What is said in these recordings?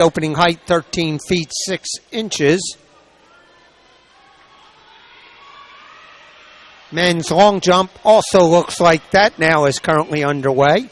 Opening height 13 feet 6 inches. Men's long jump also looks like that now is currently underway.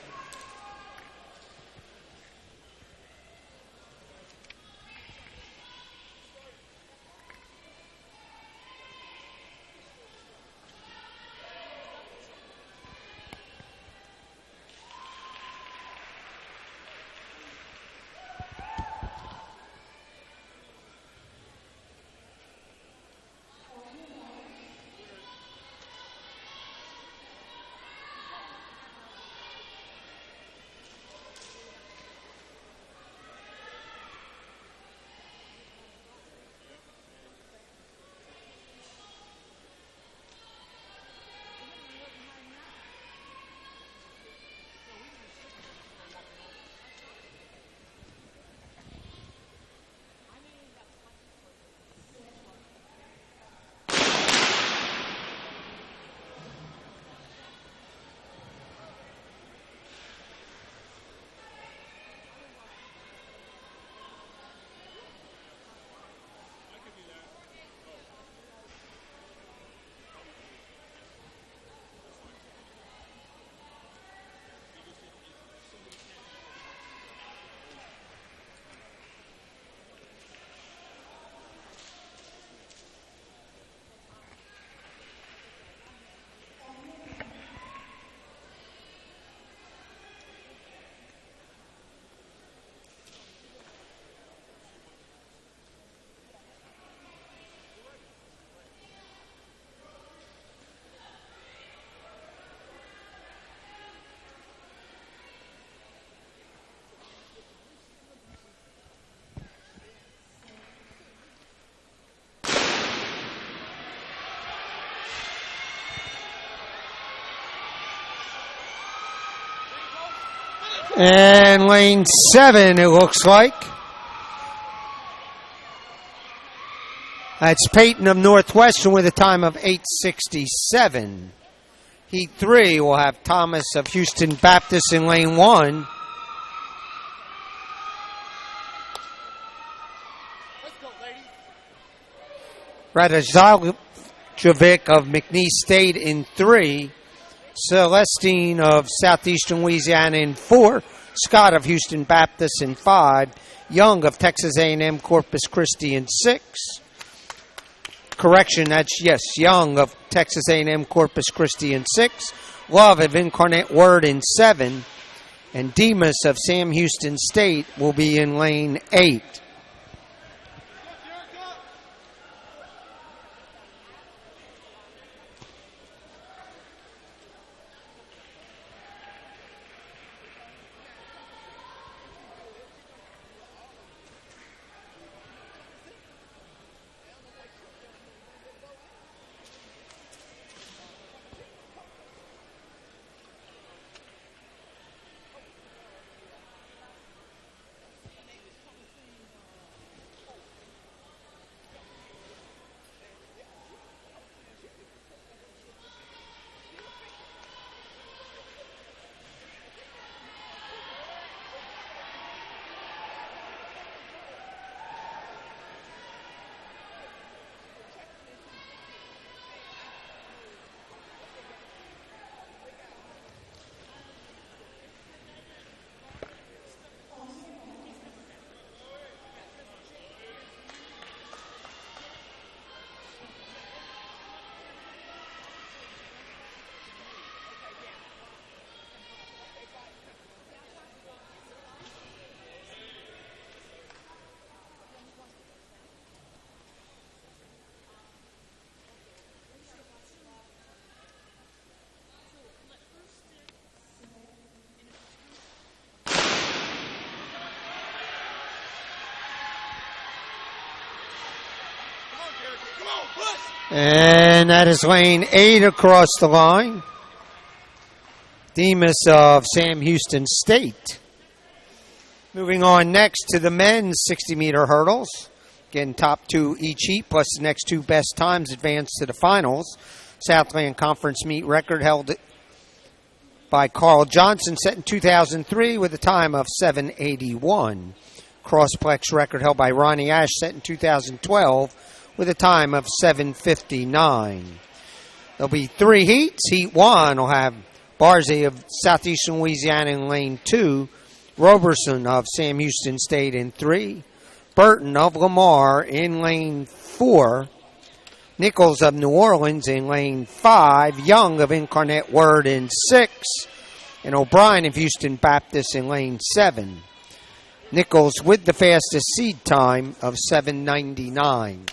And lane 7, it looks like. That's Peyton of Northwestern with a time of 8:67. Heat 3 will have Thomas of Houston Baptist in lane 1. Radozovic of McNeese State in 3. Celestine of Southeastern Louisiana in 4. Scott of Houston Baptist in 5. Young of Texas A&M Corpus Christi in 6. Correction, that's Young of Texas A&M Corpus Christi in 6. Love of Incarnate Word in 7. And Demas of Sam Houston State will be in lane 8. And that is lane 8 across the line. Demas of Sam Houston State. Moving on next to the men's 60-meter hurdles. Again, top 2 each heat, plus the next 2 best times advance to the finals. Southland Conference meet record held by Carl Johnson, set in 2003 with a time of 7:81. crossplex record held by Ronnie Ash, set in 2012 with a time of 7:59. There'll be 3 heats. Heat 1 will have Barzy of Southeastern Louisiana in lane 2, Roberson of Sam Houston State in 3, Burton of Lamar in lane 4, Nichols of New Orleans in lane 5, Young of Incarnate Word in 6, and O'Brien of Houston Baptist in lane 7. Nichols with the fastest seed time of 7:99.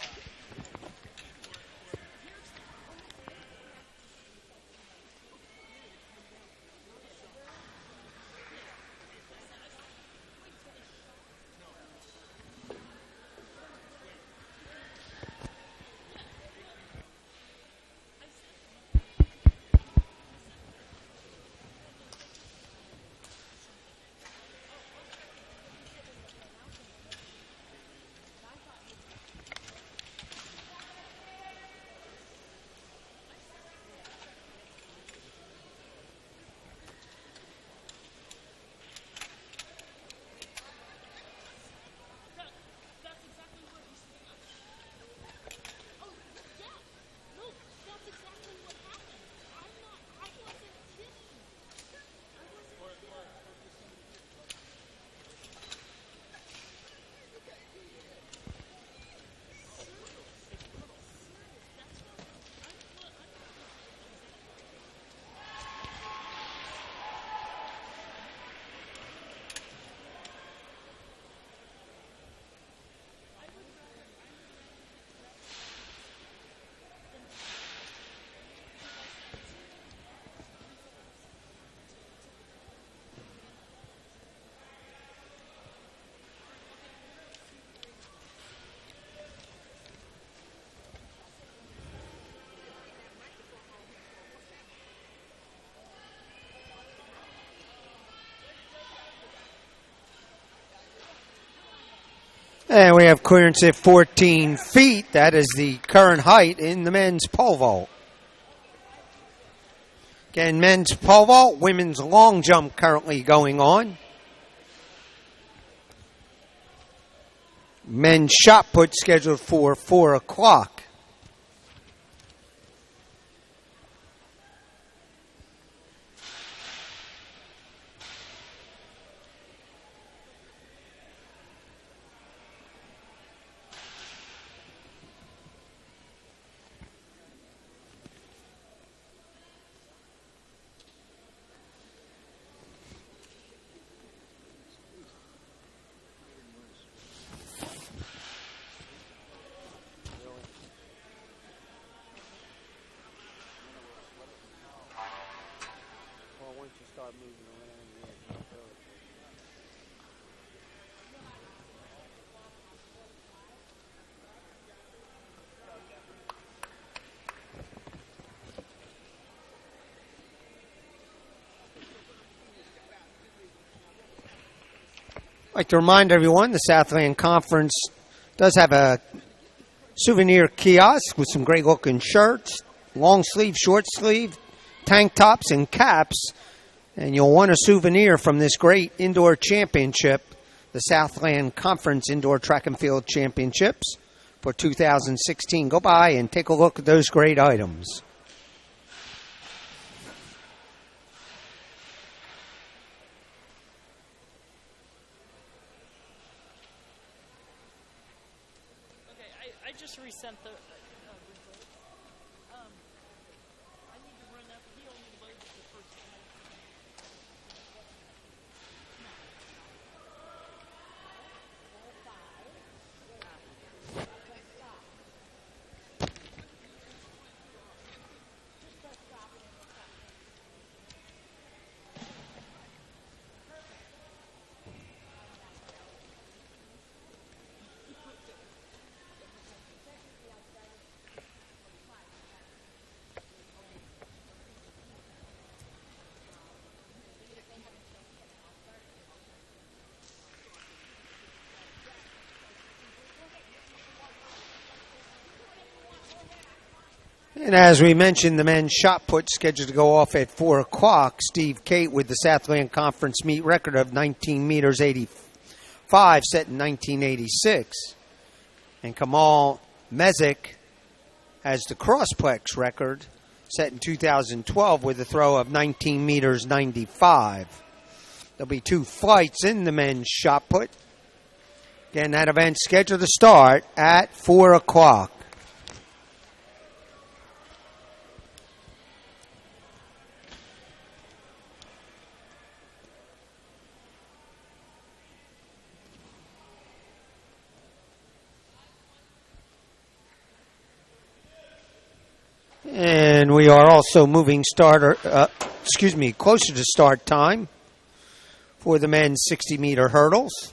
And we have clearance at 14 feet. That is the current height in the men's pole vault. Again, men's pole vault, women's long jump currently going on. Men's shot put scheduled for 4 o'clock. I'd like to remind everyone the Southland Conference does have a souvenir kiosk with some great looking shirts, long sleeve, short sleeve, tank tops, and caps. And you'll want a souvenir from this great indoor championship, the Southland Conference Indoor Track and Field Championships for 2016. Go by and take a look at those great items. Just resent the results. I need to run up. He only loaded the first time. And as we mentioned, the men's shot put scheduled to go off at 4 o'clock. Steve Cate with the Southland Conference meet record of 19 meters 5 set in 1986. And Kamal Mezik has the crossplex record set in 2012 with a throw of 19 meters 95. There'll be 2 flights in the men's shot put. Again, that event's scheduled to start at 4 o'clock. And we are also moving closer to start time for the men's 60-meter hurdles.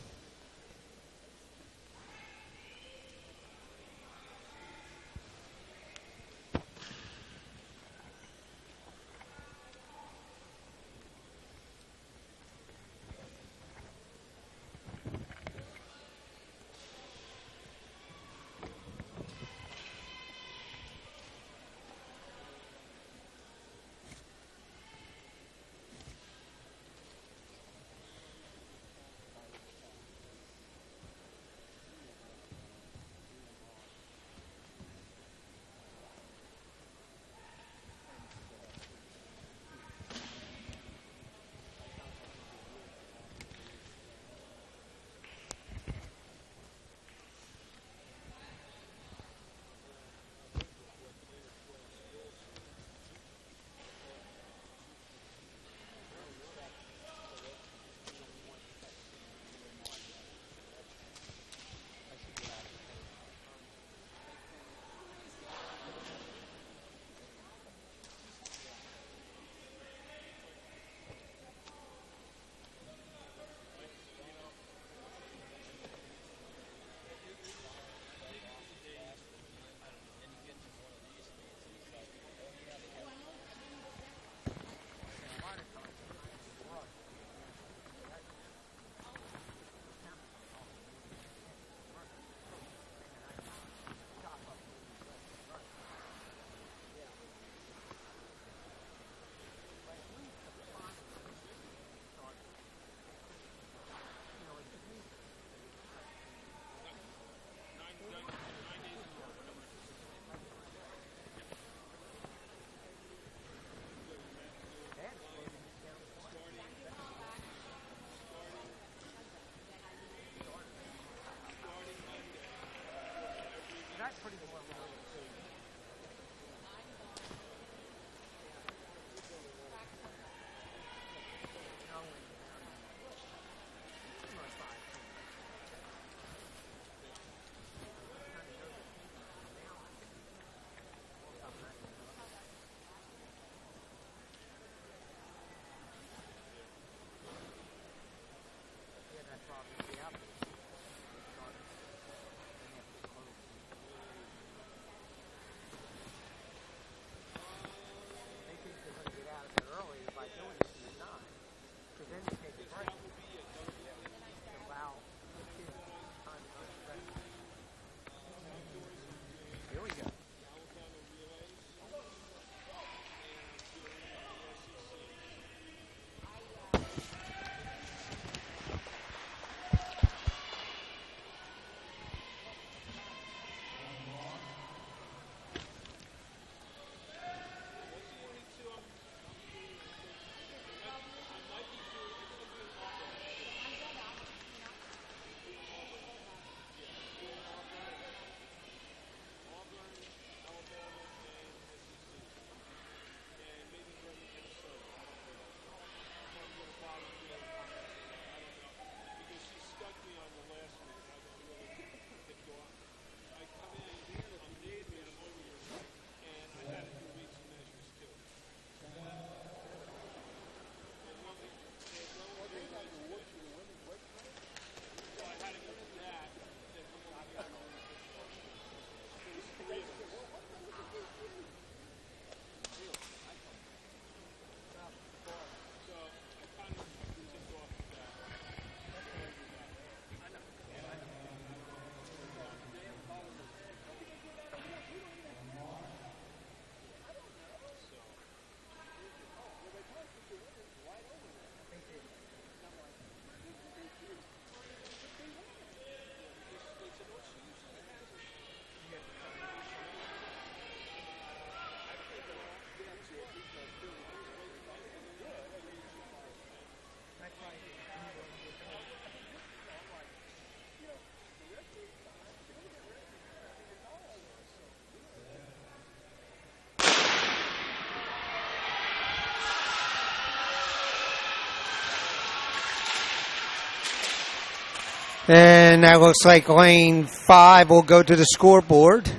And that looks like lane 5 will go to the scoreboard.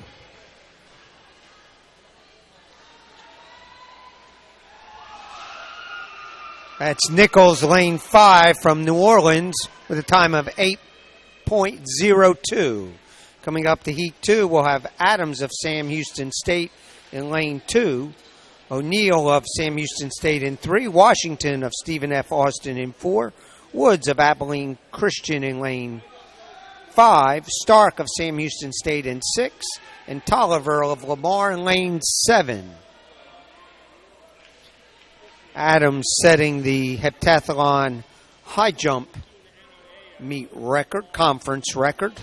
That's Nichols, lane 5 from New Orleans with a time of 8.02. Coming up to Heat 2, we'll have Adams of Sam Houston State in lane 2. O'Neill of Sam Houston State in 3. Washington of Stephen F. Austin in 4. Woods of Abilene Christian in lane 5. Stark of Sam Houston State in 6. And Tolliver of Lamar in lane 7. Adams setting the heptathlon high jump meet record, conference record.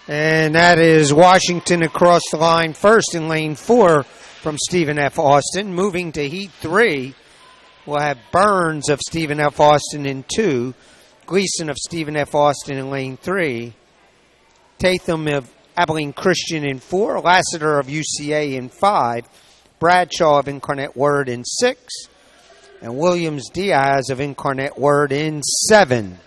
And that is Washington across the line first in lane 4 from Stephen F. Austin. Moving to Heat 3, we'll have Burns of Stephen F. Austin in 2. Gleason of Stephen F. Austin in lane 3. Tatham of Abilene Christian in 4. Lassiter of UCA in 5. Bradshaw of Incarnate Word in 6. And Williams Diaz of Incarnate Word in 7.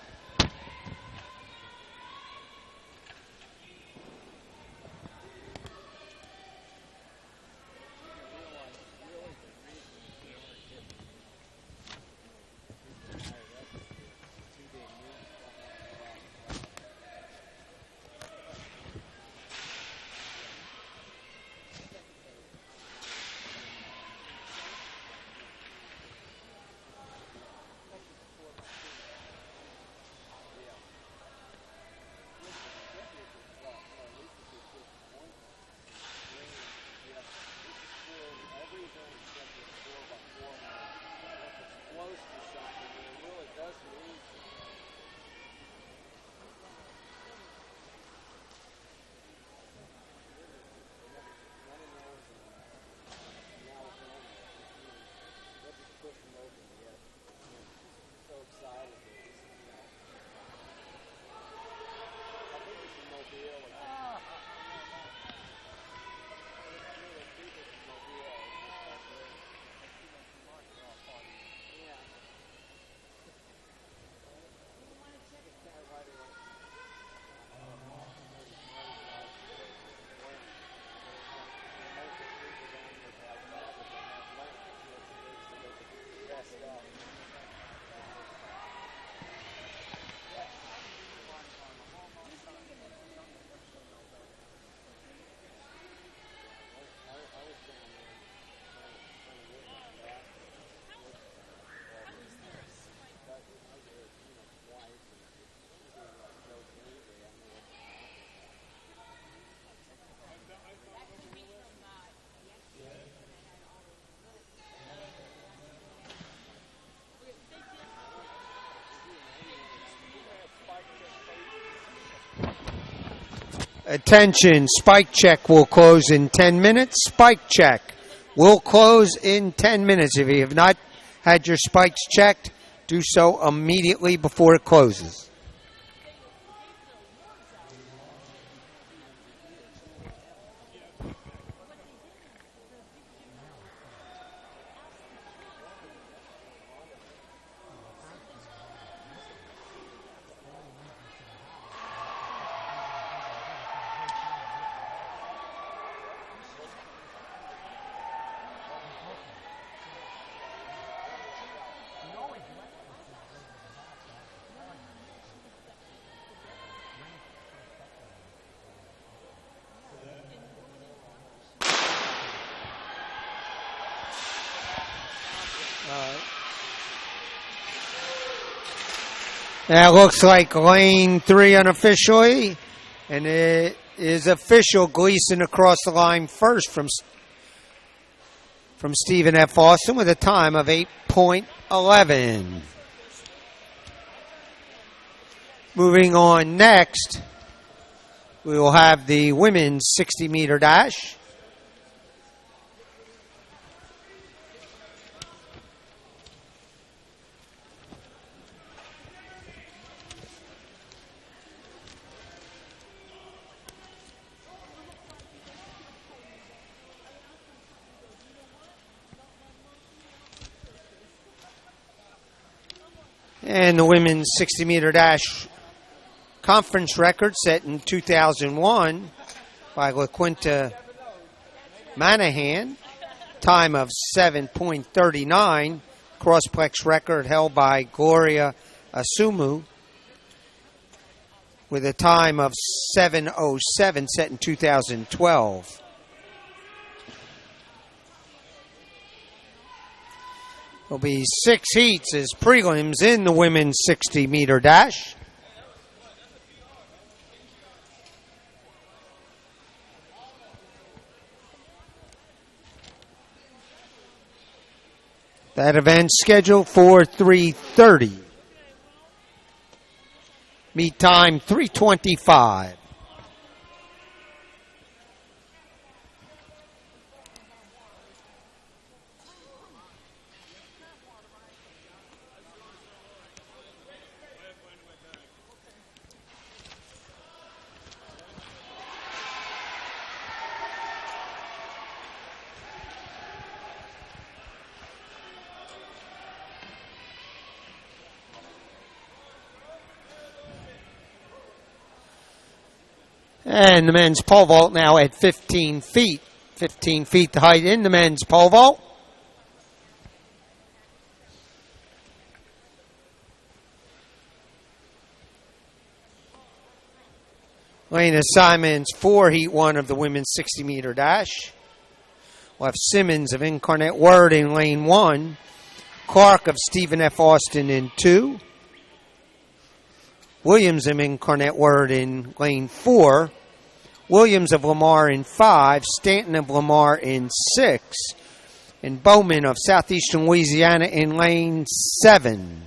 Attention, spike check will close in 10 minutes. Spike check will close in 10 minutes. If you have not had your spikes checked, do so immediately before it closes. That looks like lane 3 unofficially, and it is official. Gleason across the line first from Stephen F. Austin with a time of 8.11. Moving on next, we will have the women's 60-meter dash. And the women's 60-meter dash conference record set in 2001 by LaQuinta Manahan, time of 7.39. Crossplex record held by Gloria Asumu with a time of 7:07 set in 2012. There'll be 6 heats as prelims in the women's 60-meter dash. That event scheduled for 3:30. Meet time 3:25. And the men's pole vault now at 15 feet. 15 feet the height in the men's pole vault. Lane assignments for Heat 1 of the women's 60-meter dash. We'll have Simmons of Incarnate Word in lane 1. Clark of Stephen F. Austin in 2. Williams of Incarnate Word in lane 4. Williams of Lamar in 5. Stanton of Lamar in 6. And Bowman of Southeastern Louisiana in lane 7.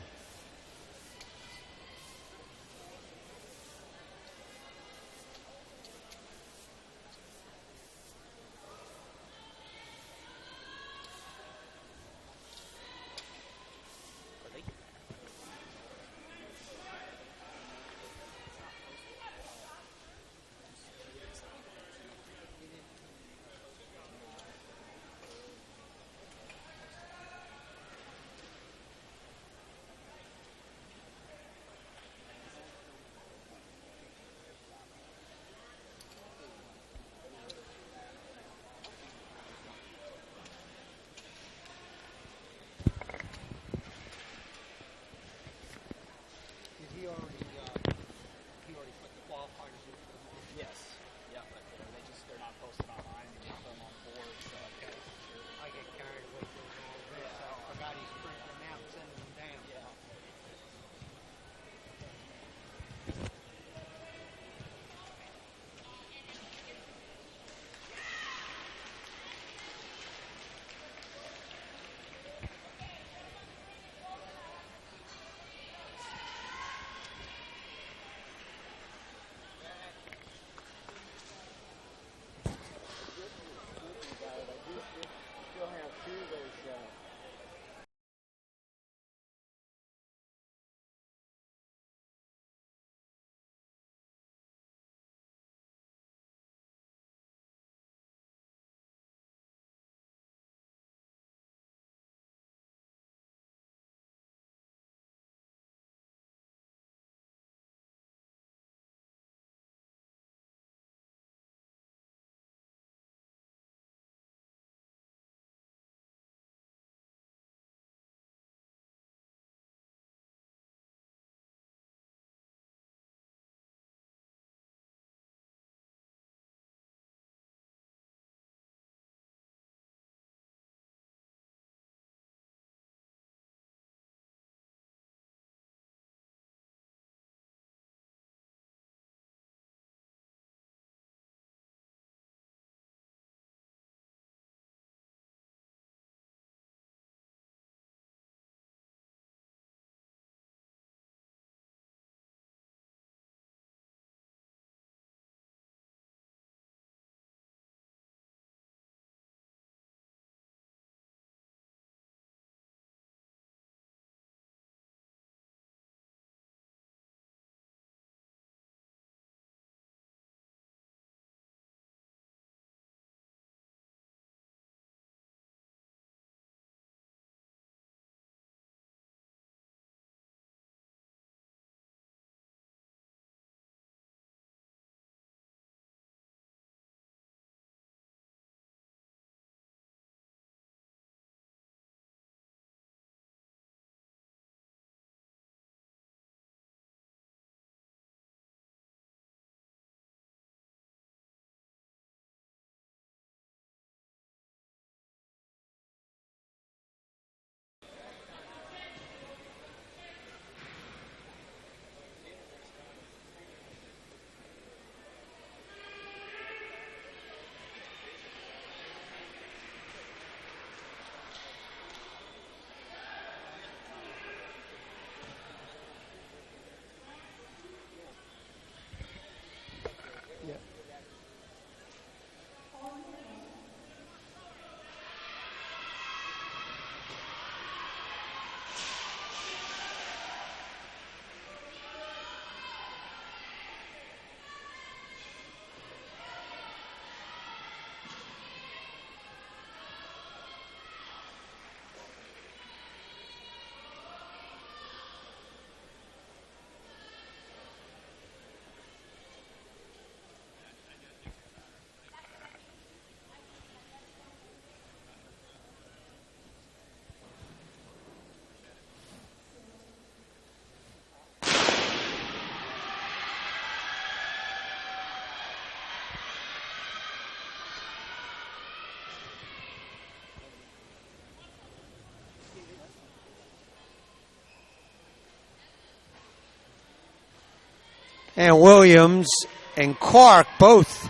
And Williams and Clark both.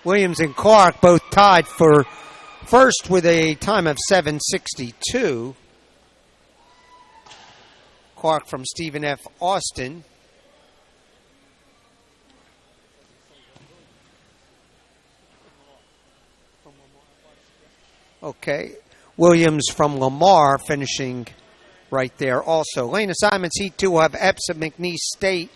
Williams and Clark both tied for first with a time of 7:62. Clark from Stephen F. Austin. Okay. Williams from Lamar finishing right there also. Lane assignments, Heat 2 will have Epps of McNeese State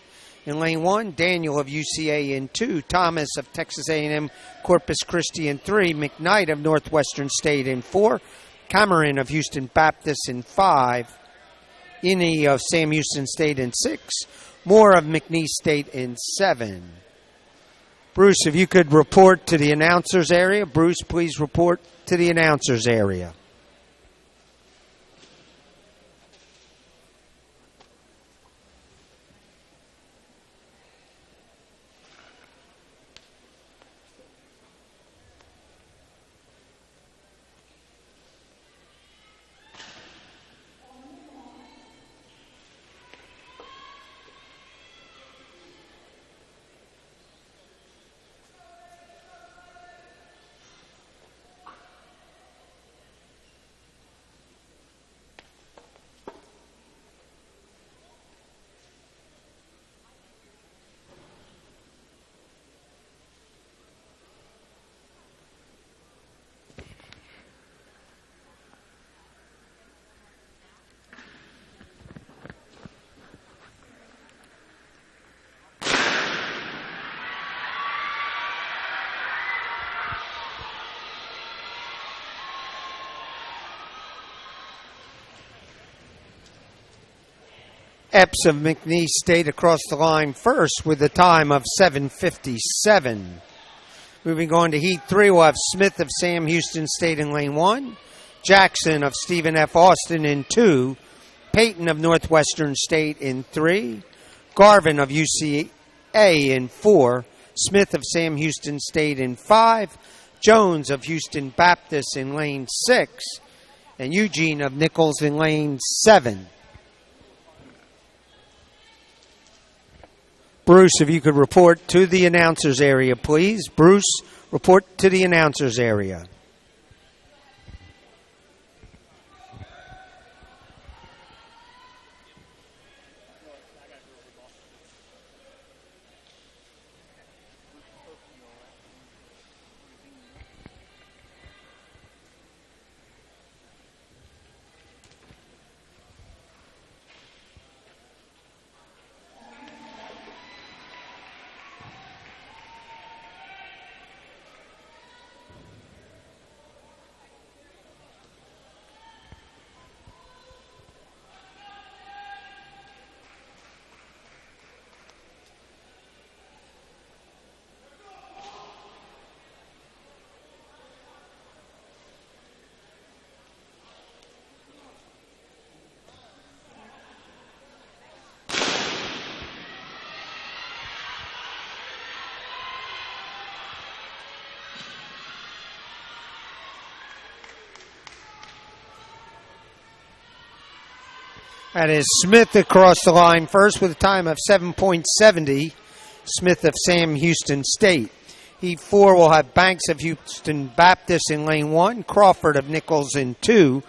in Lane 1, Daniel of UCA in 2, Thomas of Texas A&M Corpus Christi in 3, McKnight of Northwestern State in 4, Cameron of Houston Baptist in 5, Inney of Sam Houston State in 6, Moore of McNeese State in 7. Bruce, if you could report to the announcers area. Bruce, please report to the announcers area. Epps of McNeese State across the line first with a time of 7:57. Moving on to Heat 3, we'll have Smith of Sam Houston State in Lane 1, Jackson of Stephen F. Austin in 2, Peyton of Northwestern State in 3, Garvin of UCA in 4, Smith of Sam Houston State in 5, Jones of Houston Baptist in Lane 6, and Eugene of Nichols in Lane 7. Bruce, if you could report to the announcers area, please. Bruce, report to the announcers area. That is Smith across the line first with a time of 7.70. Smith of Sam Houston State. Heat 4 will have Banks of Houston Baptist in Lane 1, Crawford of Nichols in 2,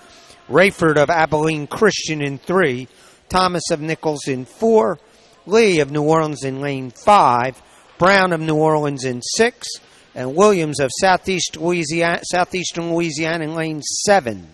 Rayford of Abilene Christian in 3, Thomas of Nichols in 4, Lee of New Orleans in Lane 5, Brown of New Orleans in 6, and Williams of Southeastern Louisiana in Lane 7.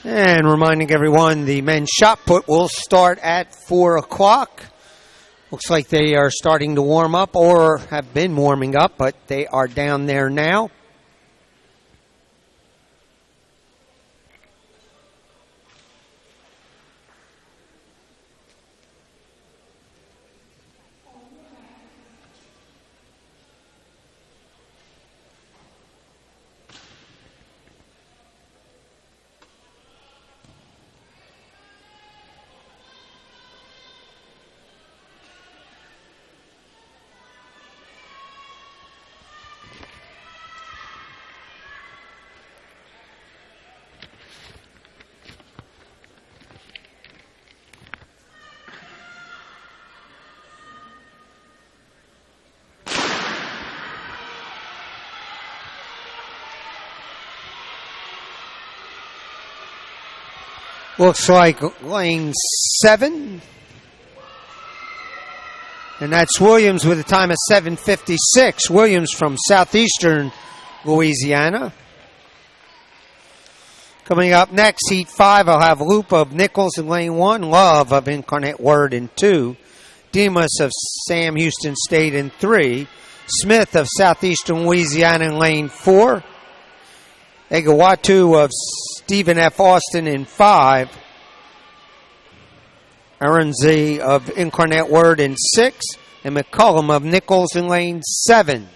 And reminding everyone, the men's shot put will start at 4 o'clock. Looks like they are starting to warm up or have been warming up, but they are down there now. Looks like lane 7. And that's Williams with a time of 7:56. Williams from southeastern Louisiana. Coming up next, Heat 5, I'll have Loop of Nichols in lane 1, Love of Incarnate Word in 2, Demas of Sam Houston State in 3, Smith of southeastern Louisiana in lane 4, Egawatu of Stephen F. Austin in 5, Aronzi of Incarnate Word in 6, and McCullum of Nichols in lane 7.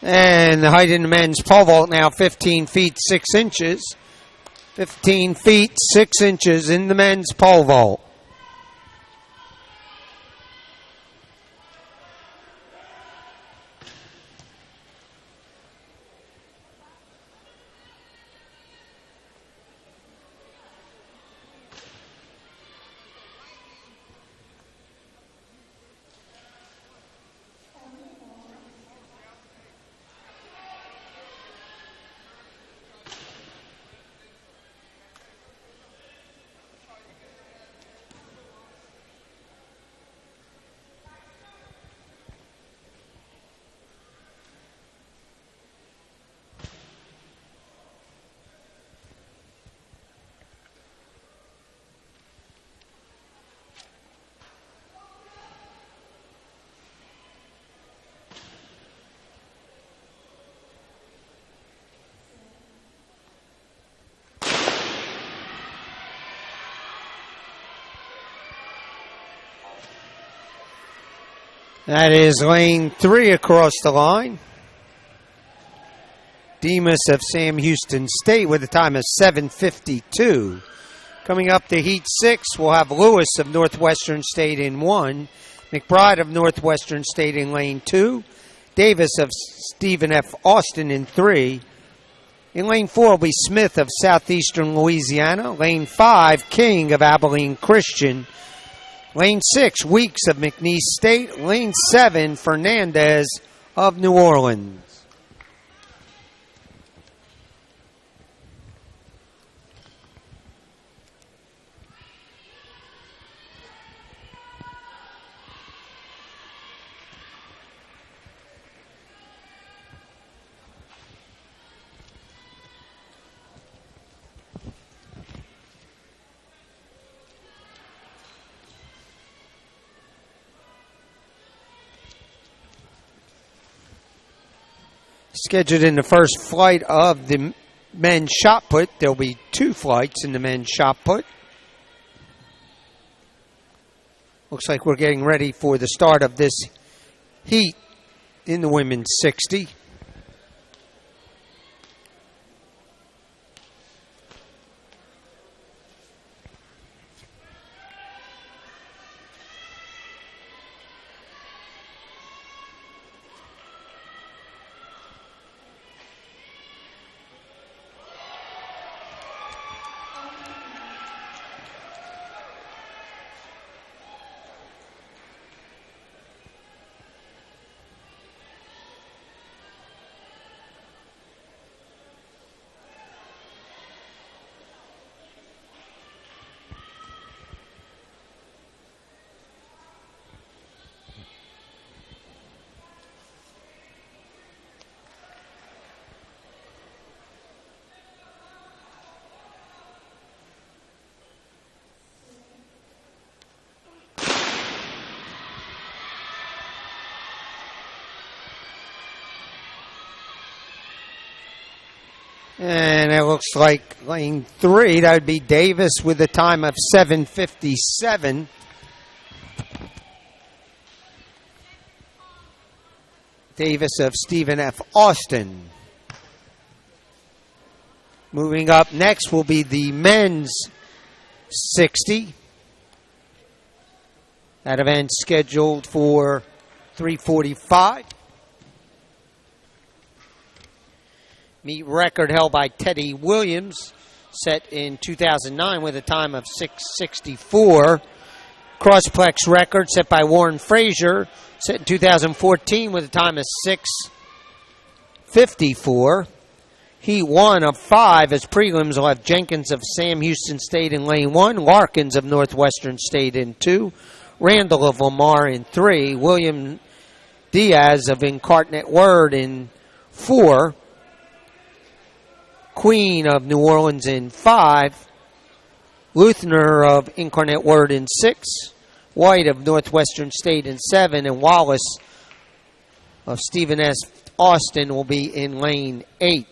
And the height in the men's pole vault now 15 feet 6 inches. 15 feet 6 inches in the men's pole vault. That is lane 3 across the line. Demas of Sam Houston State with a time of 7:52. Coming up to Heat 6, we'll have Lewis of Northwestern State in 1, McBride of Northwestern State in lane 2, Davis of Stephen F. Austin in 3. In lane 4 will be Smith of Southeastern Louisiana. Lane 5, King of Abilene Christian. Lane 6, Weeks of McNeese State. Lane 7, Fernandez of New Orleans. Scheduled in the first flight of the men's shot put. There'll be 2 flights in the men's shot put. Looks like we're getting ready for the start of this heat in the women's 60. And it looks like lane 3, that would be Davis with a time of 7:57. Davis of Stephen F. Austin. Moving up next will be the men's 60. That event scheduled for 3:45. Meet record held by Teddy Williams, set in 2009 with a time of 6:64. Crossplex record set by Warren Frazier, set in 2014 with a time of 6:54. Heat 1 of 5 as prelims will have Jenkins of Sam Houston State in lane 1, Larkins of Northwestern State in 2, Randall of Lamar in 3, William Diaz of Incarnate Word in 4, Queen of New Orleans in 5, Luthner of Incarnate Word in 6, White of Northwestern State in 7, and Wallace of Stephen S. Austin will be in lane 8.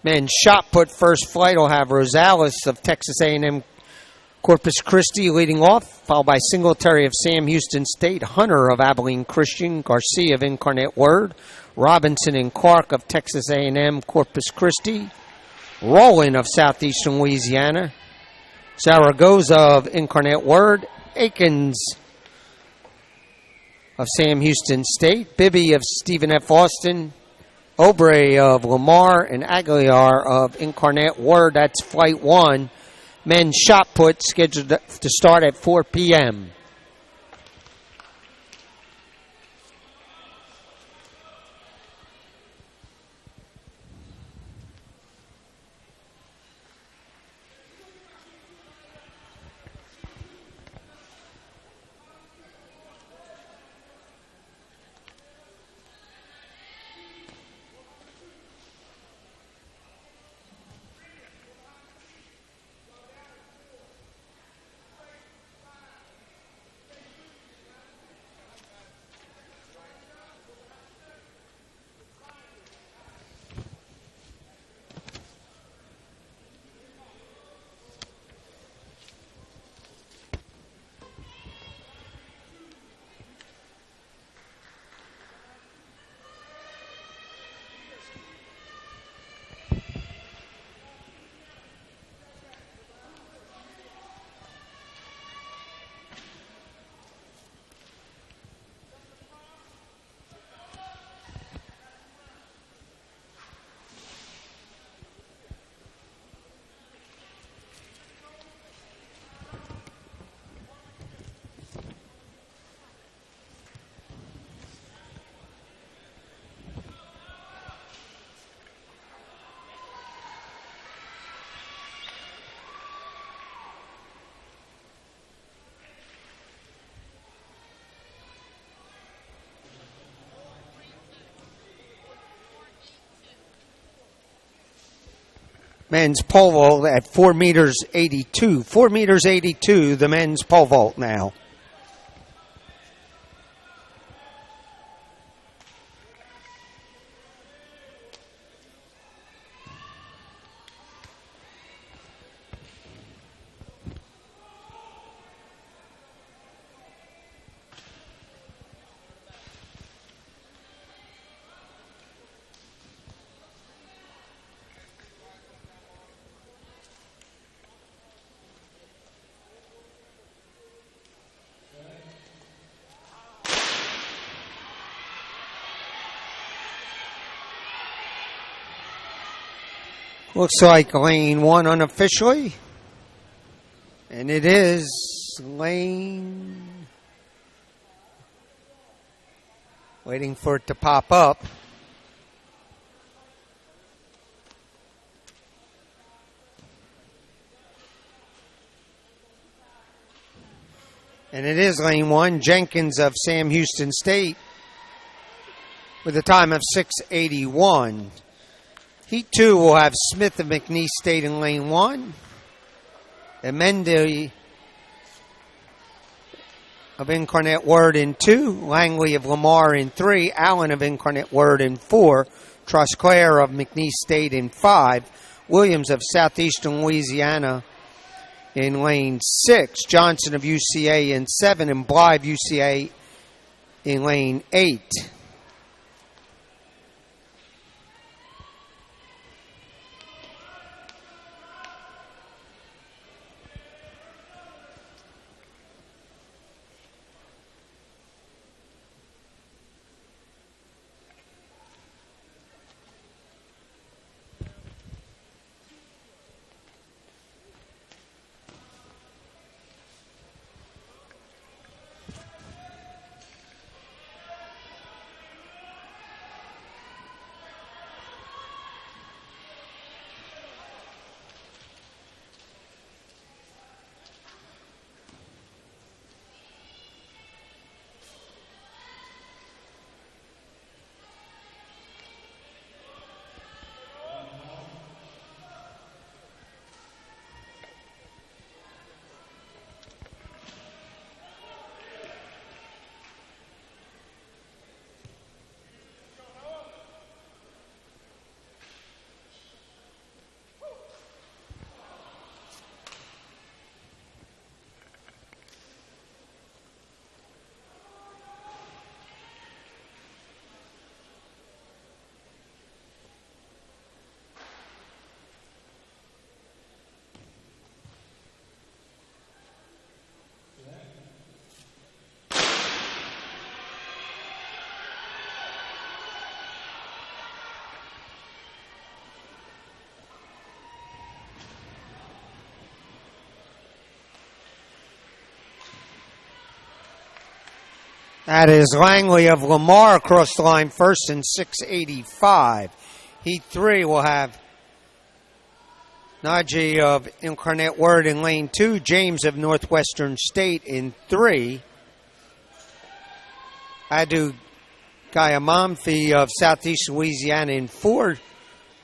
Men's shot put first flight will have Rosales of Texas A&M Corpus Christi leading off, followed by Singletary of Sam Houston State, Hunter of Abilene Christian, Garcia of Incarnate Word, Robinson and Clark of Texas A&M Corpus Christi, Rowland of Southeastern Louisiana, Zaragoza of Incarnate Word, Akins of Sam Houston State, Bibby of Stephen F. Austin, Obrey of Lamar, and Aguilar of Incarnate Word. That's Flight 1. Men's shot put scheduled to start at 4 p.m. Men's pole vault at 4 meters 82. 4 meters 82, the men's pole vault now. Looks like lane 1 unofficially. And it is lane... Waiting for it to pop up. And it is lane 1, Jenkins of Sam Houston State with a time of 6:81. Heat 2 will have Smith of McNeese State in lane 1. And Mendy of Incarnate Word in 2. Langley of Lamar in 3. Allen of Incarnate Word in 4. Trosclair of McNeese State in 5. Williams of Southeastern Louisiana in lane 6. Johnson of UCA in 7. And Blythe UCA in lane 8. That is Langley of Lamar across the line first in 685. Heat 3 will have Najee of Incarnate Word in lane 2, James of Northwestern State in 3, Adu Gayamamfi of Southeast Louisiana in 4,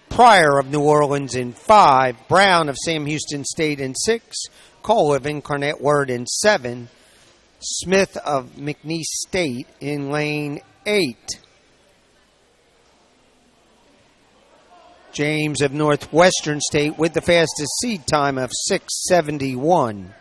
Pryor of New Orleans in 5, Brown of Sam Houston State in 6, Cole of Incarnate Word in 7, Smith of McNeese State in lane 8. James of Northwestern State with the fastest seed time of 6:71.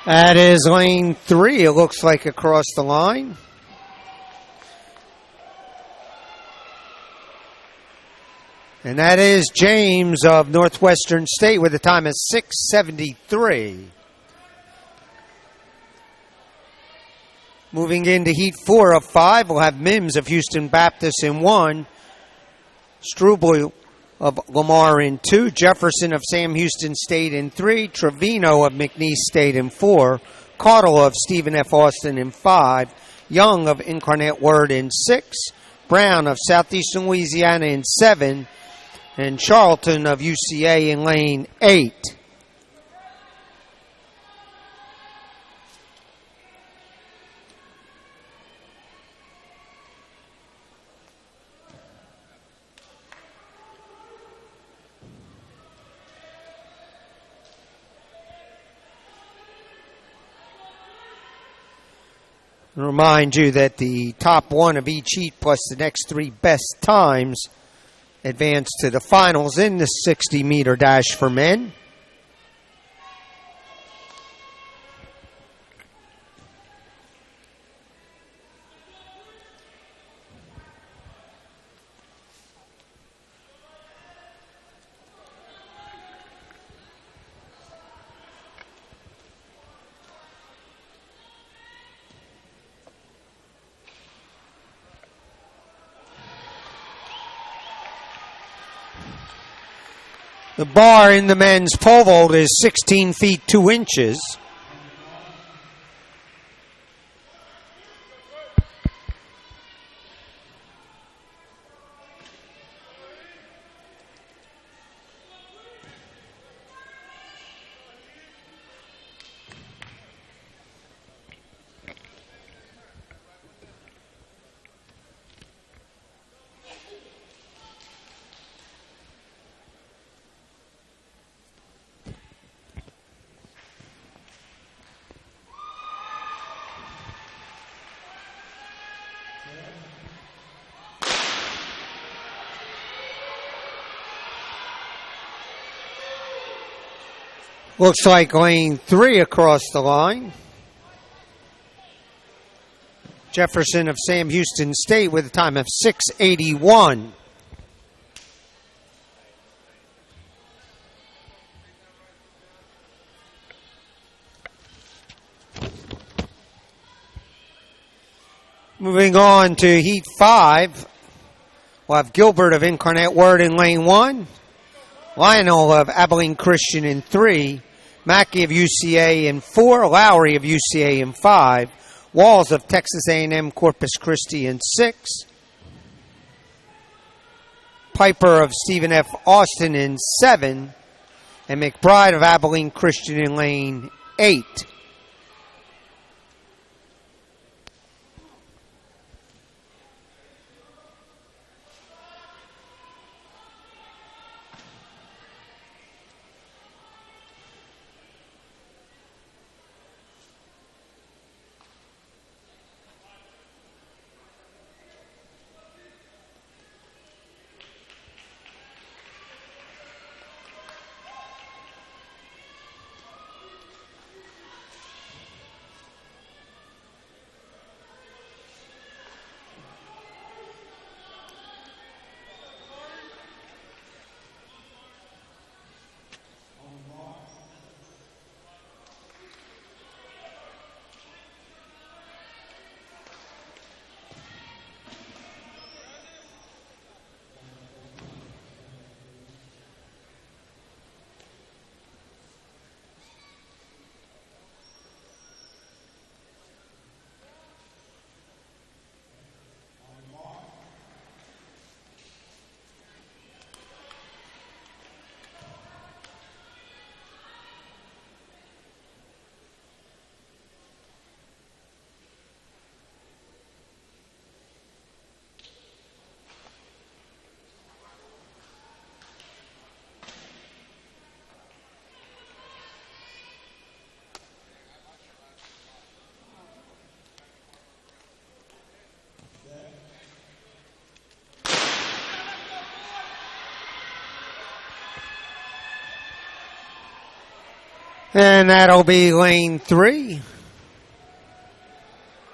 That is lane 3, it looks like, across the line. And that is James of Northwestern State with a time of 6:73. Moving into Heat 4 of 5, we'll have Mims of Houston Baptist in 1, Struble of Lamar in 2, Jefferson of Sam Houston State in 3, Trevino of McNeese State in 4, Caudle of Stephen F. Austin in 5, Young of Incarnate Word in 6, Brown of Southeastern Louisiana in 7, and Charlton of UCA in lane 8. Remind you that the top one of each heat plus the next 3 best times advance to the finals in the 60-meter dash for men. The bar in the men's pole vault is 16 feet 2 inches. Looks like lane 3 across the line. Jefferson of Sam Houston State with a time of 6:81. Moving on to Heat 5, we'll have Gilbert of Incarnate Word in lane 1, Lionel of Abilene Christian in 3, Mackey of UCA in 4, Lowry of UCA in 5, Walls of Texas A&M Corpus Christi in 6, Piper of Stephen F. Austin in 7, and McBride of Abilene Christian in lane 8. And that'll be lane 3.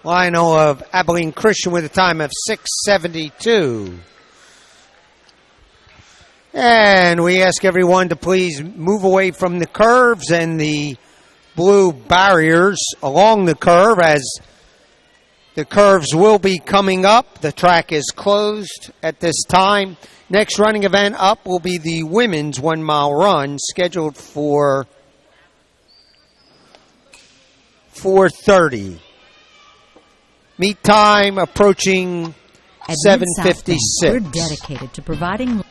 Lionel of Abilene Christian with a time of 6:72. And we ask everyone to please move away from the curves and the blue barriers along the curve, as the curves will be coming up. The track is closed at this time. Next running event up will be the women's 1 mile run, scheduled for 4:30. Meet time approaching At 7:56. Southland, we're dedicated to providing.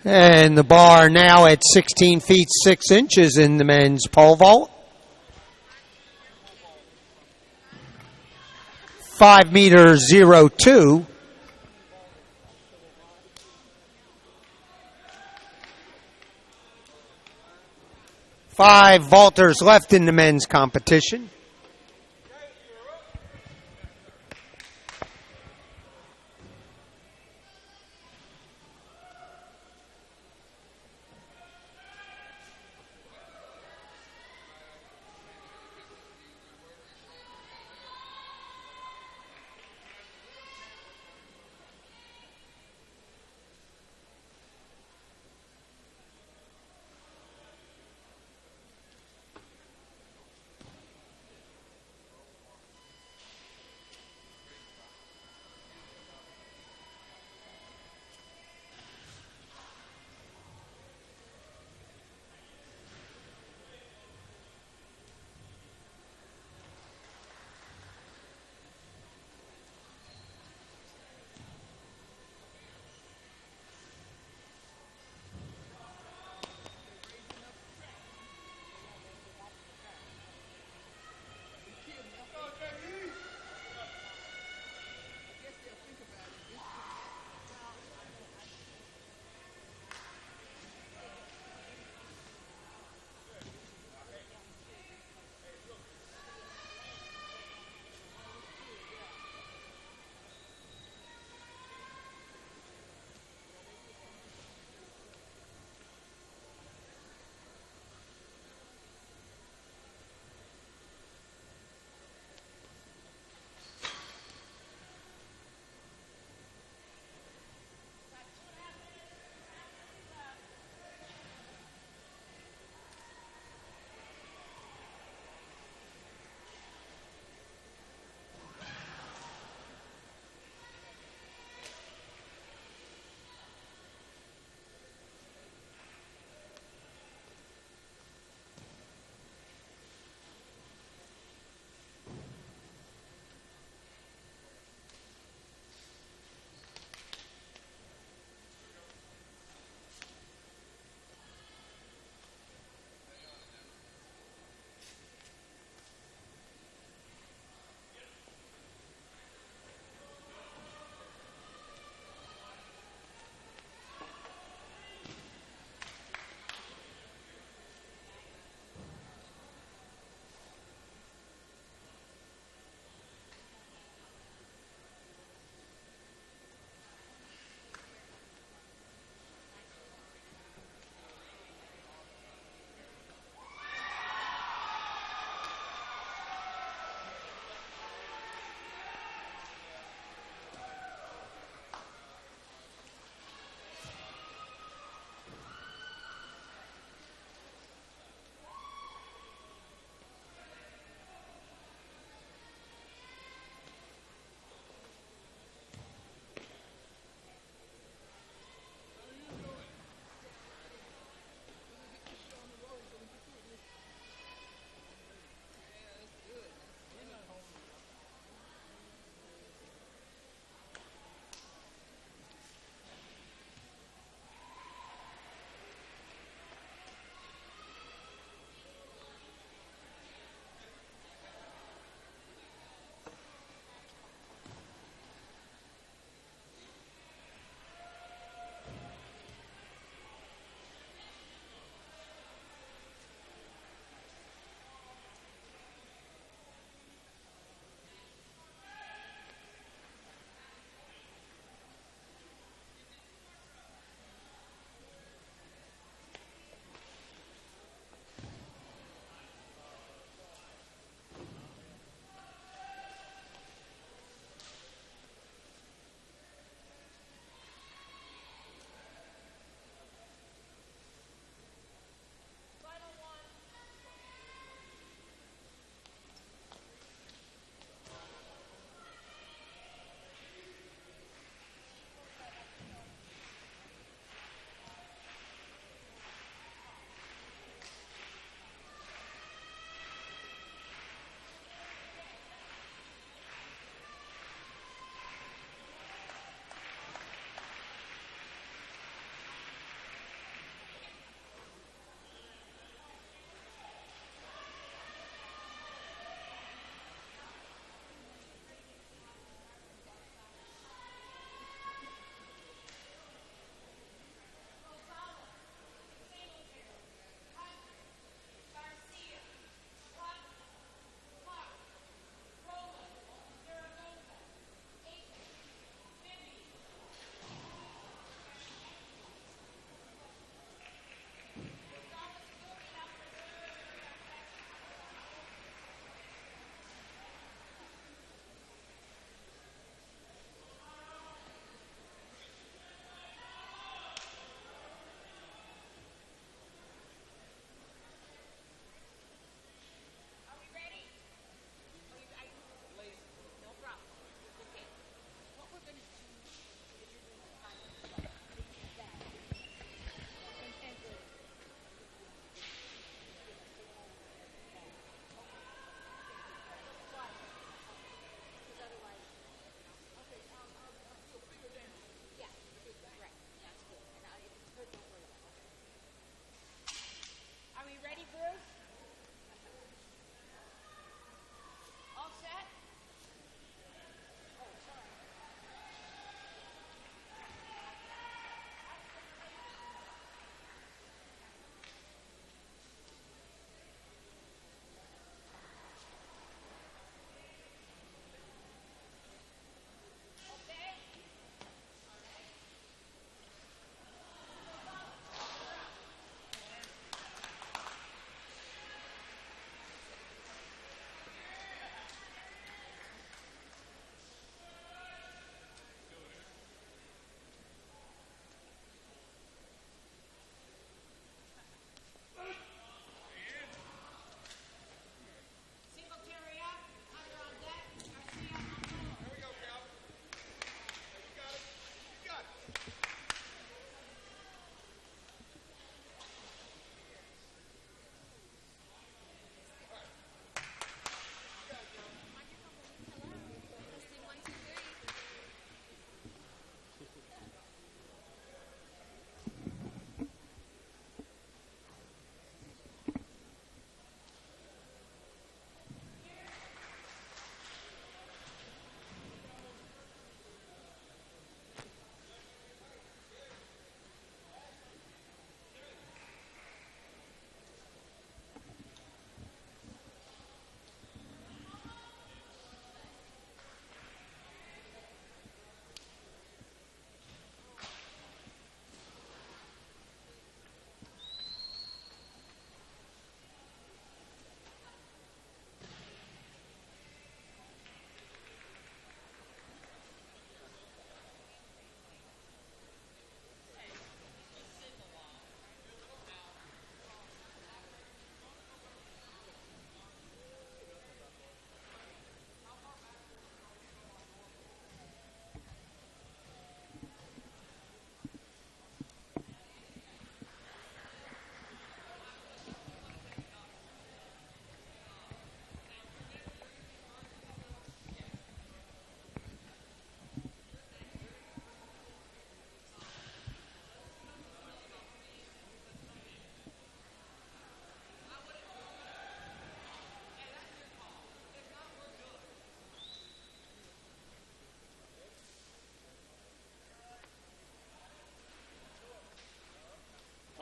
And the bar now at 16 feet 6 inches in the men's pole vault. 5 meters 02. Five vaulters left in the men's competition.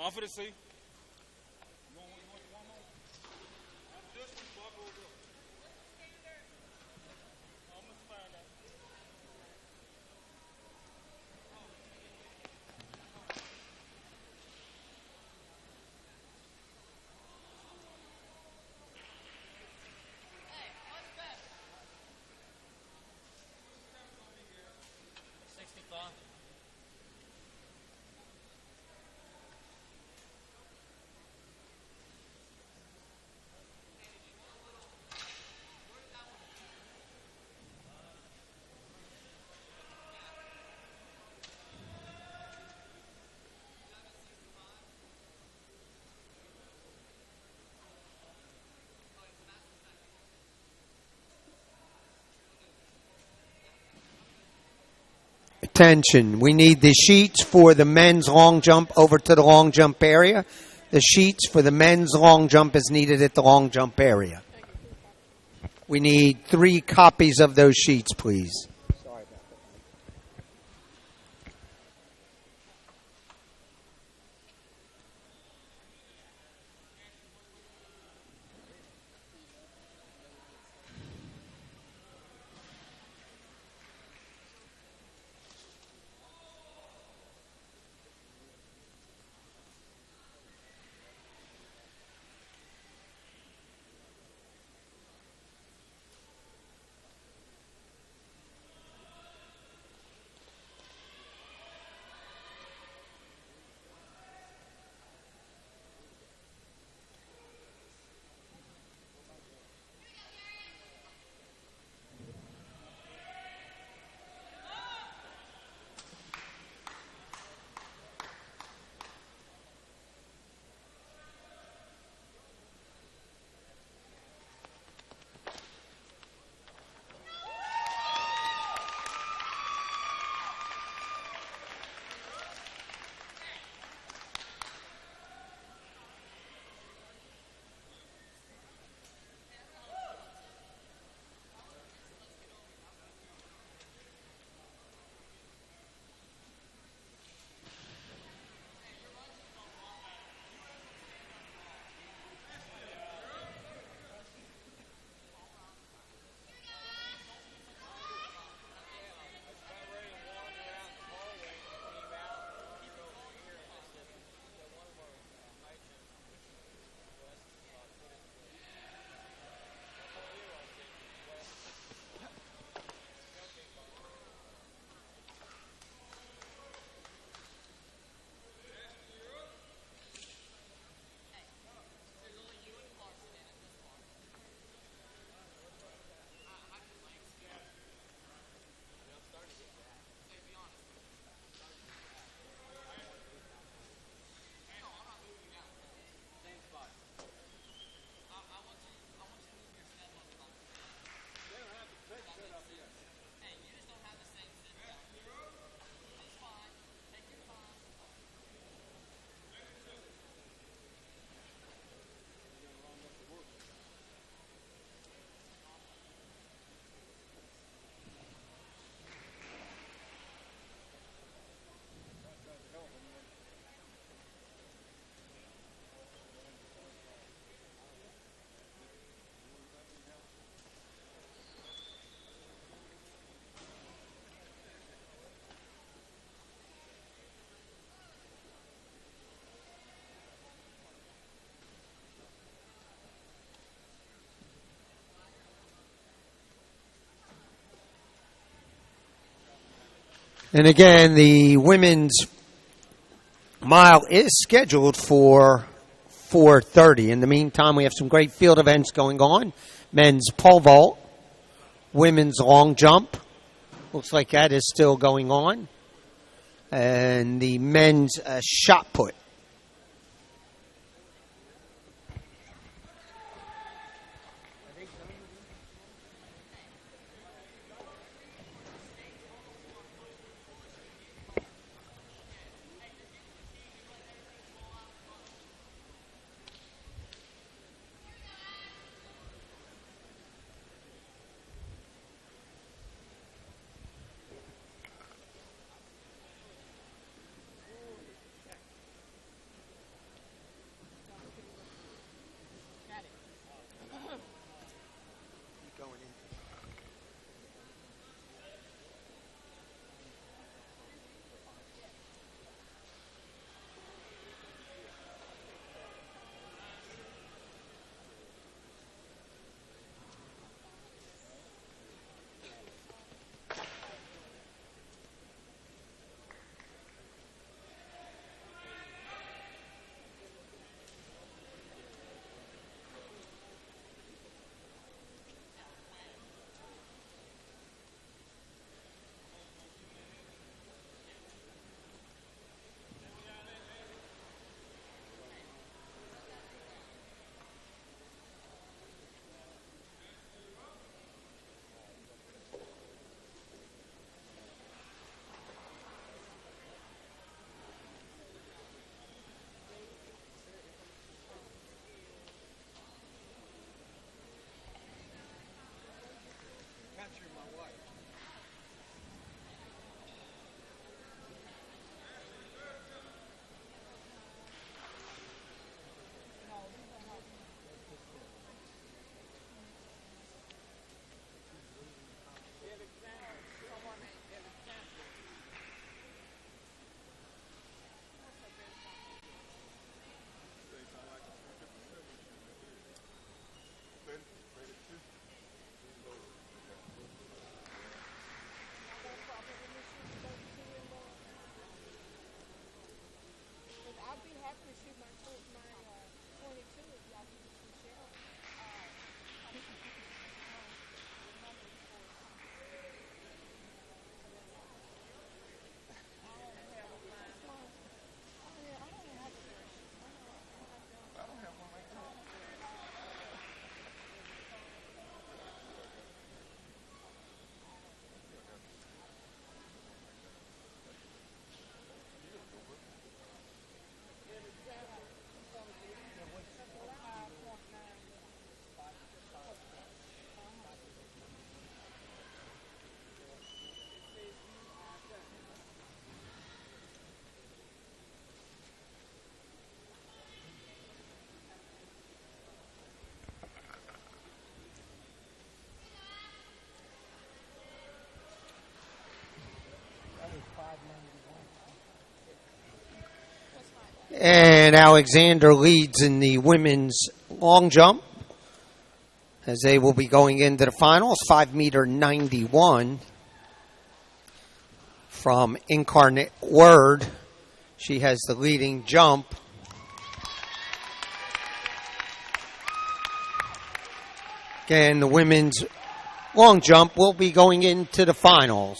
Off of the seat. You want one more? After this one, before I go over. I'm gonna find out. Attention. We need the sheets for the men's long jump over to the long jump area. The sheets for the men's long jump is needed at the long jump area. We need 3 copies of those sheets, please. And again, the women's mile is scheduled for 4:30. In the meantime, we have some great field events going on. Men's pole vault, women's long jump. Looks like that is still going on. And the men's shot put. And Alexander leads in the women's long jump as they will be going into the finals. 5 meter 91 from Incarnate Word. She has the leading jump. Again, the women's long jump will be going into the finals.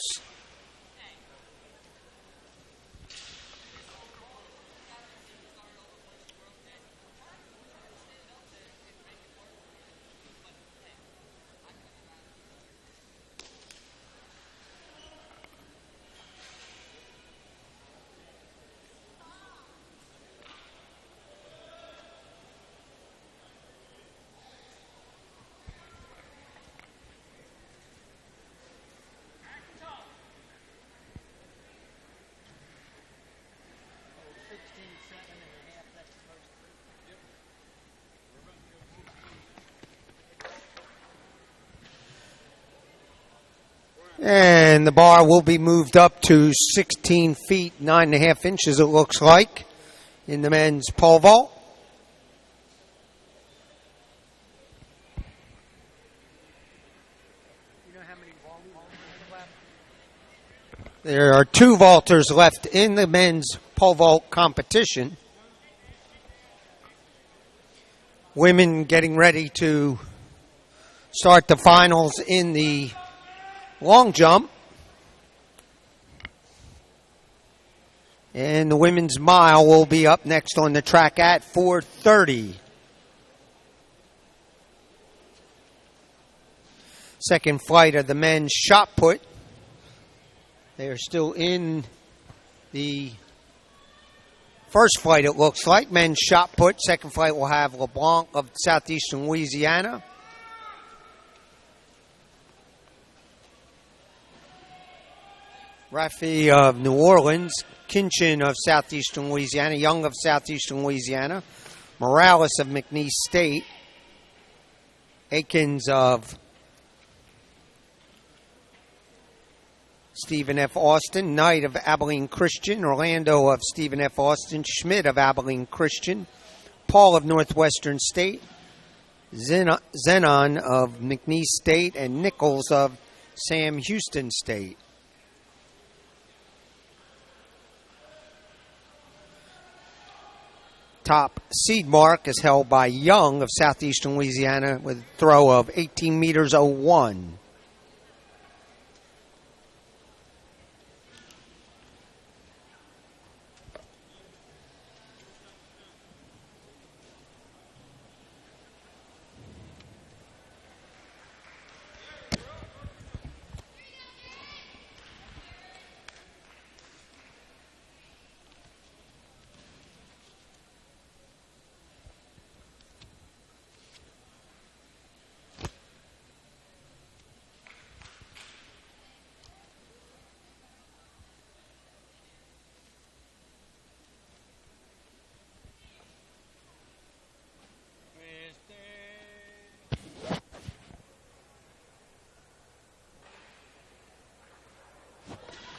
And the bar will be moved up to 16 feet, 9.5 inches, it looks like, in the men's pole vault. There are 2 vaulters left in the men's pole vault competition. Women getting ready to start the finals in the long jump. And the women's mile will be up next on the track at 4:30. Second flight of the men's shot put. They are still in the first flight, it looks like. Men's shot put. Second flight will have LeBlanc of Southeastern Louisiana. Rafi of New Orleans, Kinchin of Southeastern Louisiana, Young of Southeastern Louisiana, Morales of McNeese State, Akins of Stephen F. Austin, Knight of Abilene Christian, Orlando of Stephen F. Austin, Schmidt of Abilene Christian, Paul of Northwestern State, Zenon of McNeese State, and Nichols of Sam Houston State. Top seed mark is held by Young of Southeastern Louisiana with a throw of 18 meters 01.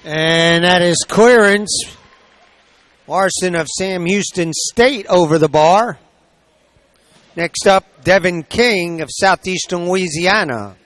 And that is clearance. Larson of Sam Houston State over the bar. Next up, Devin King of Southeastern Louisiana.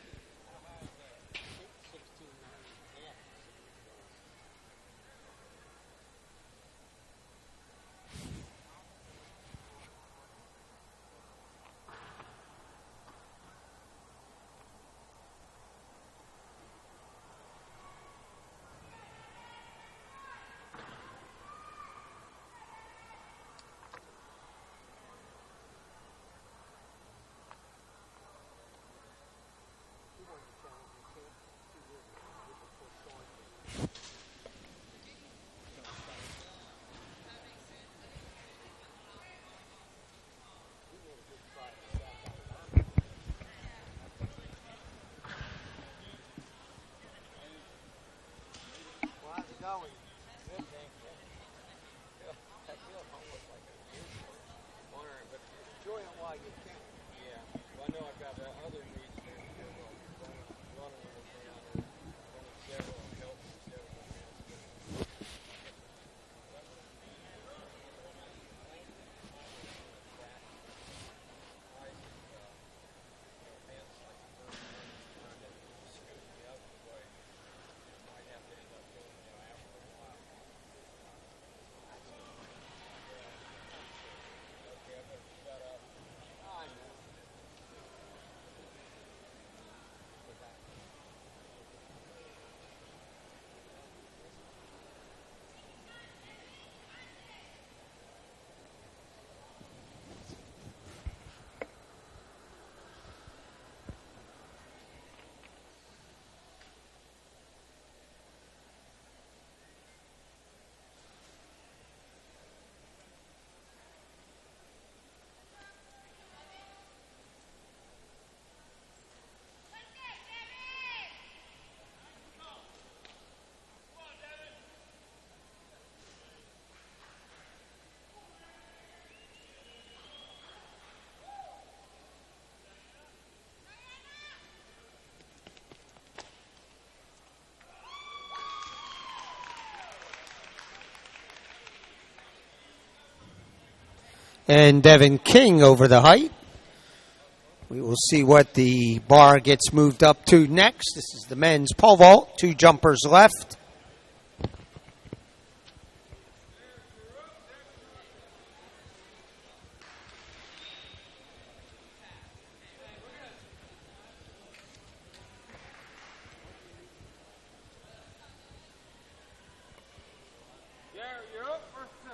And Devin King over the height. We will see what the bar gets moved up to next. This is the men's pole vault. 2 jumpers left. Gary, you're up or no?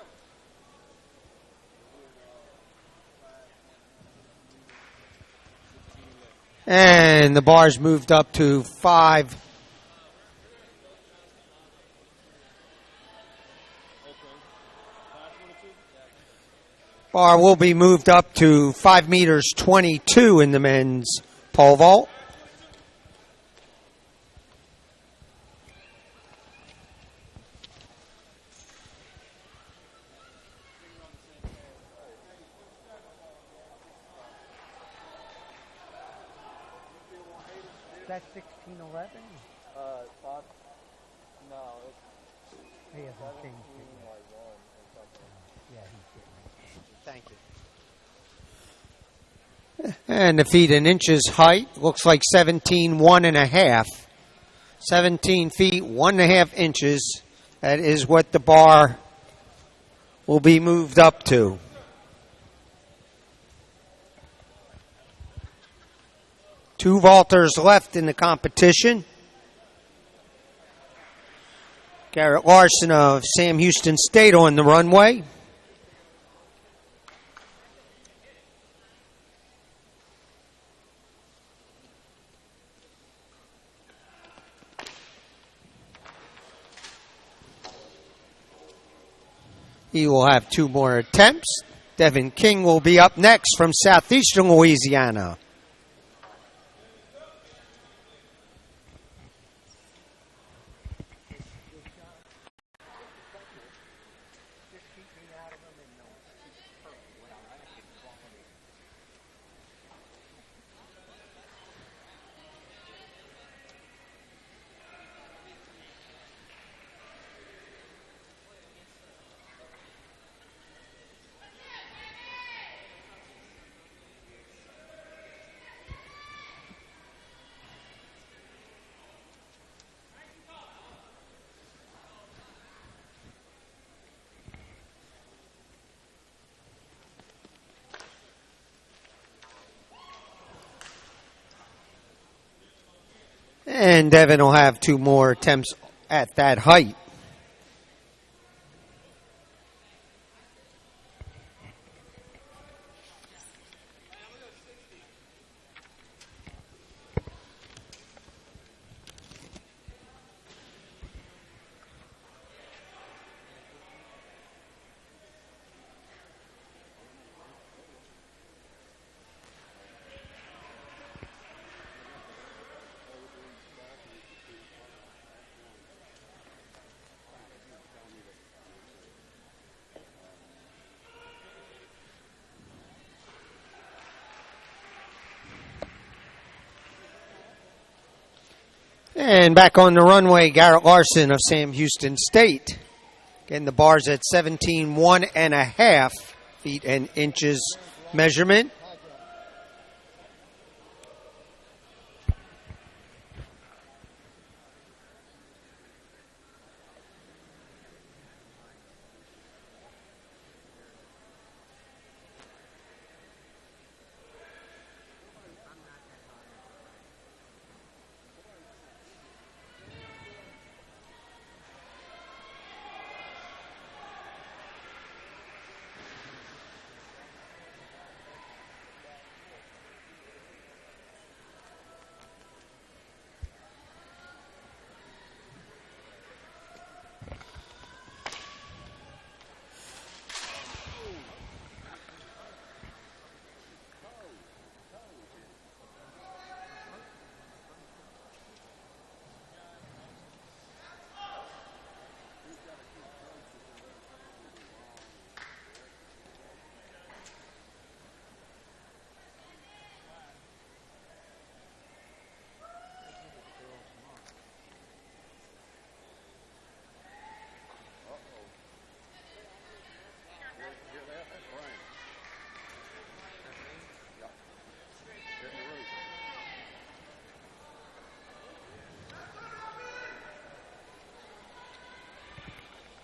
And the bar's moved up to 5. Bar will be moved up to 5 meters 22 in the men's pole vault. That's 1611? No, He hasn't changed it it's yet. like 1 or something. Yeah, he's getting it. Thank you. And the feet and inches height looks like 17, 1.5. 17 feet, 1.5 inches. That is what the bar will be moved up to. Two vaulters left in the competition. Garrett Larson of Sam Houston State on the runway. He will have 2 more attempts. Devin King will be up next from southeastern Louisiana. And Devin will have 2 more attempts at that height. And back on the runway, Garrett Larson of Sam Houston State. Again, the bar's at 17, 1.5 feet and inches measurement.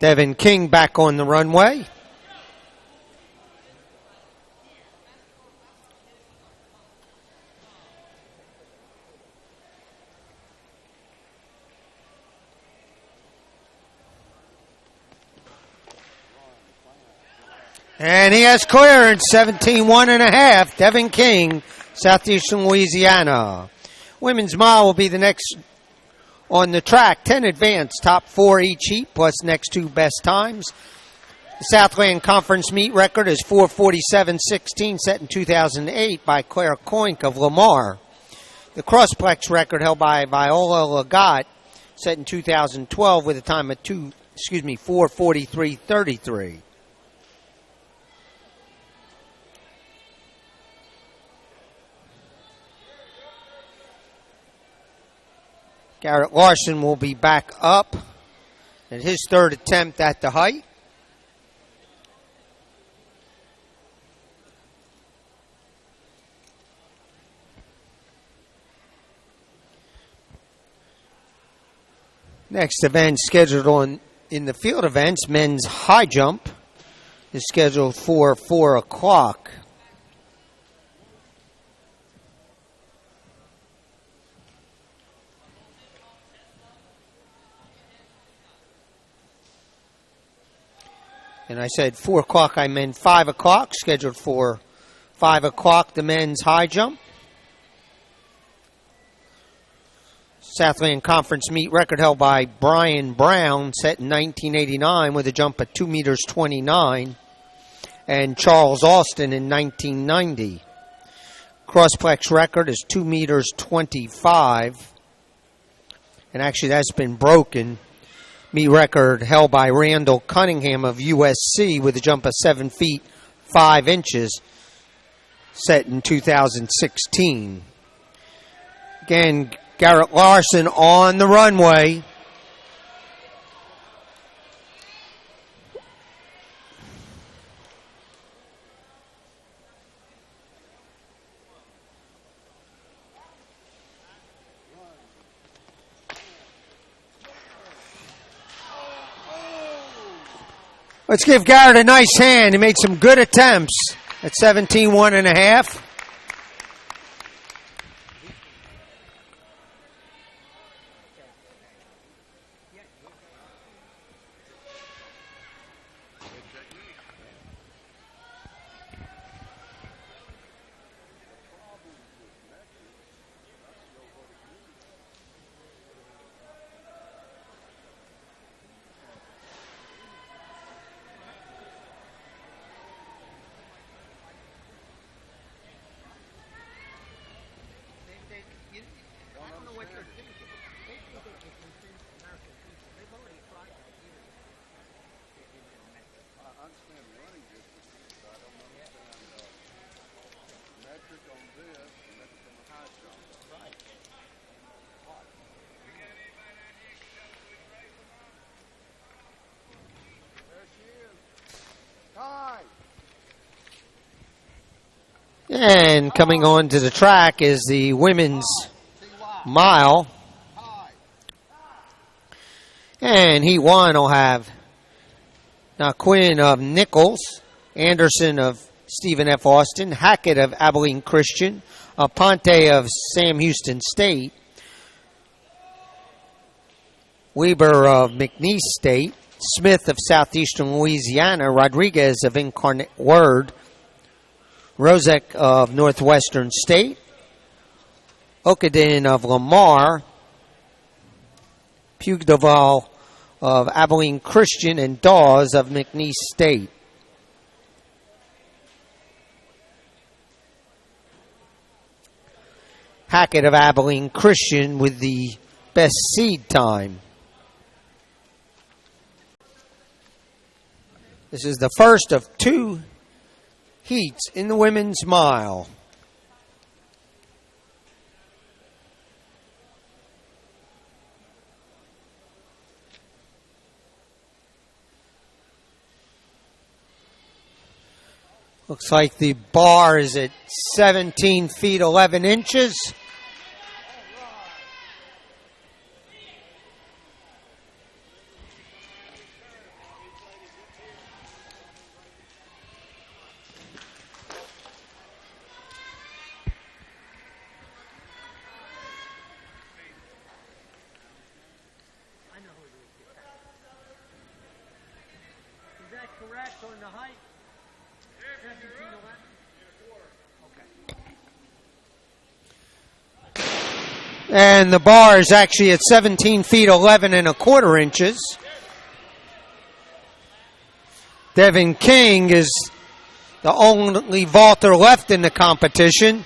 Devin King back on the runway. And he has clearance, 17-1.5. Devin King, Southeastern Louisiana. Women's mile will be the next on the track. 10 advanced, top 4 each heat, plus next 2 best times. The Southland Conference meet record is 4:47.16, set in 2008 by Claire Coink of Lamar. The crossplex record held by Viola Lagat, set in 2012 with a time of 4:43.33. Garrett Larson will be back up at his third attempt at the height. Next event scheduled in the field events, men's high jump is scheduled for 4 o'clock. And I said 4 o'clock, I meant 5 o'clock, scheduled for 5 o'clock, the men's high jump. Southland Conference meet record held by Brian Brown, set in 1989 with a jump of 2 meters 29, and Charles Austin in 1990. Crossplex record is 2 meters 25, and actually that's been broken. Meet record held by Randall Cunningham of USC with a jump of 7 feet 5 inches, set in 2016. Again, Garrett Larson on the runway. Let's give Garrett a nice hand. He made some good attempts at 17-1.5. And coming on to the track is the women's mile. And heat 1 will have Quinn of Nichols, Anderson of Stephen F. Austin, Hackett of Abilene Christian, Aponte of Sam Houston State, Weber of McNeese State, Smith of Southeastern Louisiana, Rodriguez of Incarnate Word, Rozek of Northwestern State, Okadin of Lamar, Pugdeval of Abilene Christian, and Dawes of McNeese State. Hackett of Abilene Christian with the best seed time. This is the first of 2 heats in the women's mile. Looks like the bar is at 17 feet 11 inches. on the height? 17:11. And the bar is actually at 17 feet 11 and a quarter inches. Devin King is the only vaulter left in the competition.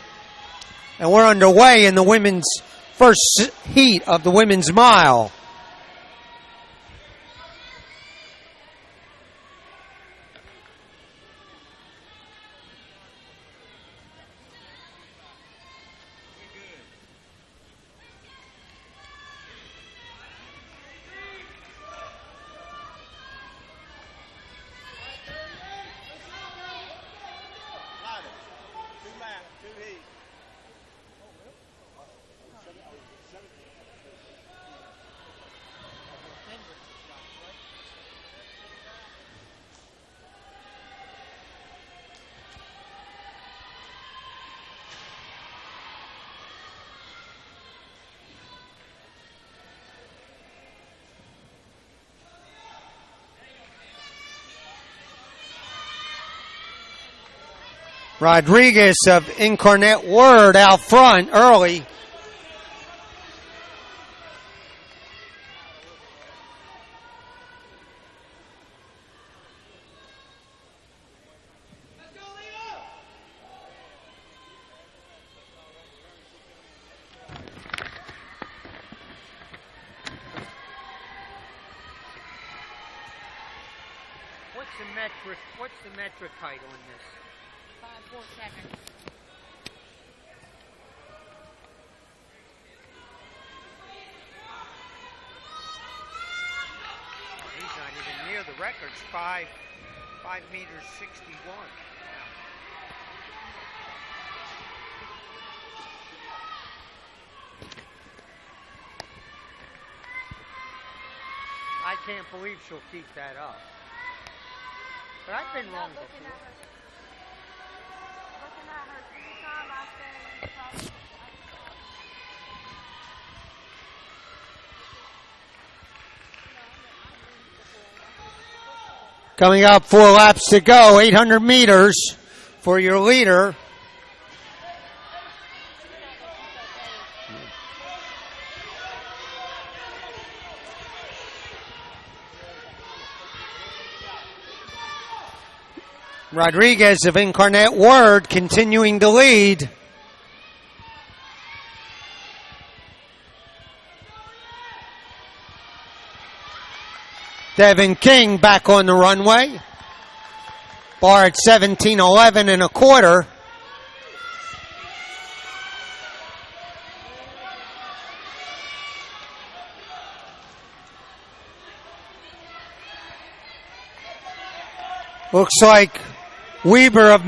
And we're underway in the women's first heat of the women's mile. Rodriguez of Incarnate Word out front early. What's the metric height on this? 4 seconds. He's not even near the records. 5 meters 61. I can't believe she'll keep that up. But I've been wrong before. Looking at her 3 times, I said probably. Coming up, 4 laps to go, 800 meters for your leader. Rodriguez of Incarnate Word continuing to lead. Devin King back on the runway. Bar at 17:11 and a quarter. Looks like Weber of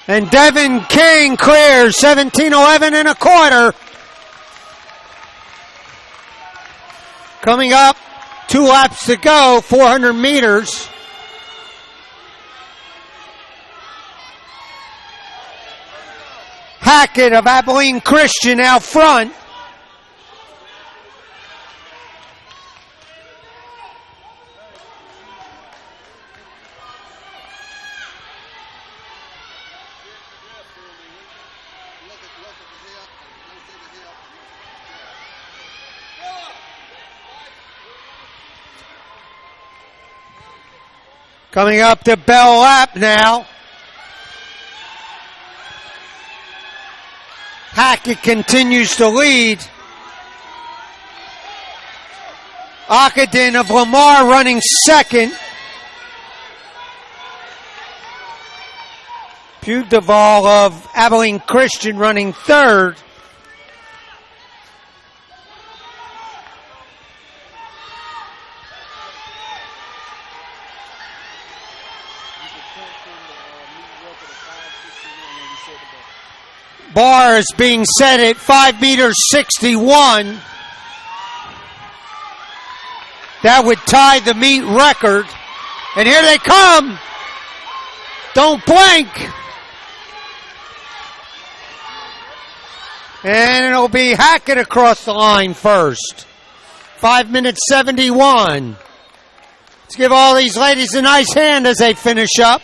and Devin King clears 17:11 and a quarter. Coming up, 2 laps to go, 400 meters. Hackett of Abilene Christian out front. Coming up to Bell Lap now. Hackett continues to lead. Ockenden of Lamar running second. Pudeval of Abilene Christian running third. Bar is being set at 5 meters 61. That would tie the meet record. And here they come. Don't blink. And it'll be Hackett across the line first. 5 minutes 71. Let's give all these ladies a nice hand as they finish up.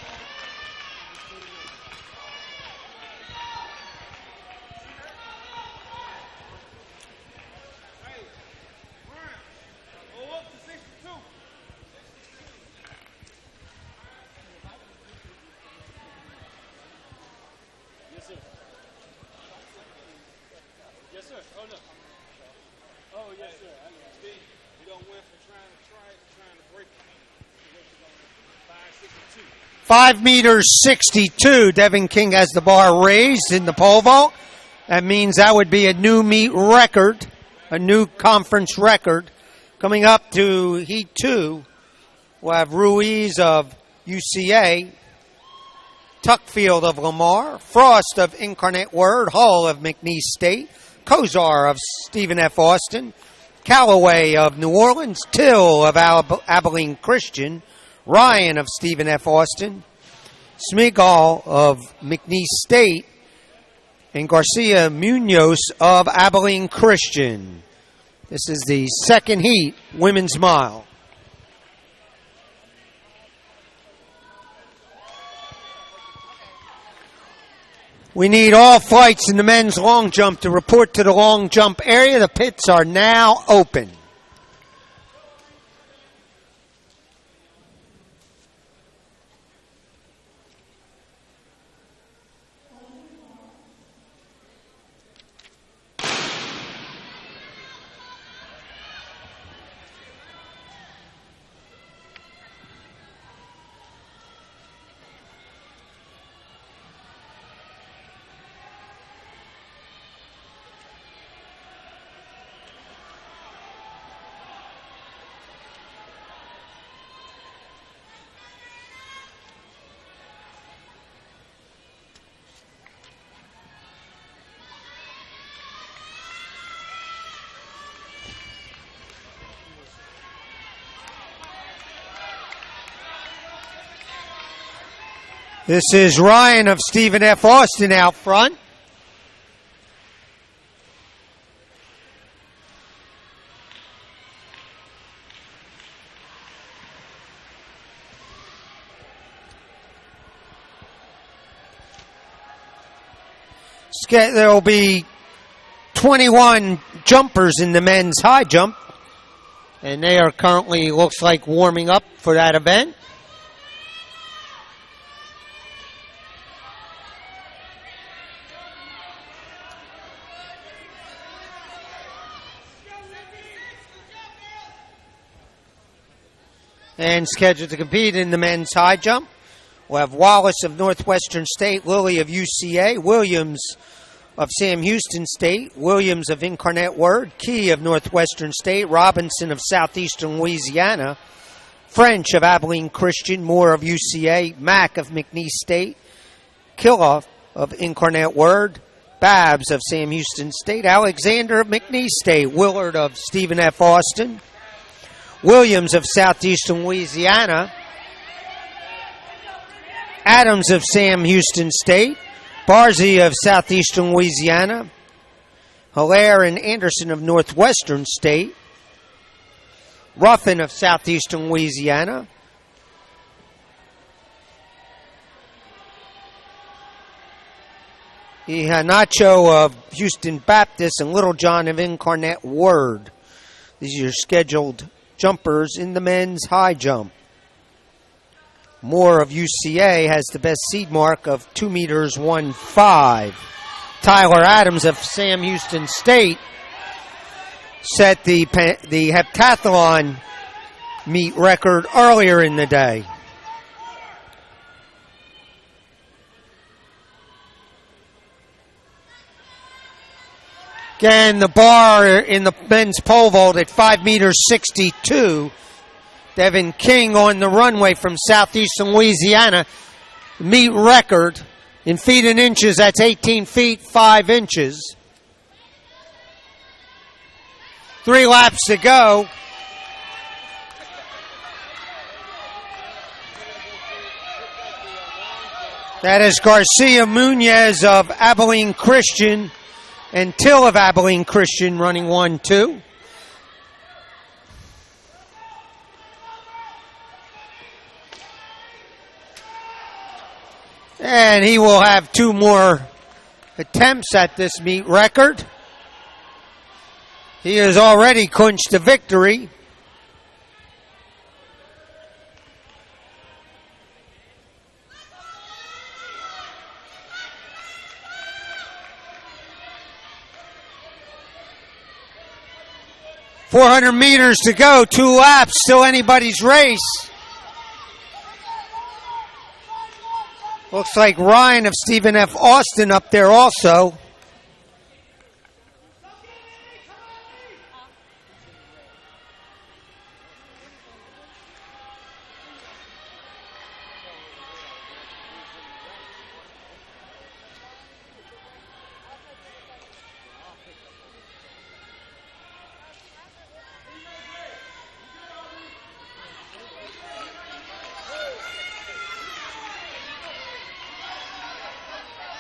Go up to 62. Yes, sir. Yes, sir. Oh, no. Oh, yes, sir. I know. Steve, you don't win for trying to try it, trying to break it. 562. 5 meters 62. Devin King has the bar raised in the pole vault. That means that would be a new meet record, a new conference record. Coming up to Heat 2, we'll have Ruiz of UCA, Tuckfield of Lamar, Frost of Incarnate Word, Hall of McNeese State, Kozar of Stephen F. Austin, Callaway of New Orleans, Till of Abilene Christian, Ryan of Stephen F. Austin, Smigal of McNeese State, and Garcia Munoz of Abilene Christian. This is the second heat, women's mile. We need all flights in the men's long jump to report to the long jump area. The pits are now open. This is Ryan of Stephen F. Austin out front. There will be 21 jumpers in the men's high jump, and they are currently, looks like, warming up for that event. And scheduled to compete in the men's high jump, we'll have Wallace of Northwestern State, Lilly of UCA, Williams of Sam Houston State, Williams of Incarnate Word, Key of Northwestern State, Robinson of Southeastern Louisiana, French of Abilene Christian, Moore of UCA, Mack of McNeese State, Kiloff of Incarnate Word, Babs of Sam Houston State, Alexander of McNeese State, Willard of Stephen F. Austin, Williams of Southeastern Louisiana, Adams of Sam Houston State, Barzy of Southeastern Louisiana, Hilaire and Anderson of Northwestern State, Ruffin of Southeastern Louisiana, Ihanacho of Houston Baptist, and Littlejohn of Incarnate Word. These are your scheduled jumpers in the men's high jump. Moore of UCA has the best seed mark of 2 meters 1.5. Tyler Adams of Sam Houston State set the heptathlon meet record earlier in the day. Again, the bar in the men's pole vault at 5 meters 62. Devin King on the runway from Southeastern Louisiana. Meet record in feet and inches. That's 18 feet 5 inches. 3 laps to go. That is Garcia Munoz of Abilene Christian and Till of Abilene Christian running 1-2. And he will have 2 more attempts at this meet record. He has already clinched the victory. .400 meters to go, 2 laps, still anybody's race. Looks like Ryan of Stephen F. Austin up there also.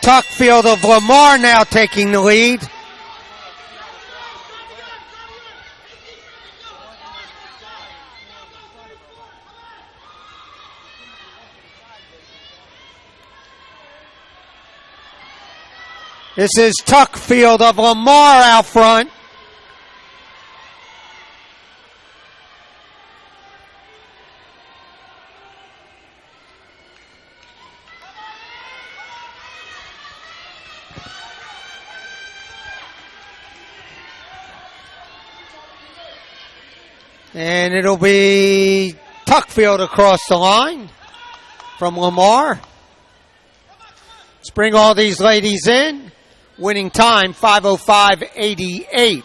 Tuckfield of Lamar now taking the lead. This is Tuckfield of Lamar out front. And it'll be Tuckfield across the line from Lamar. Let's bring all these ladies in. Winning time, 5:05.88.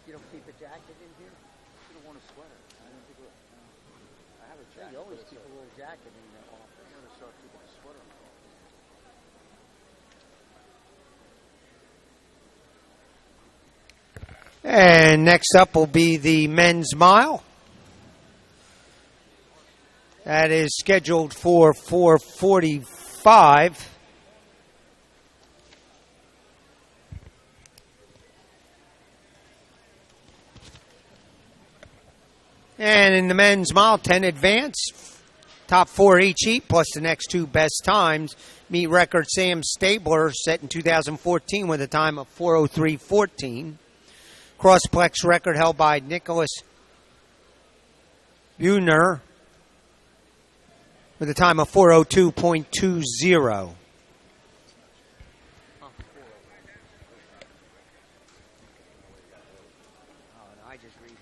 You don't keep a jacket in here? You don't want a sweater. I didn't think I have a jacket. You always keep a little jacket in there often. I'm going to start keeping a sweater on. And next up will be the men's mile. That is scheduled for 4:45. And in the men's mile, 10 advance. Top 4 each heat, plus the next 2 best times. Meet record Sam Stabler set in 2014 with a time of 4:03.14. Crossplex record held by Nicholas Buhner with a time of 4:02.20. I just read.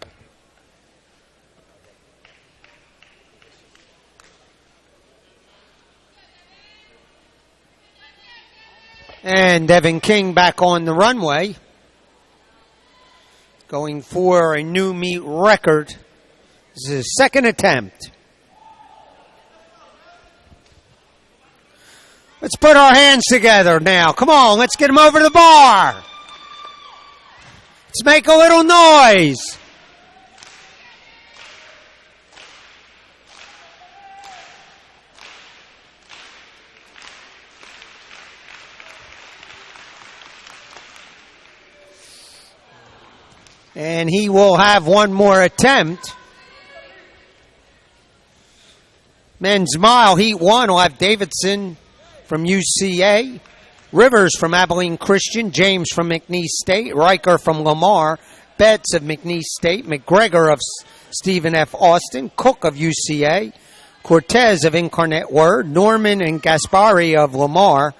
And Devin King back on the runway, going for a new meet record. This is his second attempt. Let's put our hands together now. Come on, let's get him over the bar. Let's make a little noise. And he will have one more attempt. Men's mile, heat 1 will have Davidson from UCA, Rivers from Abilene Christian, James from McNeese State, Riker from Lamar, Betts of McNeese State, McGregor of Stephen F. Austin, Cook of UCA, Cortez of Incarnate Word, Norman and Gaspari of Lamar,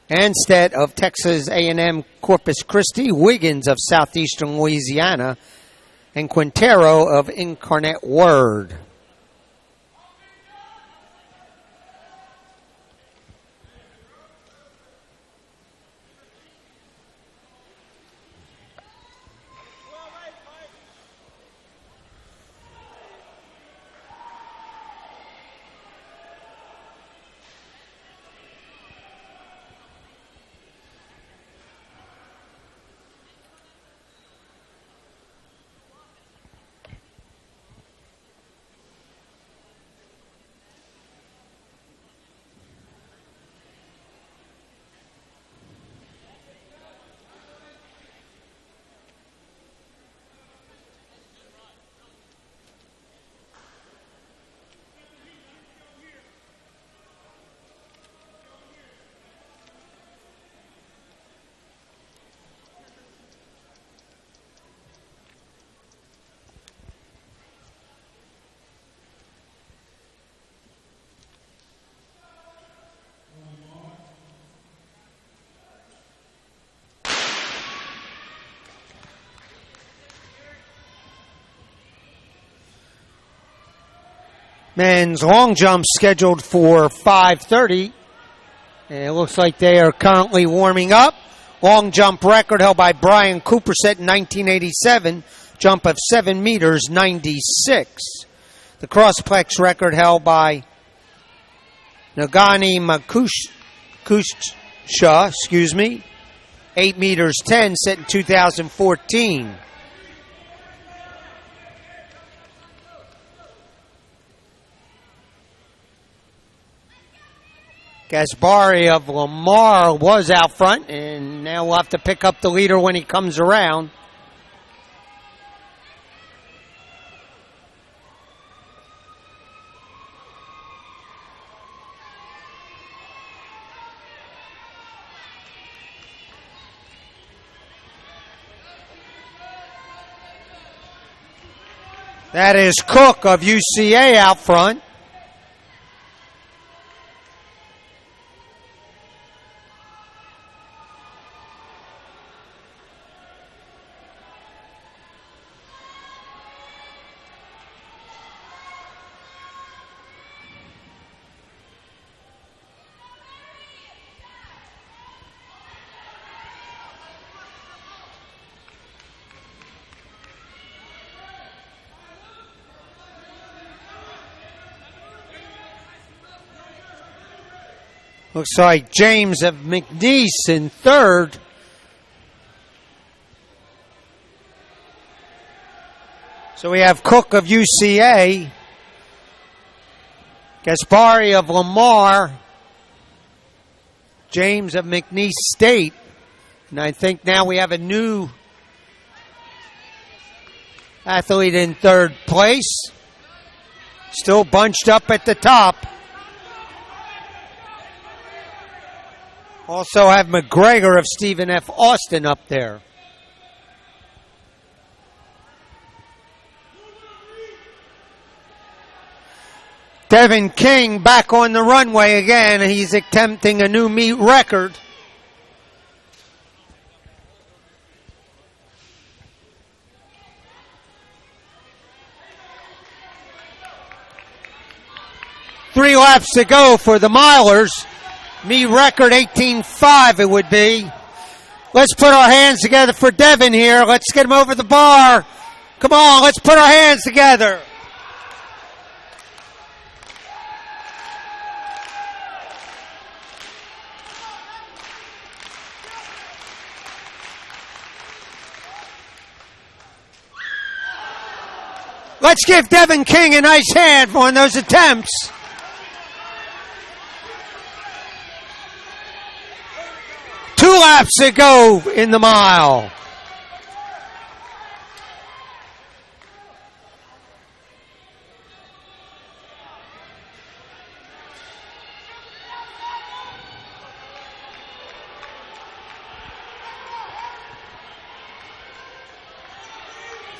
Anstead of Texas A&M Corpus Christi, Wiggins of Southeastern Louisiana, and Quintero of Incarnate Word. Men's long jump scheduled for 5:30. And it looks like they are currently warming up. Long jump record held by Brian Cooper set in 1987. Jump of 7 meters, 96. The crossplex record held by Nagani Makusha, 8 meters, 10, set in 2014. Gaspari of Lamar was out front, and now we'll have to pick up the leader when he comes around. That is Cook of UCA out front. Looks like James of McNeese in third. So we have Cook of UCA, Gaspari of Lamar, James of McNeese State. And I think now we have a new athlete in third place. Still bunched up at the top. Also have McGregor of Stephen F. Austin up there. Devin King back on the runway again. He's attempting a new meet record. Three laps to go for the milers. Meet record 18.5 it would be. Let's put our hands together for Devin here. Let's get him over the bar. Come on, let's put our hands together. Let's give Devin King a nice hand on those attempts. Two laps to go in the mile.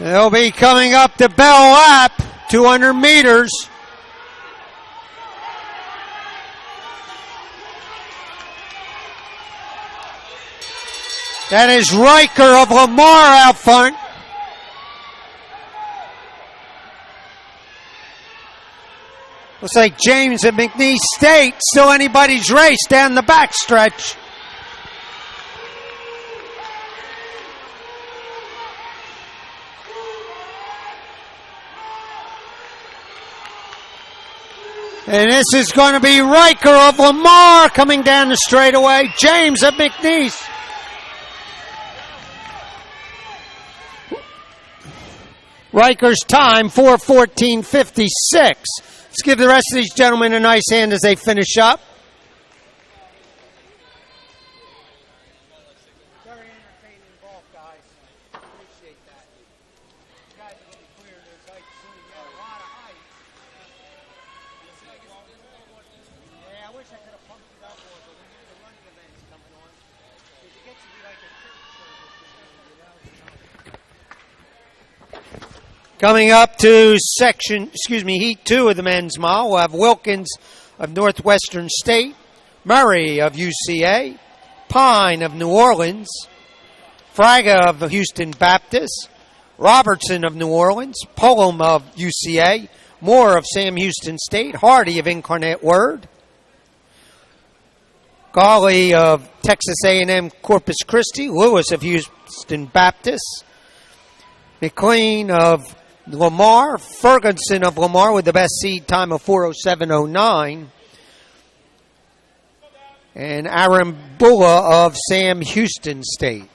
They'll be coming up to Bell Lap, 200 meters. That is Riker of Lamar out front. Looks like James of McNeese State. Still anybody's race down the backstretch. And this is going to be Riker of Lamar coming down the straightaway. James of McNeese. Riker's time, 4:14.56. Let's give the rest of these gentlemen a nice hand as they finish up. Very entertaining golf, guys. Appreciate that. You guys are going to clear those heights soon. You got a lot of height. Yeah, I wish I could have pumped it up more, but when the running event's coming on, it gets to be like a church service, you know. Coming up to Heat 2 of the men's mile, we'll have Wilkins of Northwestern State, Murray of UCA, Pine of New Orleans, Fraga of Houston Baptist, Robertson of New Orleans, Pullum of UCA, Moore of Sam Houston State, Hardy of Incarnate Word, Gawley of Texas A&M Corpus Christi, Lewis of Houston Baptist, McLean of Lamar, Ferguson of Lamar with the best seed time of 4:07.09, and Arambula of Sam Houston State.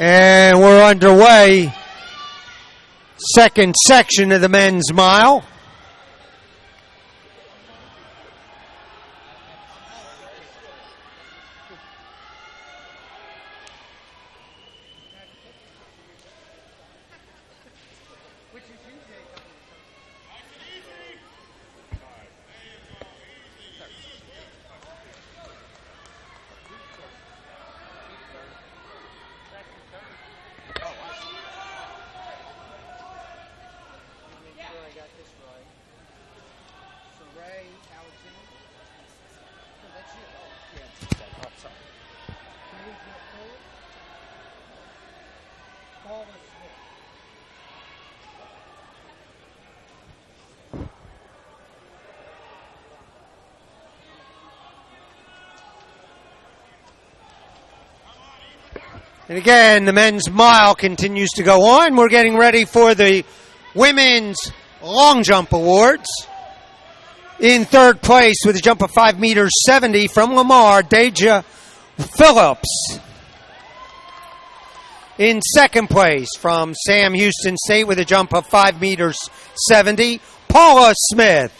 And we're underway. Second section of the men's mile. And again, the men's mile continues to go on. We're getting ready for the women's long jump awards. In third place with a jump of 5 meters 70 from Lamar, Deja Phillips. In second place from Sam Houston State with a jump of 5 meters 70, Paula Smith.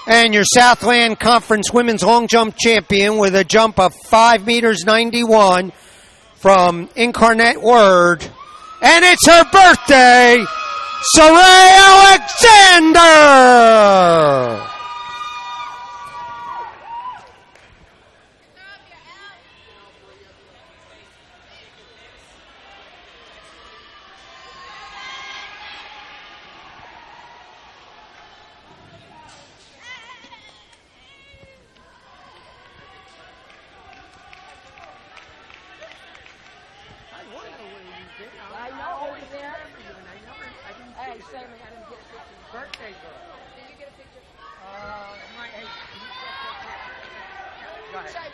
And your Southland Conference Women's Long Jump Champion with a jump of 5 meters 91 from Incarnate Word. And it's her birthday, Saray Alexander! you say me? I didn't get a picture. Birthday girl. Did you get a picture? My hey, can you check that? Go ahead.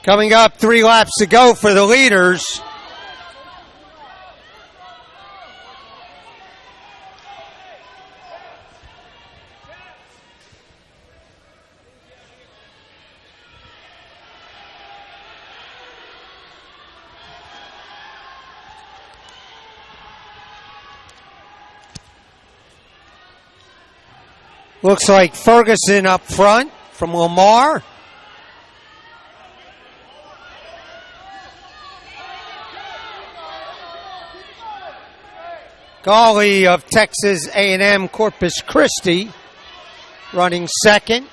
Coming up, 3 laps to go for the leaders. Looks like Ferguson up front from Lamar. Gawley of Texas A&M Corpus Christi running second.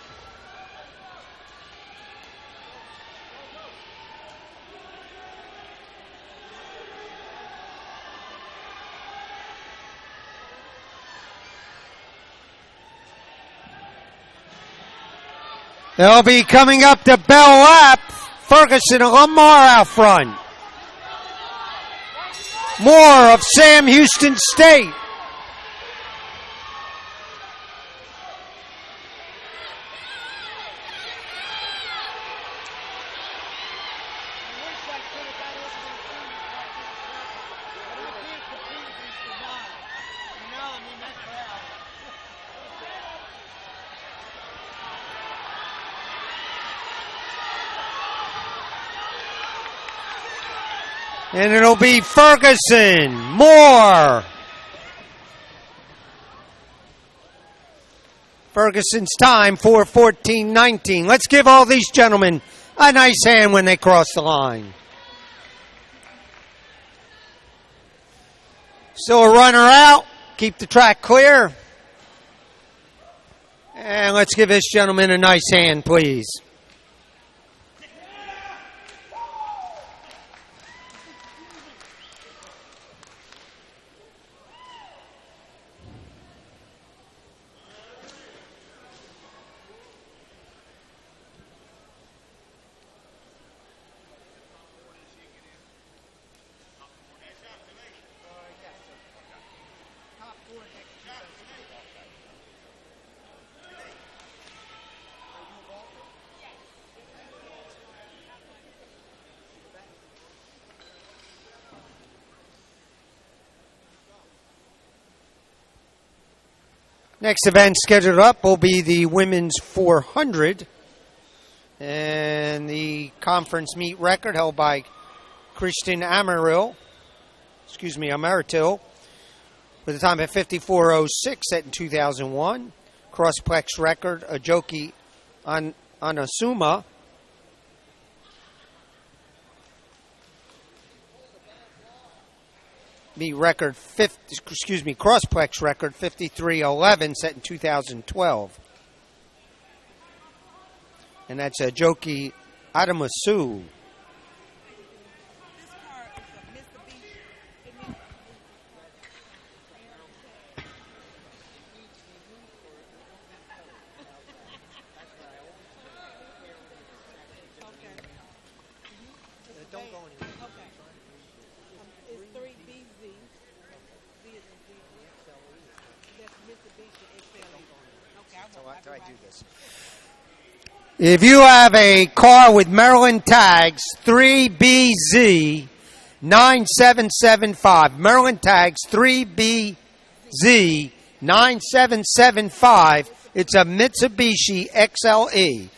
They'll be coming up to Bell Lap. Ferguson and Lamar out front. Moore of Sam Houston State. And it'll be Ferguson, Moore. Ferguson's time, 4:14.19. Let's give all these gentlemen a nice hand when they cross the line. Still a runner out. Keep the track clear. And let's give this gentleman a nice hand, please. Next event scheduled up will be the women's 400. And the conference meet record held by Kristen Ameritil, with a time at 54:06 set in 2001. Crossplex record, Ajoki Anasuma. The record, Crossplex record 53:11 set in 2012. And that's Joki Adamasu. If you have a car with Maryland tags, 3BZ 9775, Maryland tags 3BZ 9775, it's a Mitsubishi XLE.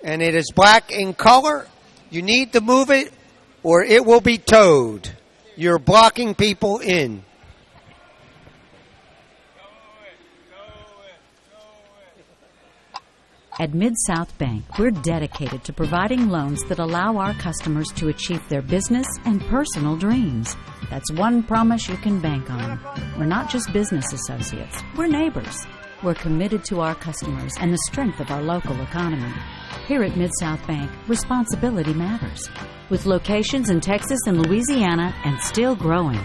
And it is black in color. You need to move it or it will be towed. You're blocking people in. At Mid-South Bank, we're dedicated to providing loans that allow our customers to achieve their business and personal dreams. That's one promise you can bank on. We're not just business associates, we're neighbors. We're committed to our customers and the strength of our local economy. Here at Mid-South Bank, responsibility matters. With locations in Texas and Louisiana and still growing,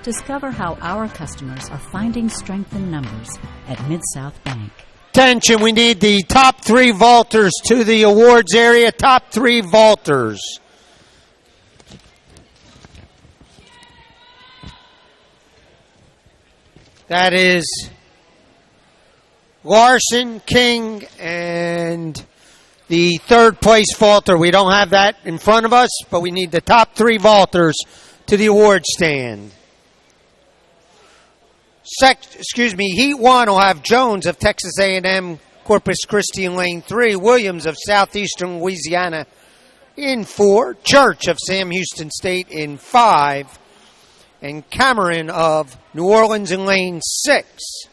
discover how our customers are finding strength in numbers at Mid-South Bank. Attention, we need the top 3 vaulters to the awards area. Top 3 vaulters. That is Larson, King, and the third place vaulter. We don't have that in front of us, but we need the top 3 vaulters to the award stand. Heat 1 will have Jones of Texas A&M Corpus Christi in lane 3, Williams of Southeastern Louisiana in 4, Church of Sam Houston State in 5, and Cameron of New Orleans in lane 6.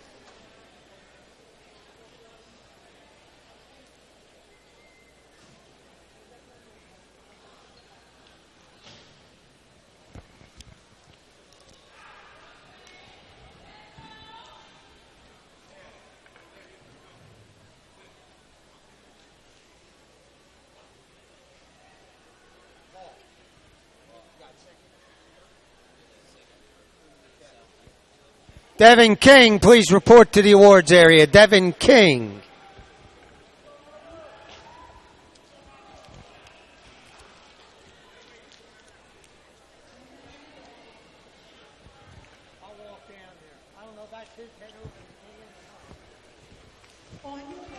Devin King, please report to the awards area. Devin King. I'll walk down there. I don't know if that's his head over the can or not. Oh, you know.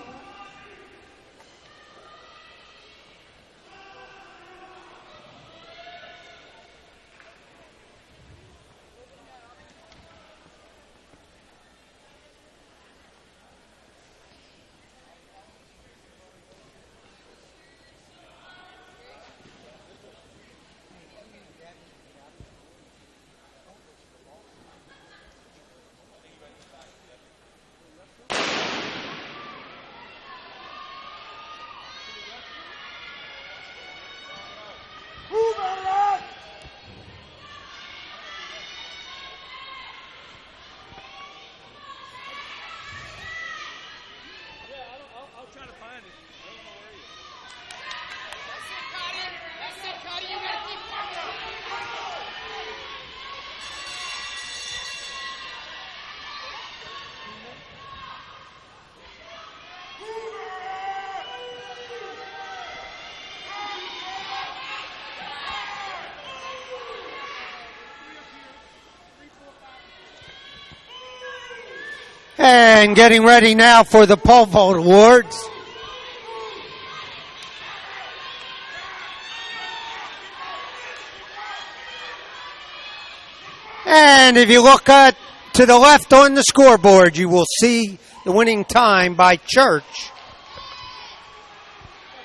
I'll try to find it. I don't know where he is. And getting ready now for the pole vault awards. And if you look to the left on the scoreboard, you will see the winning time by Church.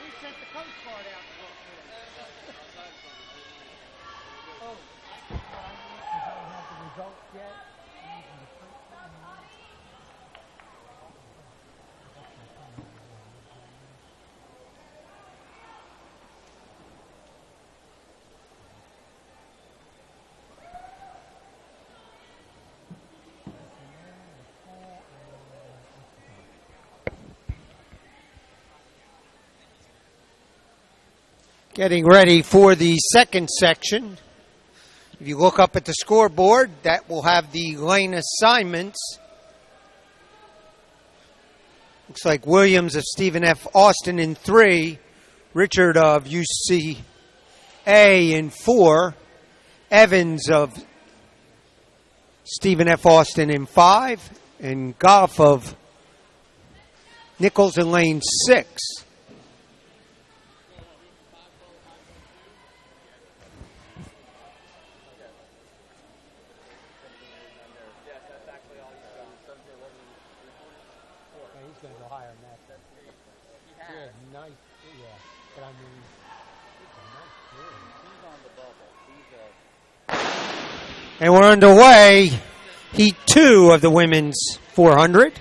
We sent the Coast Guard out to look for it. Oh, you don't have the results yet? Getting ready for the second section. If you look up at the scoreboard, that will have the lane assignments. Looks like Williams of Stephen F. Austin in 3, Richard of UCA in 4, Evans of Stephen F. Austin in 5, and Goff of Nichols in lane 6. He's going to go higher than that. Yeah, nice. Yeah, but I mean, it's a nice clear. And we're underway. Heat 2 of the women's 400.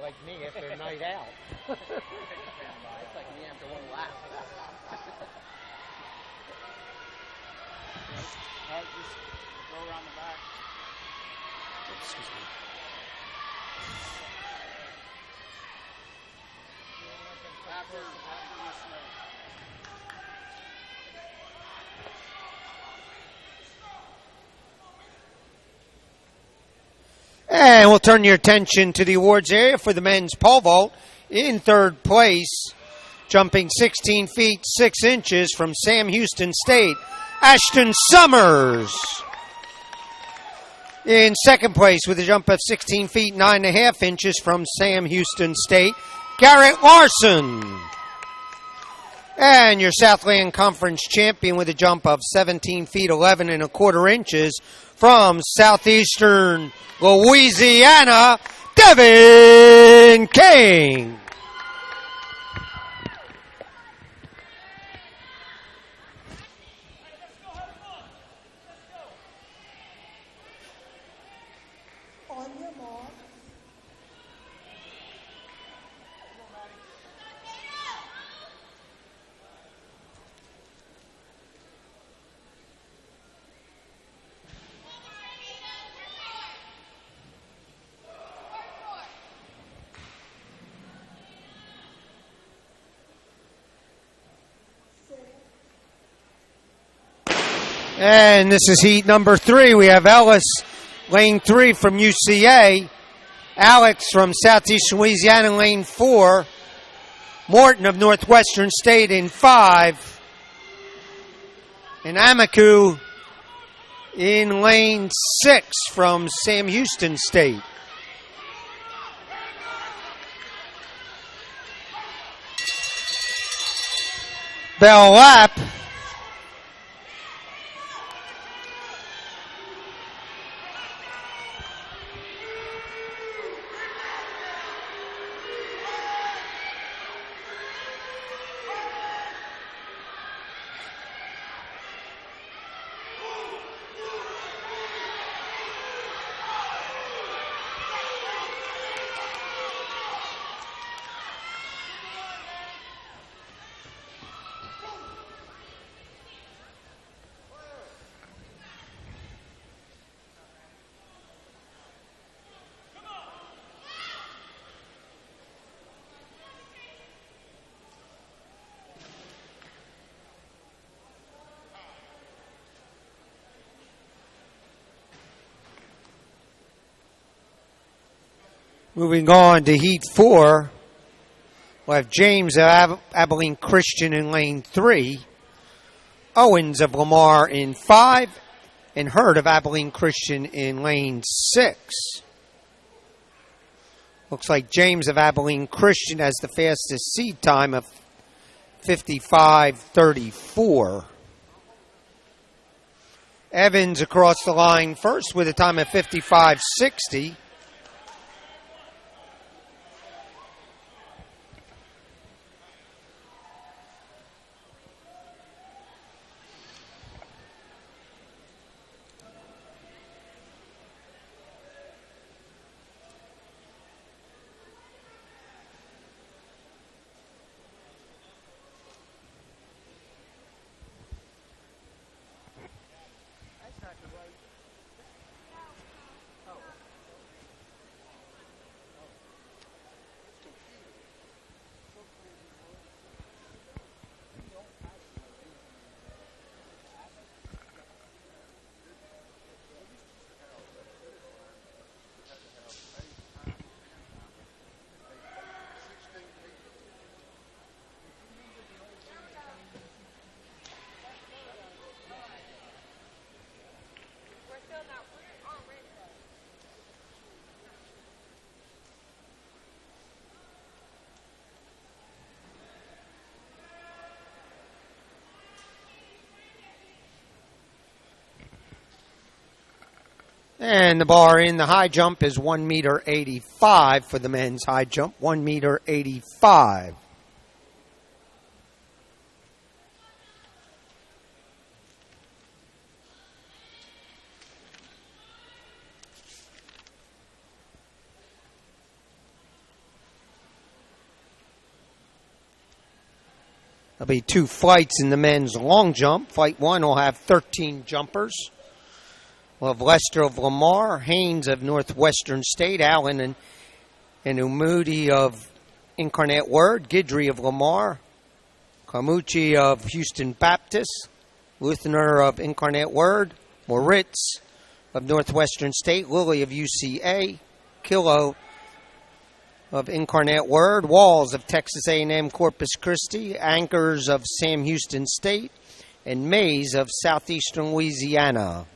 Like me after a night out. It's like me after one lap. All right, just go around the back. Excuse me. After you snare. And we'll turn your attention to the awards area for the men's pole vault. In third place, jumping 16 feet 6 inches from Sam Houston State, Ashton Summers. In second place with a jump of 16 feet 9.5 inches from Sam Houston State, Garrett Larson. And your Southland Conference champion with a jump of 17 feet 11.25 inches from Southeastern Louisiana, Devin King. And this is heat number 3. We have Ellis, lane 3 from UCA. Alex from Southeastern Louisiana, lane 4. Morton of Northwestern State in 5. And Amicu in lane 6 from Sam Houston State. Bell lap. Moving on to Heat 4, we'll have James of Abilene Christian in lane 3, Owens of Lamar in 5, and Hurd of Abilene Christian in lane 6. Looks like James of Abilene Christian has the fastest seed time of 55:34. Evans across the line first with a time of 55:60. And the bar in the high jump is 1.85 for the men's high jump, 1.85. There'll be 2 flights in the men's long jump. Flight 1 will have 13 jumpers. We'll have Lester of Lamar, Haynes of Northwestern State, Allen and Umudi of Incarnate Word, Guidry of Lamar, Carmucci of Houston Baptist, Luthener of Incarnate Word, Moritz of Northwestern State, Lilly of UCA, Kilo of Incarnate Word, Walls of Texas A&M Corpus Christi, Anchors of Sam Houston State, and Mays of Southeastern Louisiana.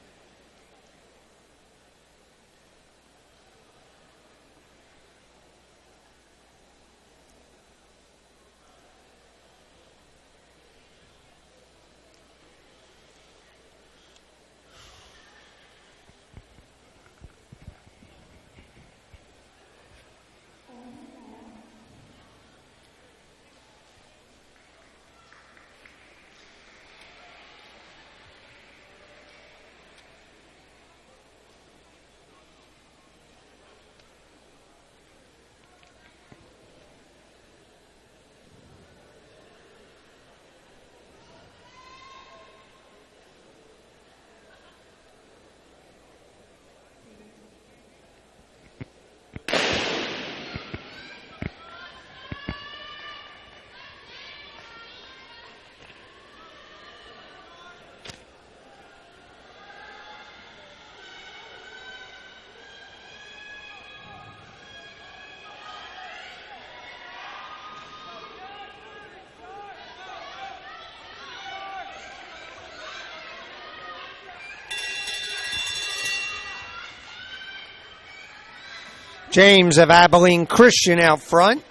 James of Abilene Christian out front.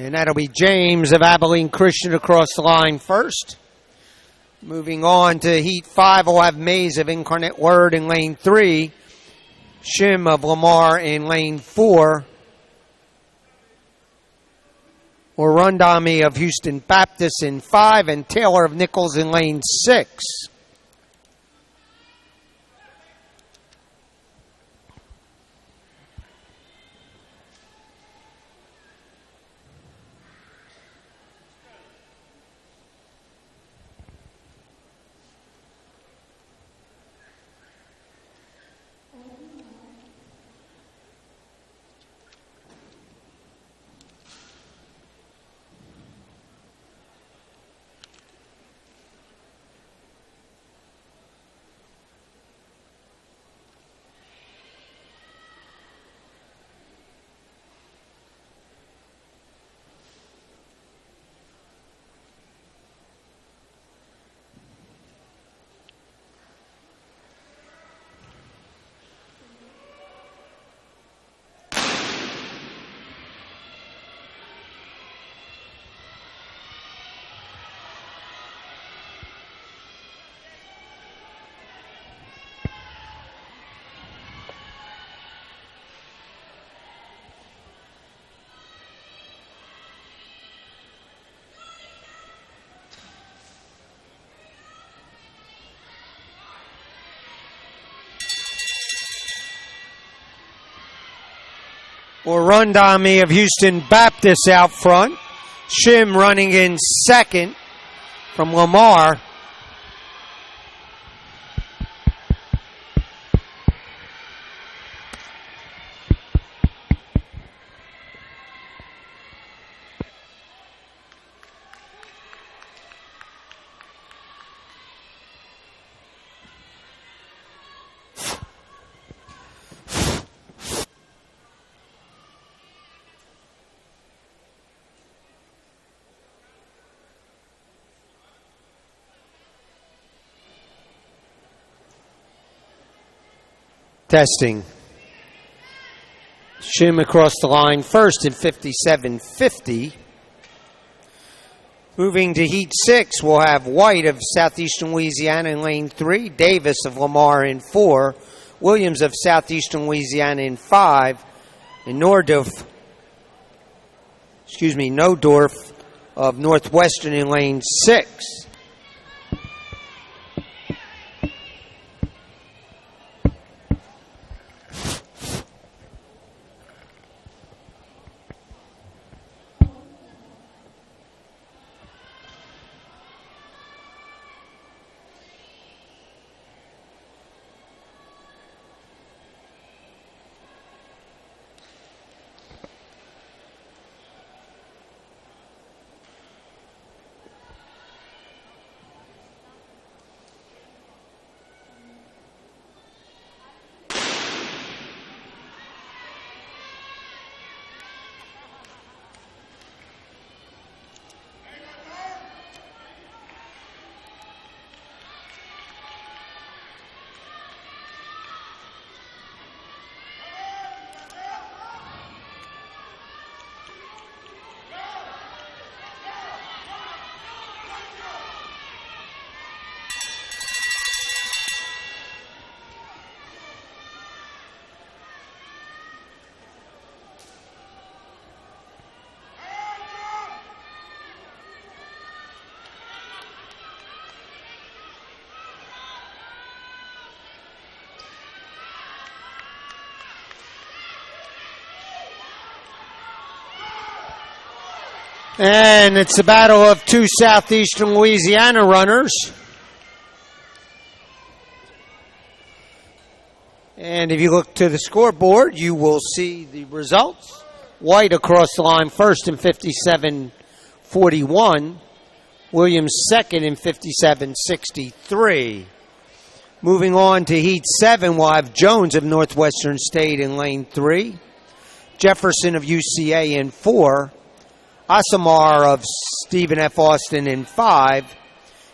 And that'll be James of Abilene Christian across the line first. Moving on to Heat 5, we'll have Mays of Incarnate Word in lane 3. Shim of Lamar in lane 4. Orundami of Houston Baptist in 5. And Taylor of Nichols in lane 6. Orundami of Houston Baptist out front. Shim running in second from Lamar. Testing. Shim across the line first in 57.50. Moving to Heat 6, we'll have White of Southeastern Louisiana in lane 3, Davis of Lamar in 4, Williams of Southeastern Louisiana in 5, and Nodorf of Northwestern in lane 6. And it's a battle of two Southeastern Louisiana runners. And if you look to the scoreboard, you will see the results. White across the line first in 57:41. Williams second in 57:63. Moving on to Heat 7, we'll have Jones of Northwestern State in lane 3. Jefferson of UCA in 4. Asamar of Stephen F. Austin in 5,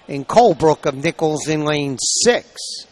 and Colebrook of Nichols in lane 6.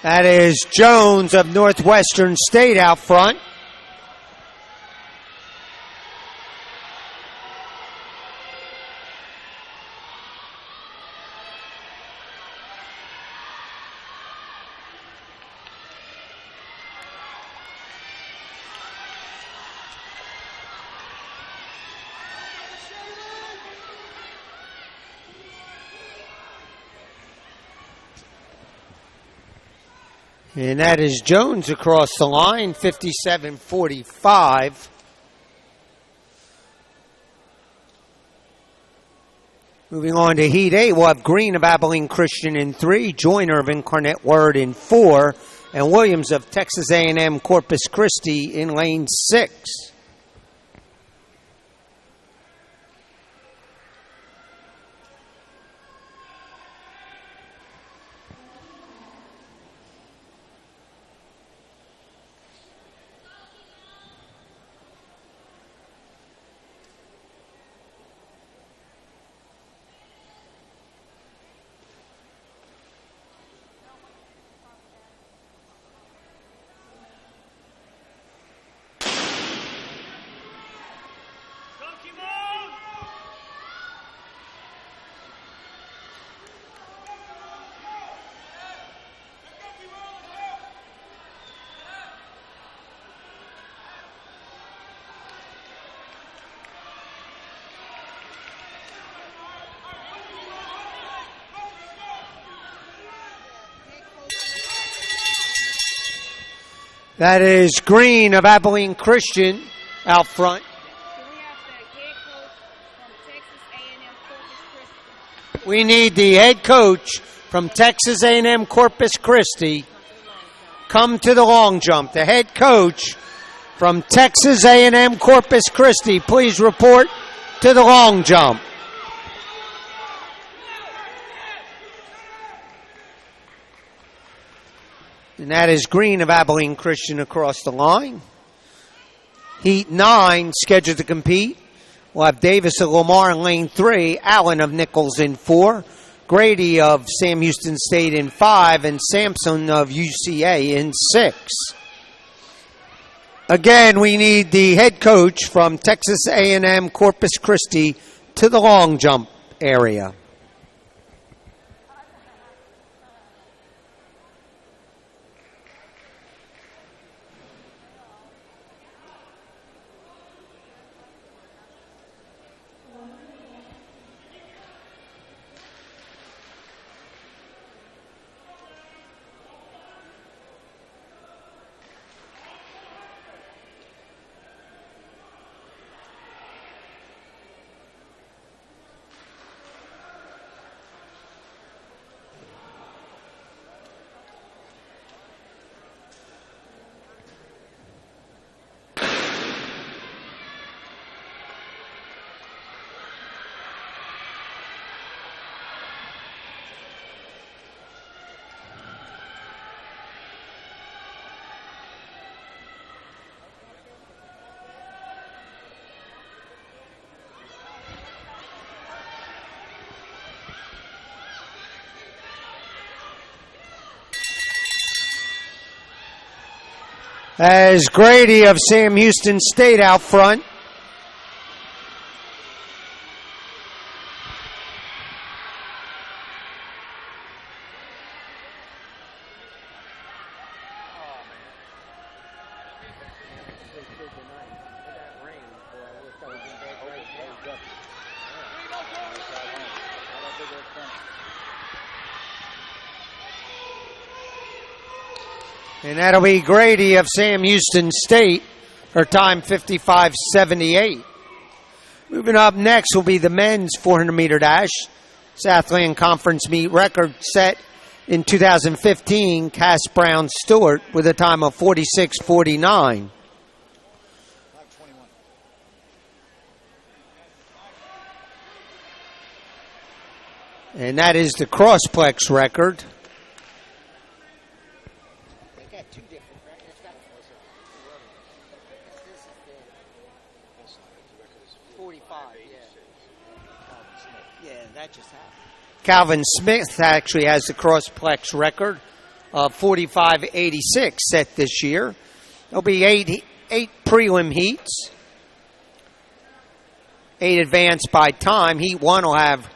That is Jones of Northwestern State out front. And that is Jones across the line, 57:45. Moving on to Heat 8, we'll have Green of Abilene Christian in 3, Joyner of Incarnate Word in 4, and Williams of Texas A&M Corpus Christi in lane 6. That is Green of Abilene Christian out front. Do we have to get close? We need the head coach from Texas A&M Corpus Christi come to the long jump. The head coach from Texas A&M Corpus Christi, please report to the long jump. And that is Green of Abilene Christian across the line. Heat 9 scheduled to compete. We'll have Davis of Lamar in lane 3, Allen of Nichols in 4, Grady of Sam Houston State in 5, and Sampson of UCA in 6. Again, we need the head coach from Texas A&M Corpus Christi to the long jump area. As Grady of Sam Houston State out front. And that'll be Grady of Sam Houston State. Her time 55:78. Moving up next will be the men's 400-meter dash. Southland Conference meet record set in 2015. Cass Brown Stewart with a time of 46:49. And that is the crossplex record. 45, yeah, that just happened. Calvin Smith actually has the crossplex record of 45:86 set this year. There'll be eight prelim heats, 8 advanced by time. Heat 1 will have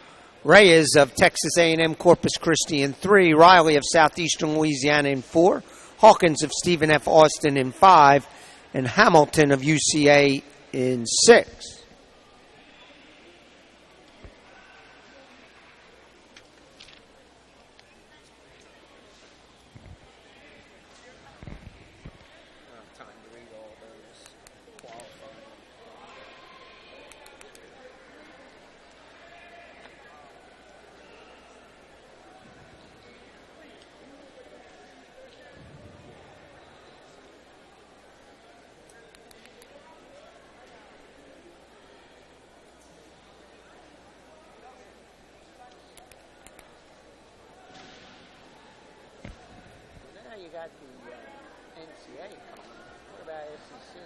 Reyes of Texas A&M Corpus Christi in 3, Riley of Southeastern Louisiana in 4, Hawkins of Stephen F. Austin in 5, and Hamilton of UCA in 6. You got the NCA coming. What about SEC?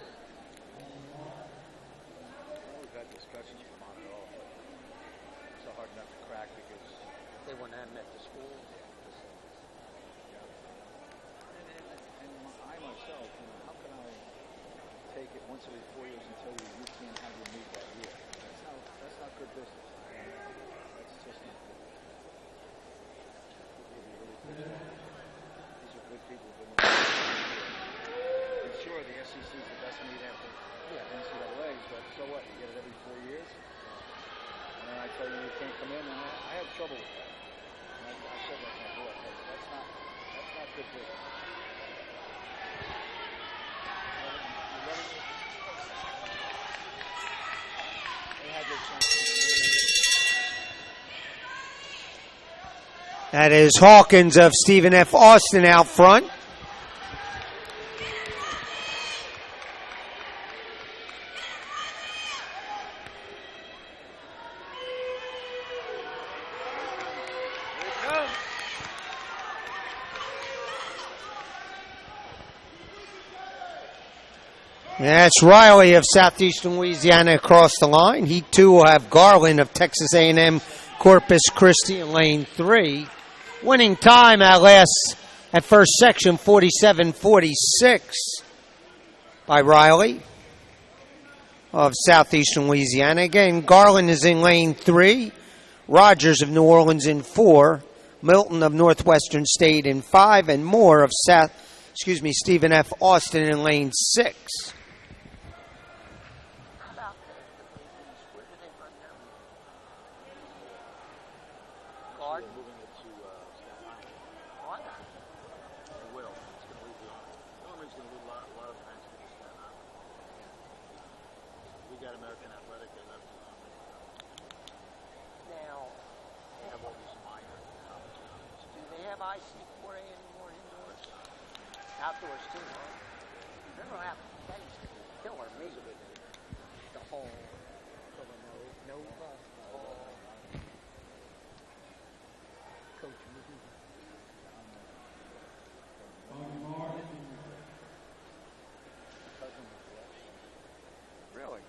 We've had discussions from on it all, but it's a hard nut to crack because They wouldn't have met the school. and I myself, how can I take it once every 4 years and tell you you can't have your meet that year? That's not good business. That's just not good. It would be really good. These are good people doing it. And sure, the SEC is the best meet after NCAA's, but so what? You get it every 4 years? And then I tell you you can't come in, and I have trouble with that. And I said that to my boy. That's not good business. They had their chance. That is Hawkins of Stephen F. Austin out front. That's Riley of Southeastern Louisiana across the line. He too will have Garland of Texas A&M Corpus Christi in lane 3. Winning time at first section 47-46 by Riley of Southeastern Louisiana. Again, Garland is in lane 3. Rogers of New Orleans in 4. Milton of Northwestern State in 5, and Moore of Stephen F. Austin in lane 6. Outdoors too, huh? Remember how that used to be killer me. The whole, no bus, the whole coach movie. Really?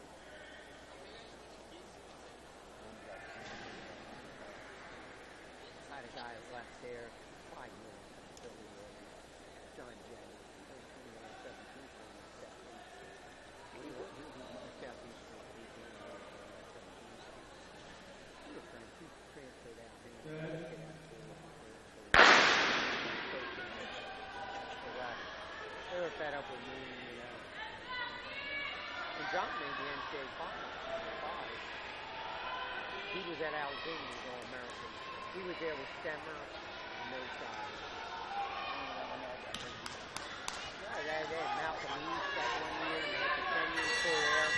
I had a guy that left there 5 years. John Jay. They were fed up with me, you know. And John made the NCAA final in 5. He was at Alabama, he was All-American. He was there with Stemmer and those guys. Yeah, they had Malcolm East that 1 year, and they had the 10-year tour there.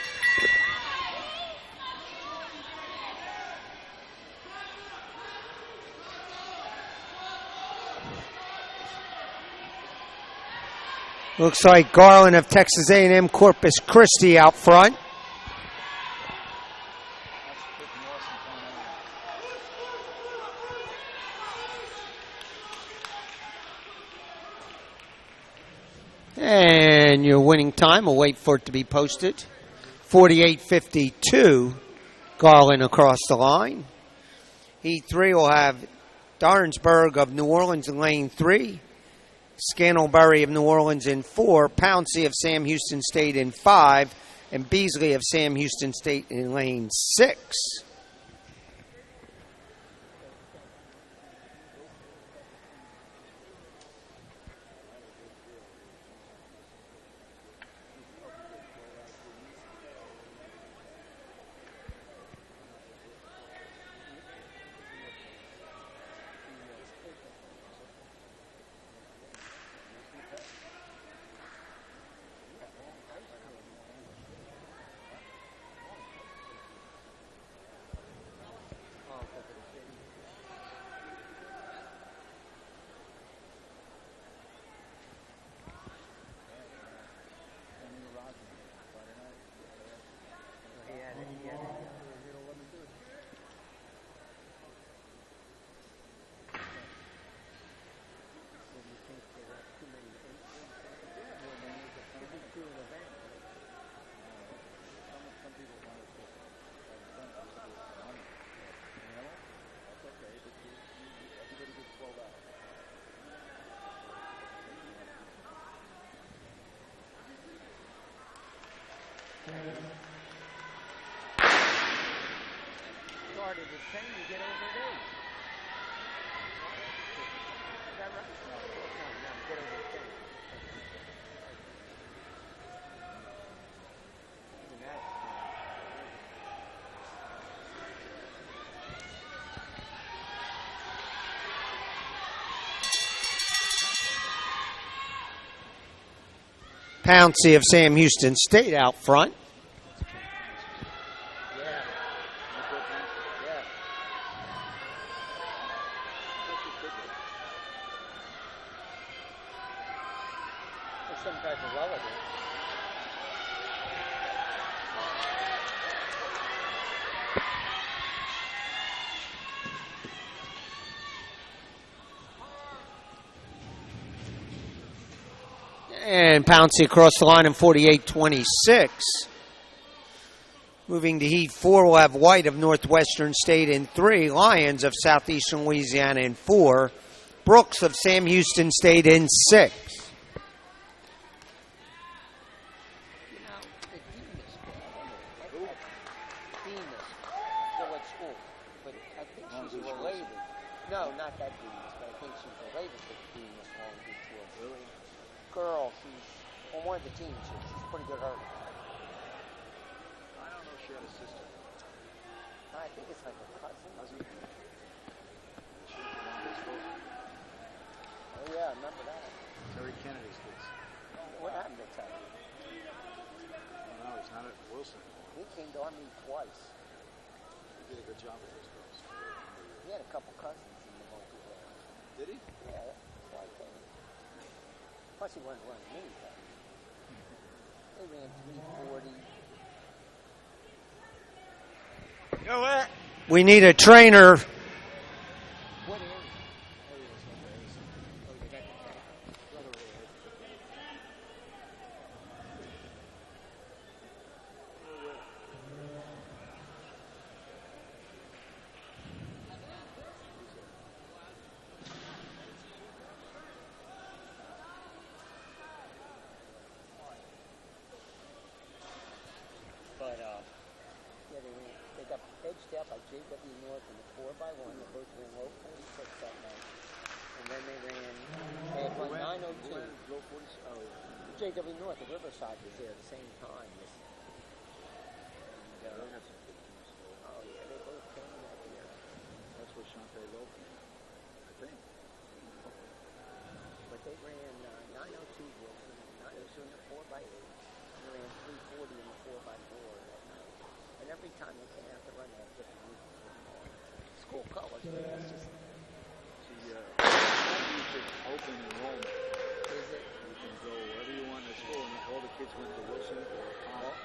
Looks like Garland of Texas A&M Corpus Christi out front. And your winning time, we'll wait for it to be posted. 48:52, Garland across the line. Heat 3 will have Darnsburg of New Orleans in lane 3. Scantlebury of New Orleans in 4, Pouncey of Sam Houston State in 5, and Beasley of Sam Houston State in lane 6. Started at 10, you get over at 8. Is that right? No, get over at 10. Even that. Pouncey of Sam Houston State out front. some type of relative. And Pouncey across the line in 48-26. Moving to Heat 4, we'll have White of Northwestern State in 3. Lions of Southeastern Louisiana in 4. Brooks of Sam Houston State in 6. You know, the dean is good. Dean is still at school, but I think she's related. No, not that dean, but I think she's related to the dean this Long Beach Wolves. Really? Girl, she's on one of the teams. She's pretty good hurt. I don't know if she had a sister. I think it's like a cousin. She was the one that's supposed to. Oh yeah, I remember that. Terry Kennedy's kids. What happened to Terry? I don't know, he's not at Wilson. He came to our meet twice. He did a good job with those girls. He had a couple cousins in the Monkey World. Did he? Yeah, that's why I came. Plus he wasn't running many times. They ran 340. You know what? We need a trainer. What area? Oh, they got the tank. But yeah, they got edged out by JW North in the 4x1. They both ran low 46 that night, and then they had run 902. Low 40s. Oh, JW North, the Riverside was there at the same time. they had some good teams. Oh yeah, they both came that year. That's where Shantae Lowe came, I think. But they ran 902 Wilson, 902 in the 4x8, and they ran 340 in the 4x4 that night. And every time they came out to run, they had different uniforms. School colors, but that's just, You could open enrollment. is it? You can go wherever you want to school, and all the kids went to Wilson or Powell.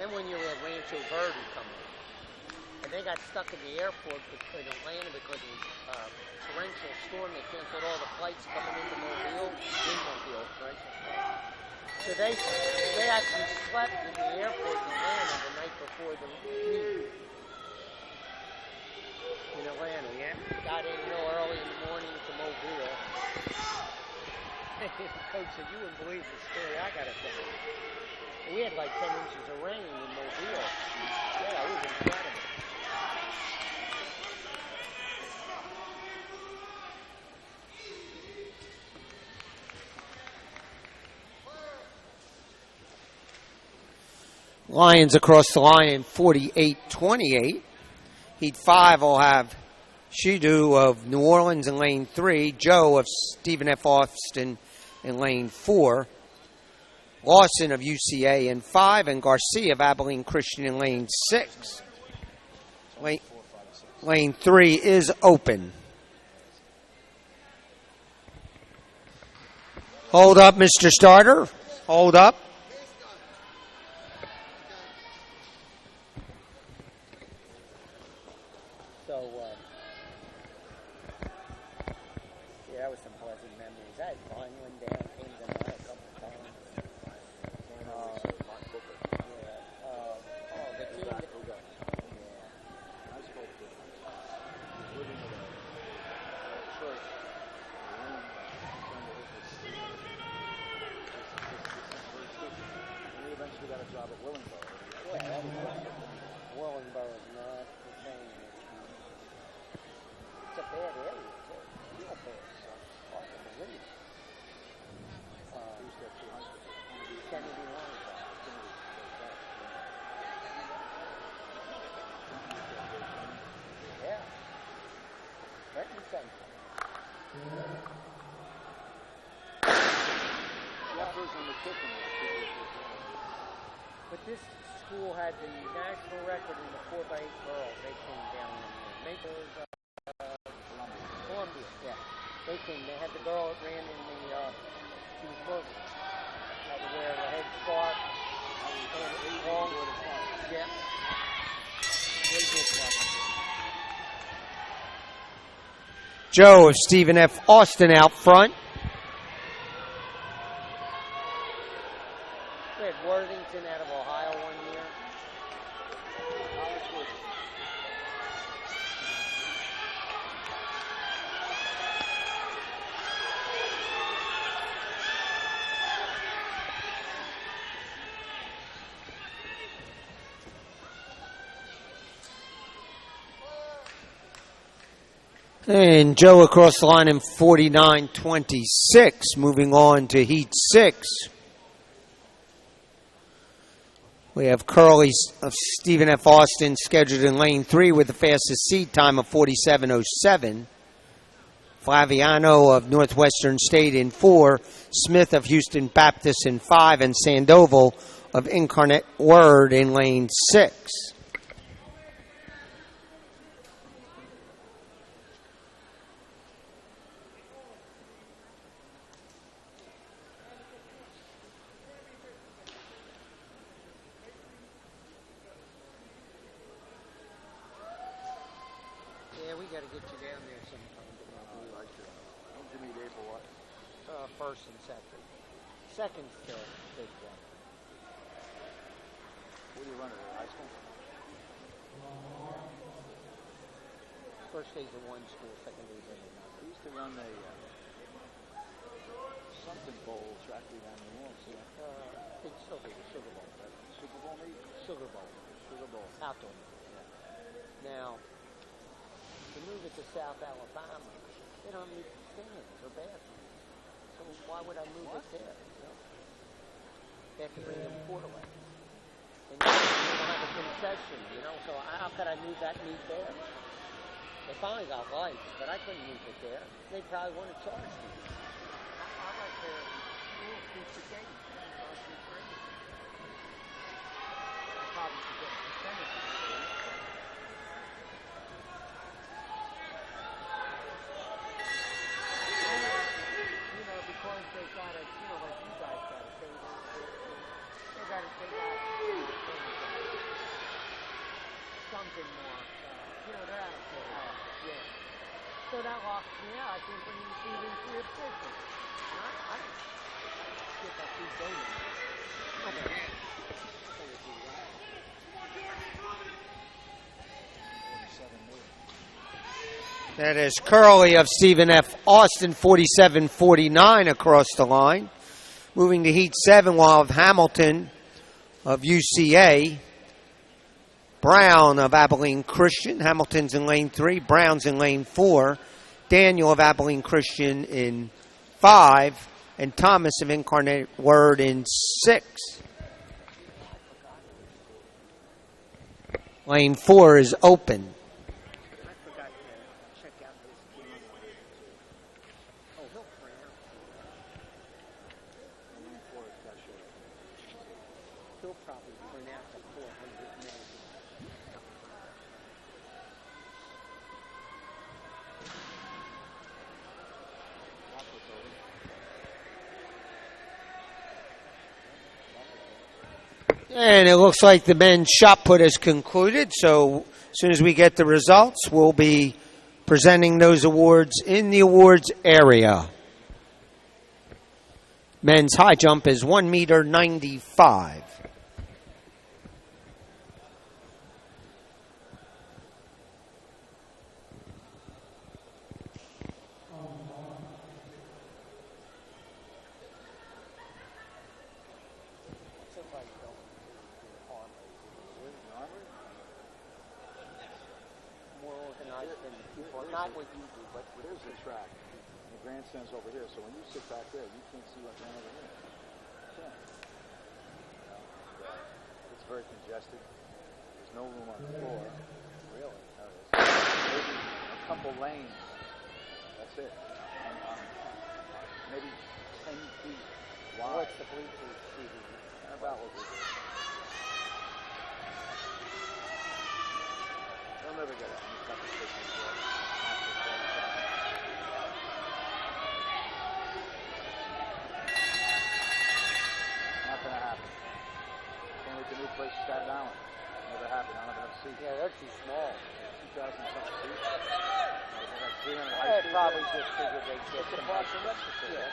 Then when you had Rancho Verde coming, and they got stuck in the airport in Atlanta because it was a torrential storm. They canceled all the flights coming into Mobile, torrential storm. So they actually slept in the airport in Atlanta the night before the meet. In Atlanta, yeah. Got in real early in the morning to Mobile. Coach said, you wouldn't believe the story I got to tell you. We had like 10 inches of rain in Mobile. Yeah, it was incredible. Lions across the line 48-28. Heat 5 will have Shidu of New Orleans in lane 3, Joe of Stephen F. Austin in lane 4, Lawson of UCA in 5, and Garcia of Abilene Christian in lane 6. Lane 3 is open. Hold up, Mr. Starter. Hold up. So, yeah, that was some pleasant memories. I had Vineland down, came to mine a couple times. The team that, I spoke to him. He was living with a church. And he eventually got a job at Willingboro. Willingboro is not the same. It's a bad area, too. Real bad. Hard to believe. He used to have 2 high schools. Kennedy Willingboro. Yeah. Trenton Central. Jeffers and the Tiffin. But this school had the national record in the 4x8 girls. They came down in there. Columbia, yeah. So They came. They had the girl that ran in the. She was Muslim. Had to wear the head scarf. And long. Yeah. Really good one. Joe of Stephen F. Austin out front. We had Worthington out of Ohio one year. And Joe across the line in 49.26. Moving on to Heat 6. We have Curley of Stephen F. Austin scheduled in lane 3 with the fastest seed time of 47.07. Flaviano of Northwestern State in 4. Smith of Houston Baptist in 5. And Sandoval of Incarnate Word in lane 6. Yeah, we got to get you down there sometime. Jimmy Day for what? First and second. Second's the big one. What do you run at high school? First day's at one school, second day's at another. We used to run a something bowl track meet down New Orleans. It's still big, Sugar Bowl. Super Bowl meet? Sugar Bowl. Sugar Bowl. Outdoor. Yeah. Now, to move it to South Alabama, they don't need stands or bathrooms. So why would I move it there? You know? They have to bring them Portland. And you don't have a concession, you know, so how could I move that meet there? They finally got lights, but I couldn't move it there. They probably want to charge me. I like to keep the game. I probably should get a percentage of it. You know, because they got it, you know, like you guys got it, they got something more, you know, they're out of control. Yeah. So that locks me out. I think when you see these three officials, I don't get that too going. I don't know. That is Curley of Stephen F. Austin, 47.49 across the line. Moving to Heat 7, we'll have Hamilton of UCA. Brown of Abilene Christian. Hamilton's in lane 3. Brown's in lane 4. Daniel of Abilene Christian in 5. And Thomas of Incarnate Word in 6. Lane 4 is open. I forgot to check out this team. Oh, he'll print out. He'll probably print out the 400 million. And it looks like the men's shot put has concluded. So as soon as we get the results, we'll be presenting those awards in the awards area. Men's high jump is 1.95 meters. More organized than the people. Not what you do, but There's the track. The grandstand's over here, so when you sit back there, you can't see what's going over here. You can't. It's very congested. There's no room on the floor. Really? No, there's maybe a couple lanes. That's it. And, maybe 10 feet wide. what's the bleachers seating? About what we do. They'll never get it. These couple stations there. seats. Yeah, they're too small. 2,000 something seats. They got 300 high They school. probably just figured they'd get It's the some Parks and extra. Rec facility. Yeah.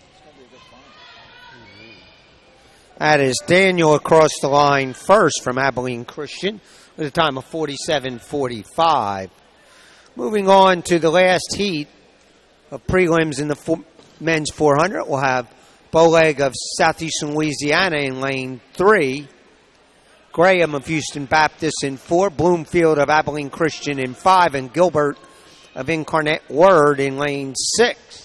It's going to be a good final. That is Daniel across the line first from Abilene Christian with a time of 47:45. Moving on to the last heat of prelims in the men's 400, we'll have Bowleg of Southeastern Louisiana in lane 3, Graham of Houston Baptist in 4, Bloomfield of Abilene Christian in 5, and Gilbert of Incarnate Word in lane 6.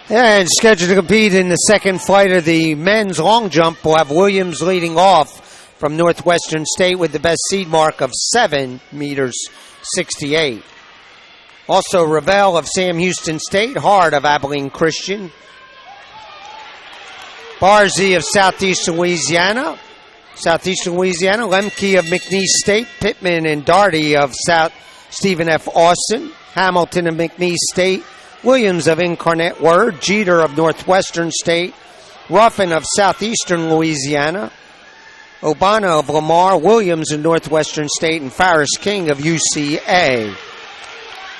And scheduled to compete in the second flight of the men's long jump, we'll have Williams leading off from Northwestern State with the best seed mark of 7 meters 68. Also, Ravel of Sam Houston State, Hart of Abilene Christian, Barzy of Southeastern Louisiana, Lemke of McNeese State, Pittman and Darty of South Stephen F. Austin, Hamilton of McNeese State, Williams of Incarnate Word, Jeter of Northwestern State, Ruffin of Southeastern Louisiana, Obana of Lamar, Williams of Northwestern State, and Farris King of UCA.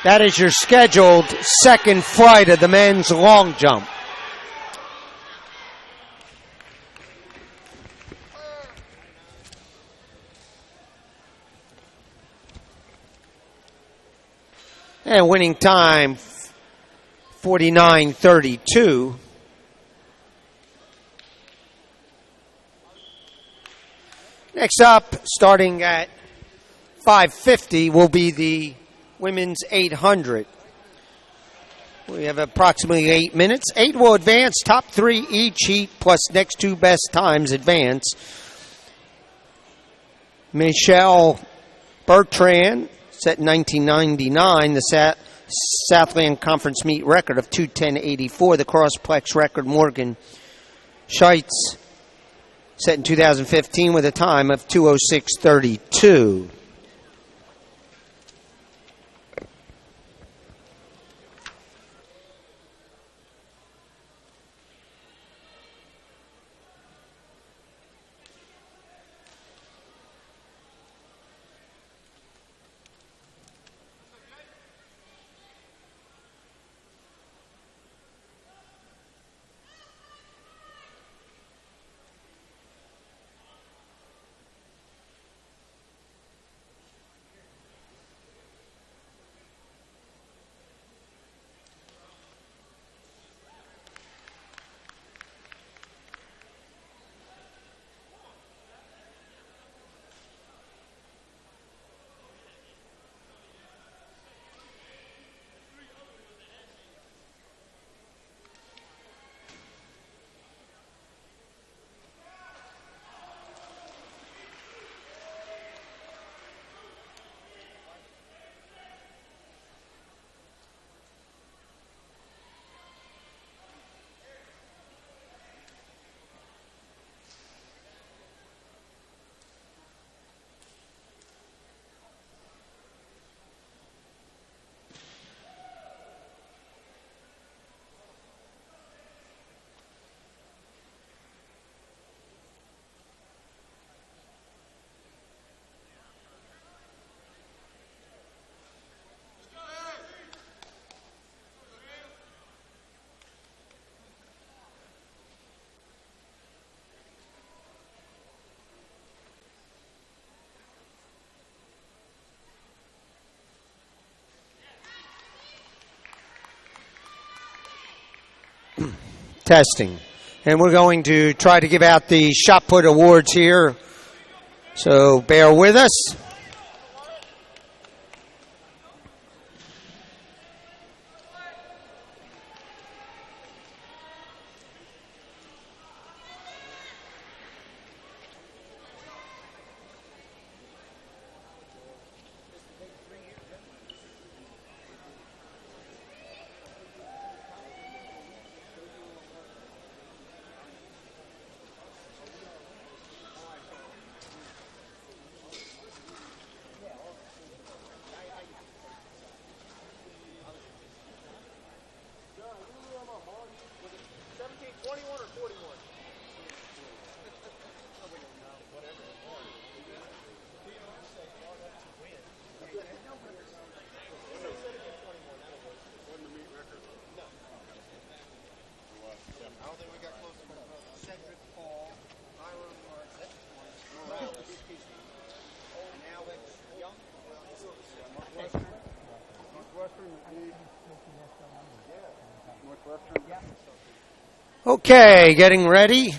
That is your scheduled second flight of the men's long jump. And winning time, 49:32. Next up, starting at 5:50, will be the women's 800. We have approximately 8 minutes. 8 will advance. Top 3 each heat plus next 2 best times advance. Michelle Bertrand set in 1999, the Southland Conference meet record of 2:10.84. The Crossplex record, Morgan Scheitz, set in 2015 with a time of 2:06.32. Testing. And we're going to try to give out the shot put awards here. So bear with us. Okay, getting ready.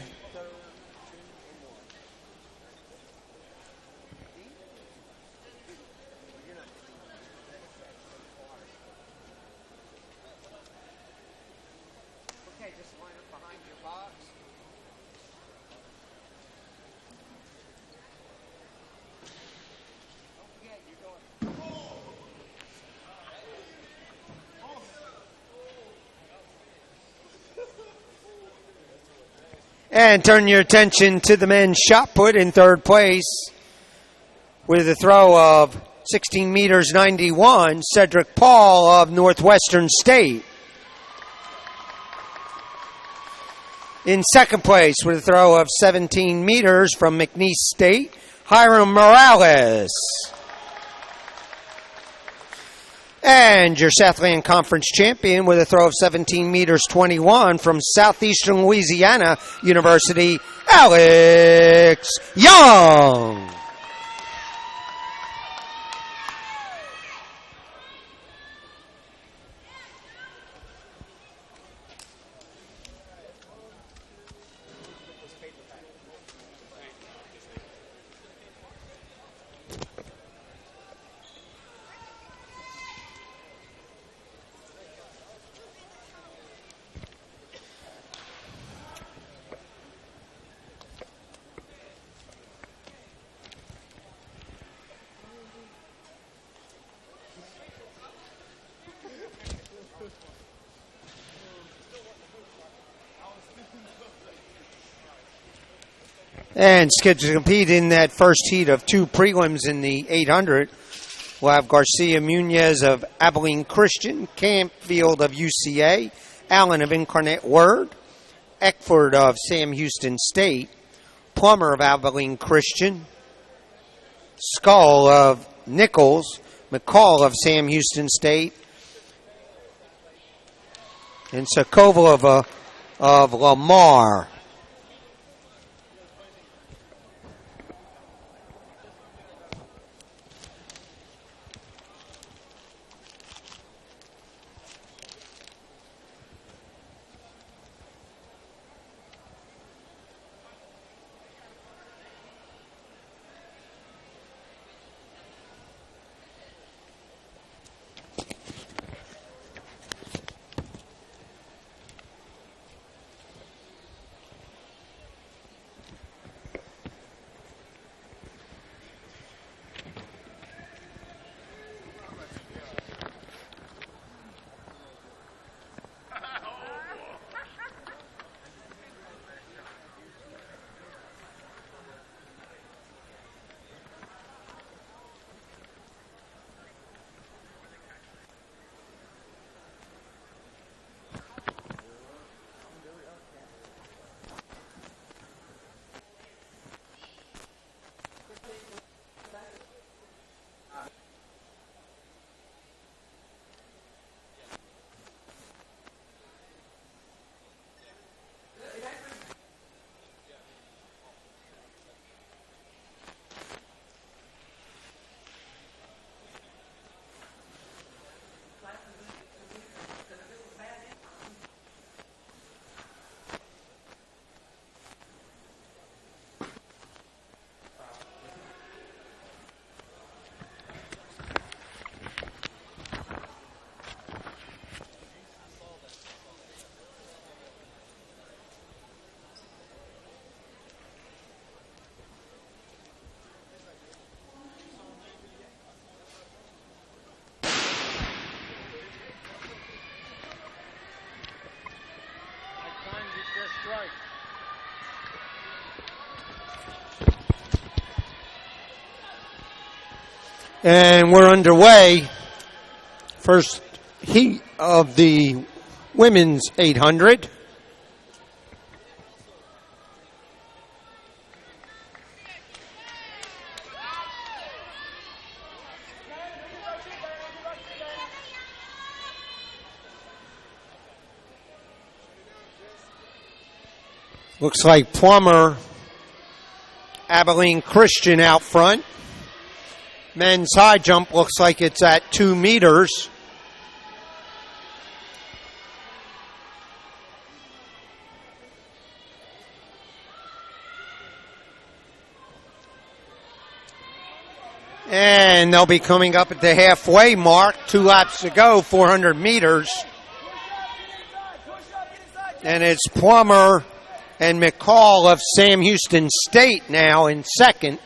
Okay, just line up behind your box. Don't forget, you're going. And turn your attention to the men's shot put in third place with a throw of 16 meters 91, Cedric Paul of Northwestern State. In second place with a throw of 17 meters from McNeese State, Hiram Morales. And your Southland Conference champion with a throw of 17 meters 21 from Southeastern Louisiana University, Alex Young. And scheduled to compete in that first heat of two prelims in the 800. We'll have Garcia Munez of Abilene Christian, Campfield of UCA, Allen of Incarnate Word, Eckford of Sam Houston State, Plummer of Abilene Christian, Skull of Nichols, McCall of Sam Houston State, and Sokovil of Lamar. And we're underway. First heat of the women's 800. Looks like Plummer, Abilene Christian out front. Men's high jump looks like it's at 2 meters. And they'll be coming up at the halfway mark. 2 laps to go, 400 meters. And it's Plummer and McCall of Sam Houston State now in second.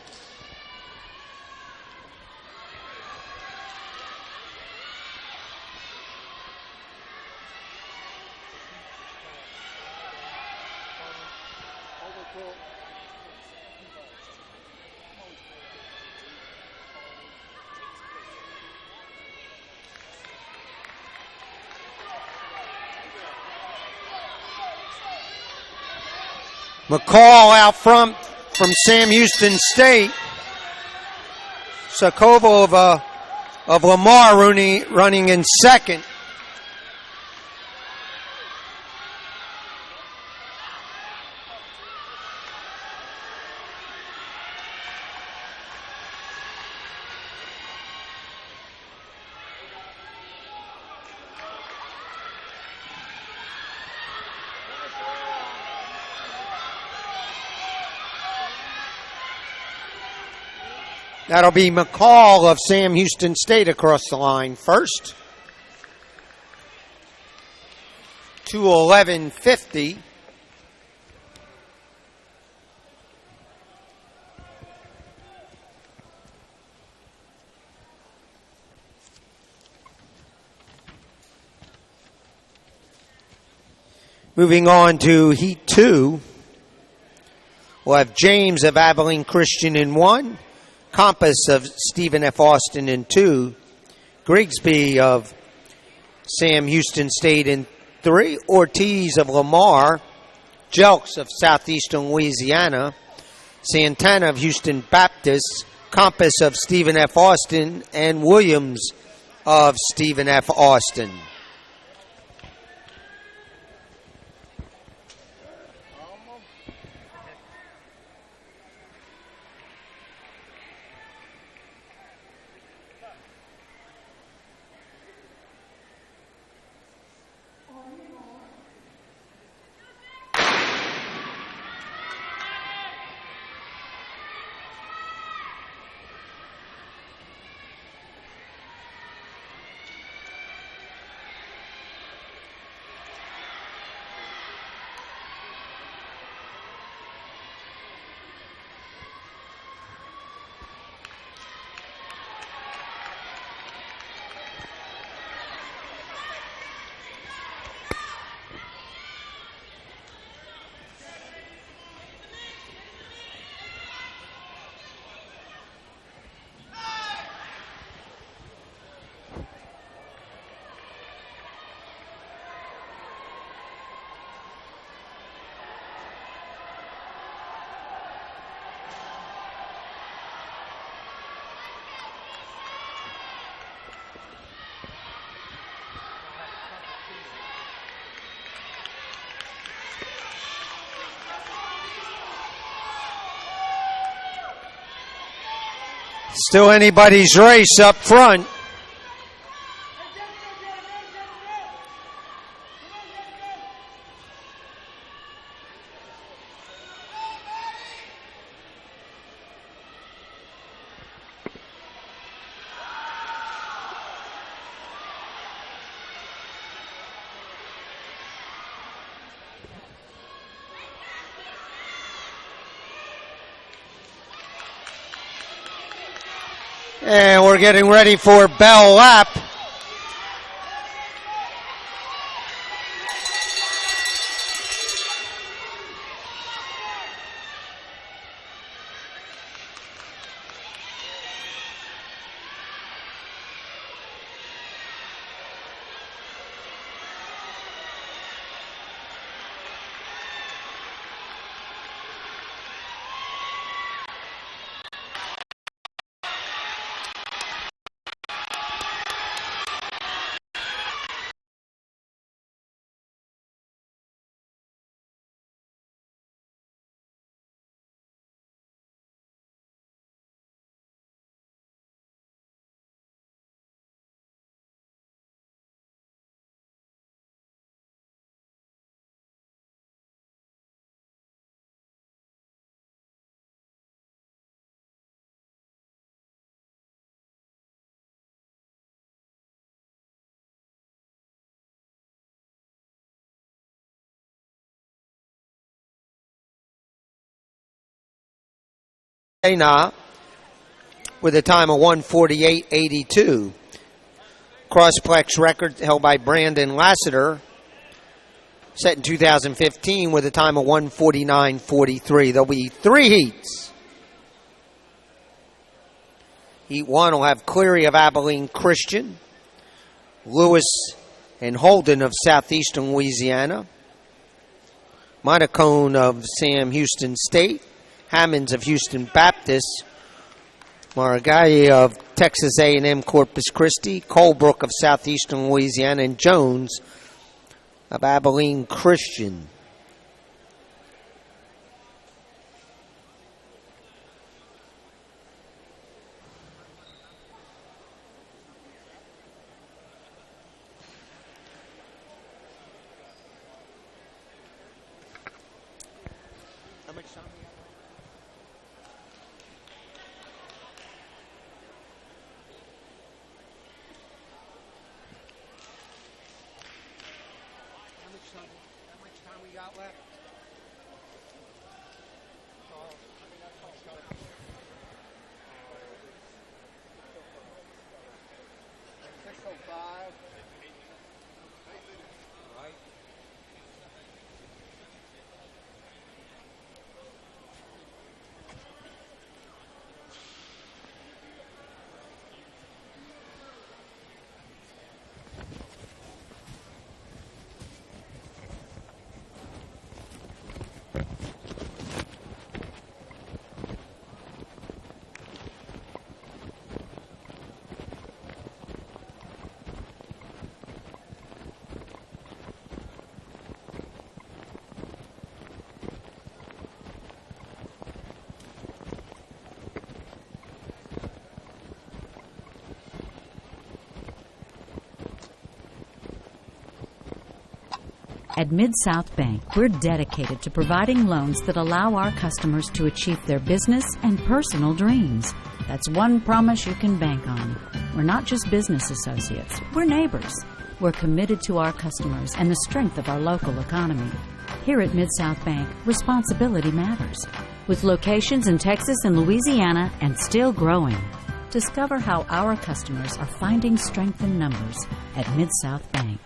McCall out front from Sam Houston State. Sokolova of Lamar running in second. That'll be McCall of Sam Houston State across the line first. 2:11:50. Moving on to Heat 2. We'll have James of Abilene Christian in 1. Compass of Stephen F. Austin in 2. Grigsby of Sam Houston State in 3. Ortiz of Lamar. Jelks of Southeastern Louisiana. Santana of Houston Baptist. Compass of Stephen F. Austin. And Williams of Stephen F. Austin. Still anybody's race up front. And we're getting ready for bell lap. Dana with a time of 1:48.82. Crossplex record held by Brandon Lassiter, set in 2015 with a time of 1:49.43. There'll be 3 heats. Heat 1 will have Cleary of Abilene Christian, Lewis and Holden of Southeastern Louisiana, Montacone of Sam Houston State, Hammonds of Houston Baptist, Marigali of Texas A&M Corpus Christi, Colebrook of Southeastern Louisiana, and Jones of Abilene Christian. How much time we got? How much time we got left? At Mid-South Bank, we're dedicated to providing loans that allow our customers to achieve their business and personal dreams. That's one promise you can bank on. We're not just business associates, we're neighbors. We're committed to our customers and the strength of our local economy. Here at Mid-South Bank, responsibility matters. With locations in Texas and Louisiana and still growing. Discover how our customers are finding strength in numbers at Mid-South Bank.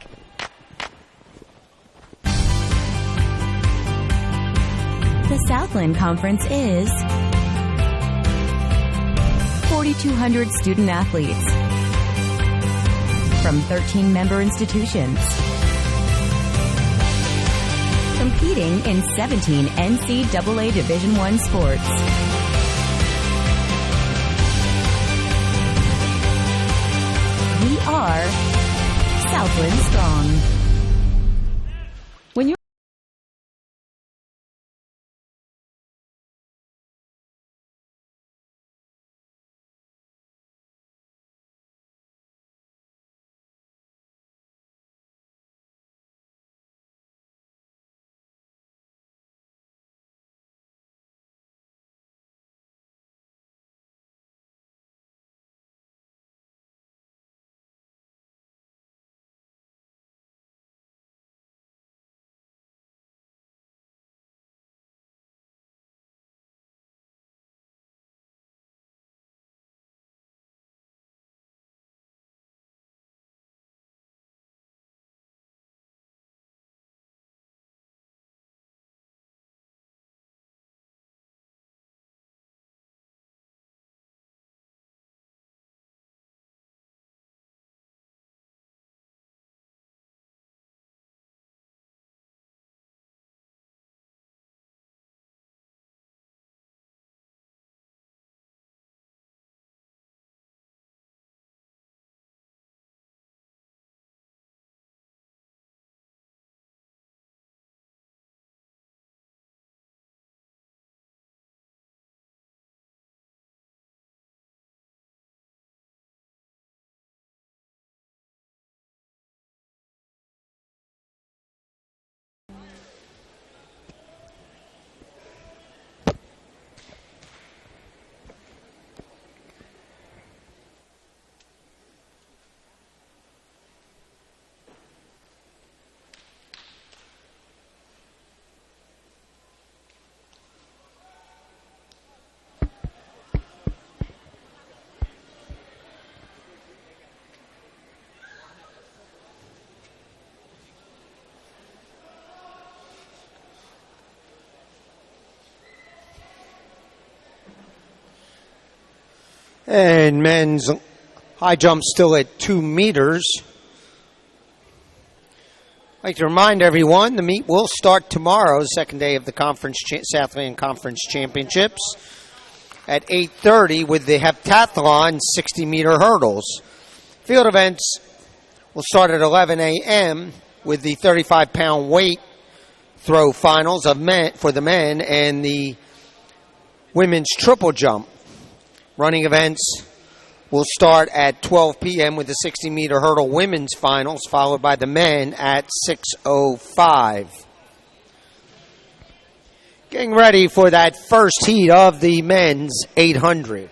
The Southland Conference is 4,200 student athletes from 13 member institutions competing in 17 NCAA Division I sports. We are Southland Strong. And men's high jump still at 2 meters. I'd like to remind everyone the meet will start tomorrow, second day of the Southland Conference Championships, at 8:30 with the heptathlon 60-meter hurdles. Field events will start at 11 a.m. with the 35-pound weight throw finals for the men and the women's triple jump. Running events will start at 12 p.m. with the 60-meter hurdle women's finals, followed by the men at 6:05. Getting ready for that first heat of the men's 800.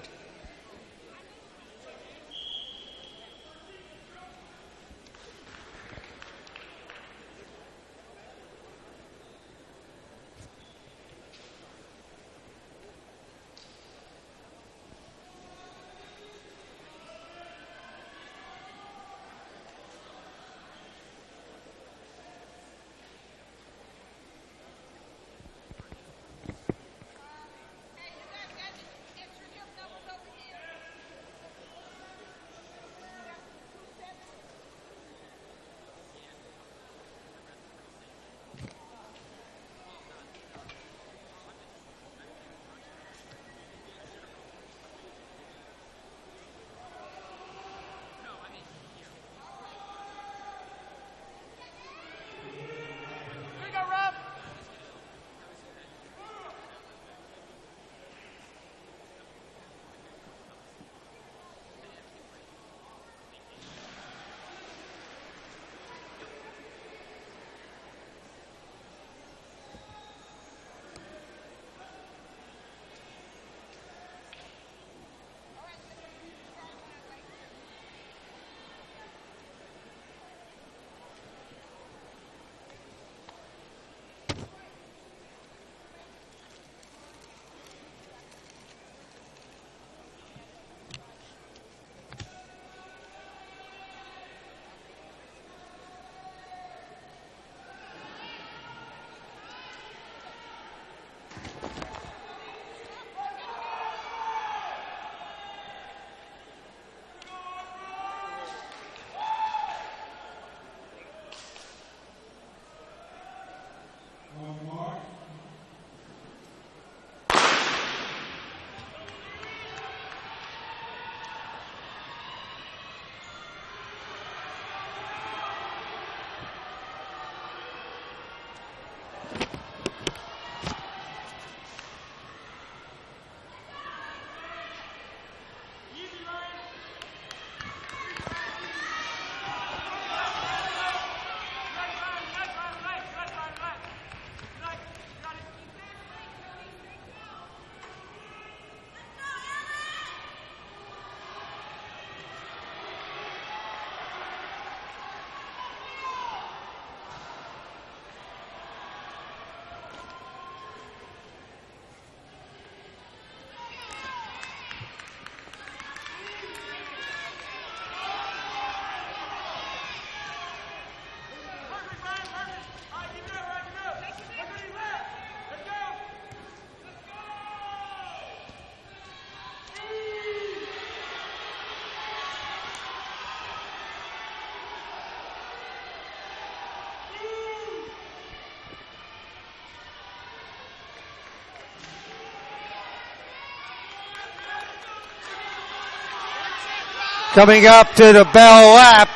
Coming up to the bell lap,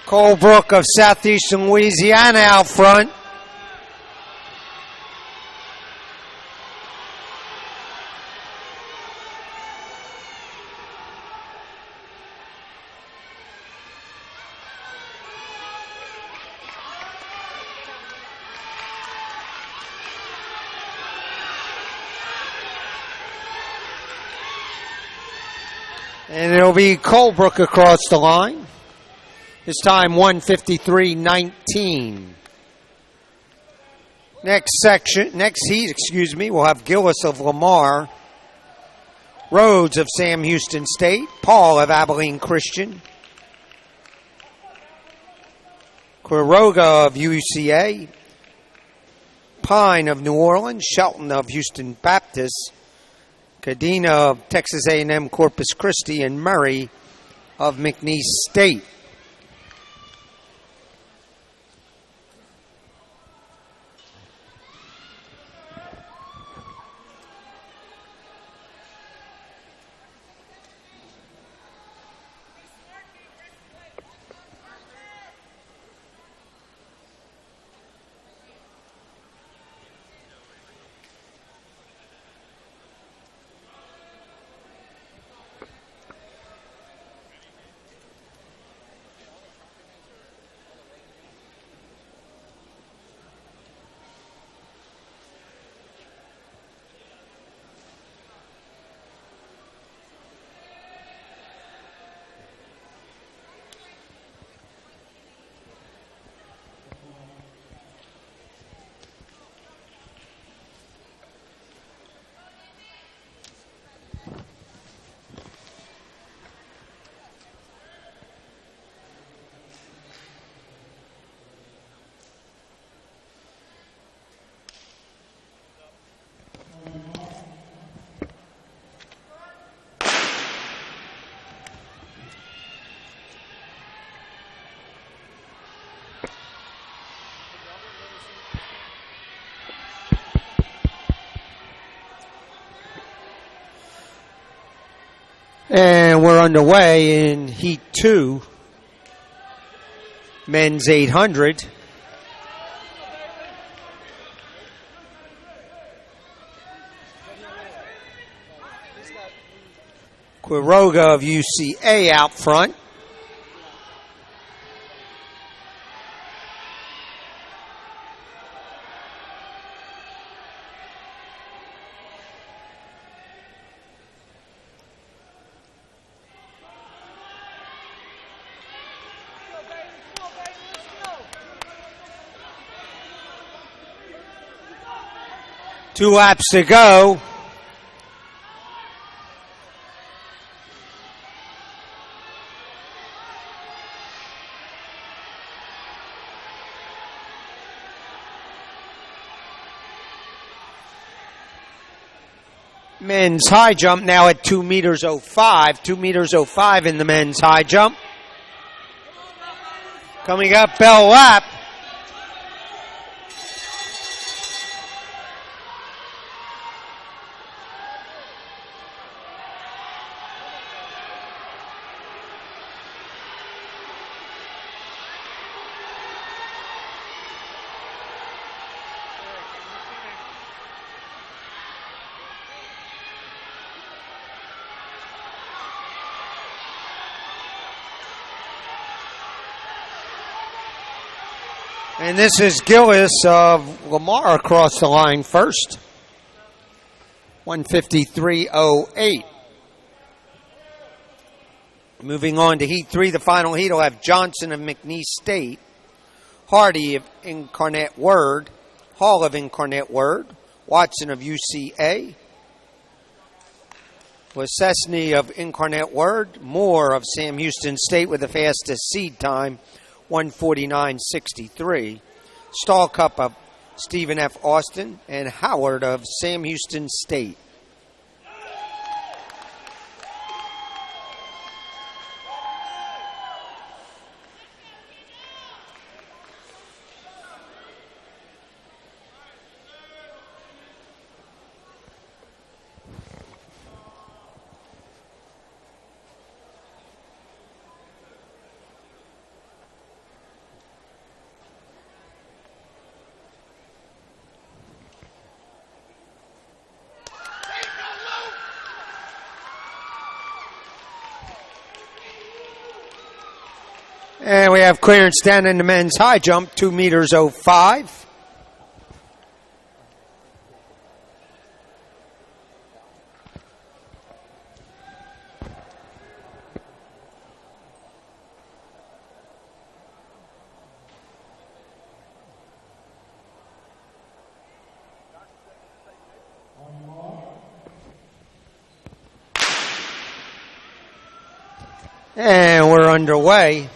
Colebrook of Southeastern Louisiana out front. And it'll be Colebrook across the line. His time 1:53.19. Next heat, we'll have Gillis of Lamar, Rhodes of Sam Houston State, Paul of Abilene Christian, Quiroga of UCA, Pine of New Orleans, Shelton of Houston Baptist, Cadena of Texas A&M Corpus Christi, and Murray of McNeese State. And we're underway in Heat 2, men's 800. Quiroga of UCA out front. Two laps to go. Men's high jump now at 2 meters 05. 2 meters 05 in the men's high jump. Coming up, bell lap. And this is Gillis of Lamar across the line first. 153.08. Moving on to Heat 3, the final heat will have Johnson of McNeese State, Hardy of Incarnate Word, Hall of Incarnate Word, Watson of UCA, Lesesny of Incarnate Word, Moore of Sam Houston State with the fastest seed time, 149.63. Stall Cup of Stephen F. Austin and Howard of Sam Houston State. And we have clearance down in the men's high jump, 2 meters 05. And we're underway.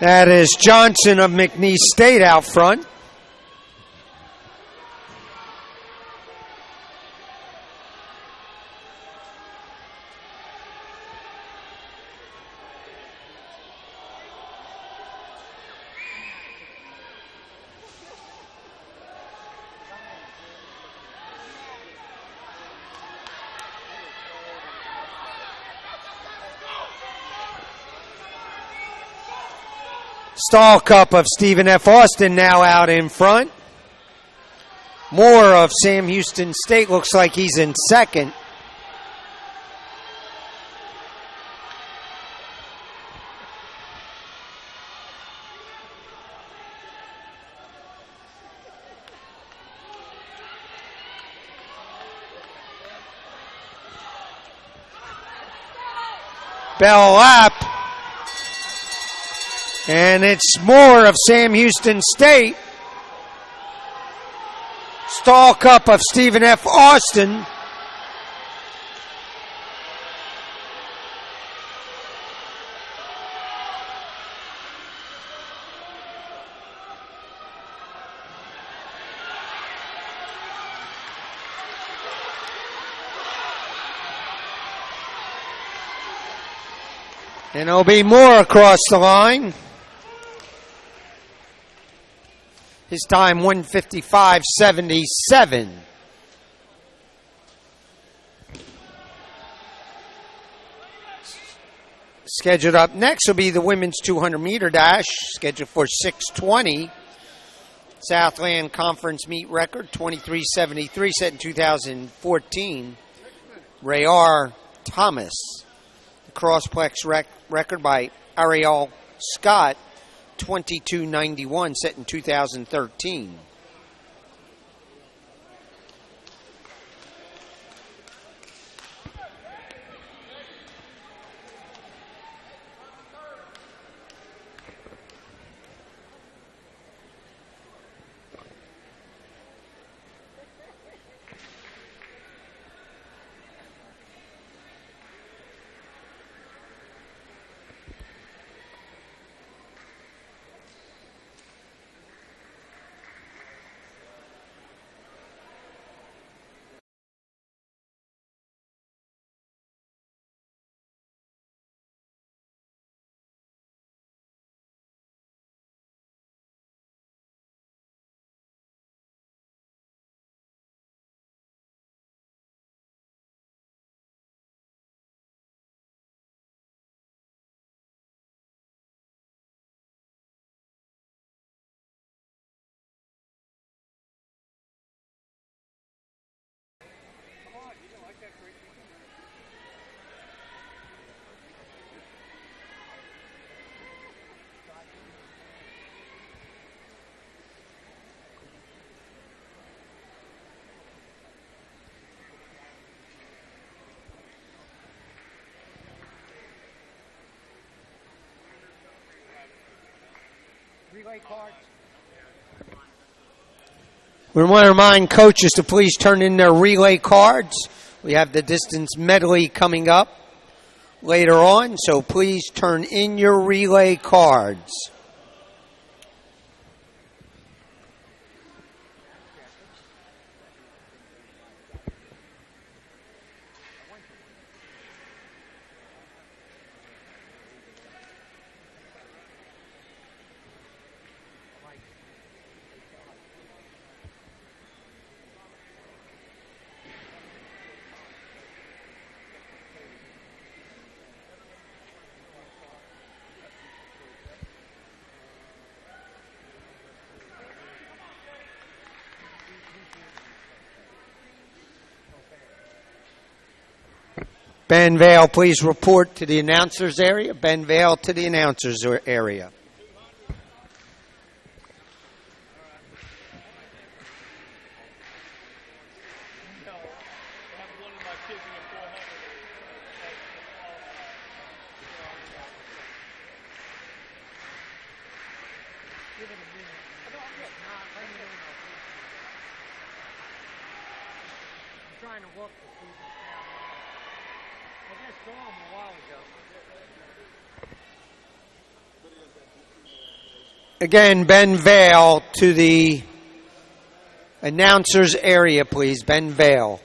That is Johnson of McNeese State out front. Stall Cup of Stephen F. Austin now out in front. Moore of Sam Houston State looks like he's in second. Bell lap. And it's Moore of Sam Houston State. Stall Cup of Stephen F. Austin. And it'll be Moore across the line. His time 1:55.77. Scheduled up next will be the women's 200-meter dash, scheduled for 6:20. Southland Conference meet record 23:73, set in 2014. Rayar Thomas. The crossplex record by Ariel Scott. 22:91, set in 2013. We want to remind coaches to please turn in their relay cards. We have the distance medley coming up later on, so please turn in your relay cards. Ben Vale, please report to the announcers area. Ben Vale to the announcers area. Trying to work the students now. I just saw him a while ago. Again, Ben Vale to the announcers area, please. Ben Vale.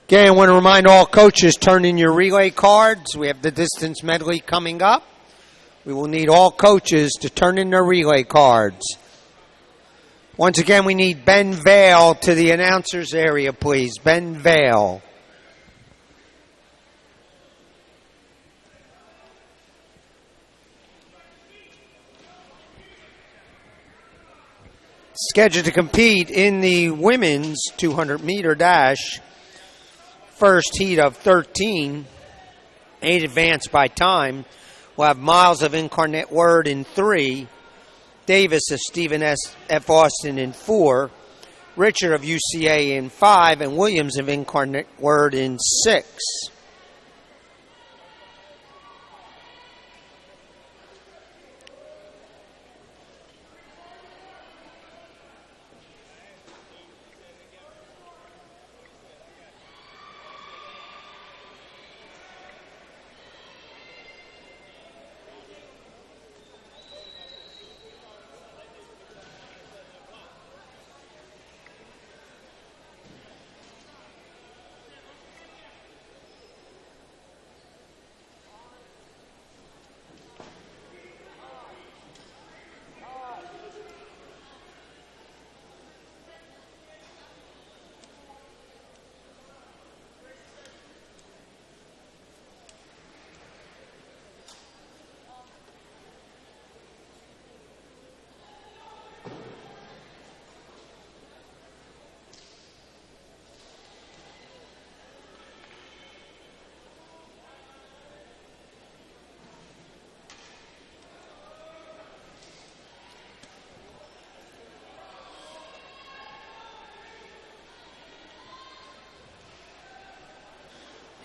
Again, I want to remind all coaches, turn in your relay cards. We have the distance medley coming up. We will need all coaches to turn in their relay cards. Once again, we need Ben Vale to the announcers area, please. Ben Vale. Scheduled to compete in the women's 200-meter dash. First heat of 13, 8 advanced by time. We'll have Miles of Incarnate Word in 3, Davis of Stephen F. Austin in 4, Richard of UCA in 5, and Williams of Incarnate Word in 6.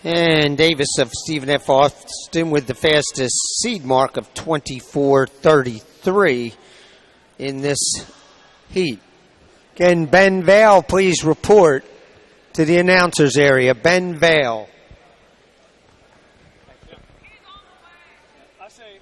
And Davis of Stephen F. Austin with the fastest seed mark of 24:33 in this heat. Again, Ben Vale, please report to the announcers area. Ben Vale. I say.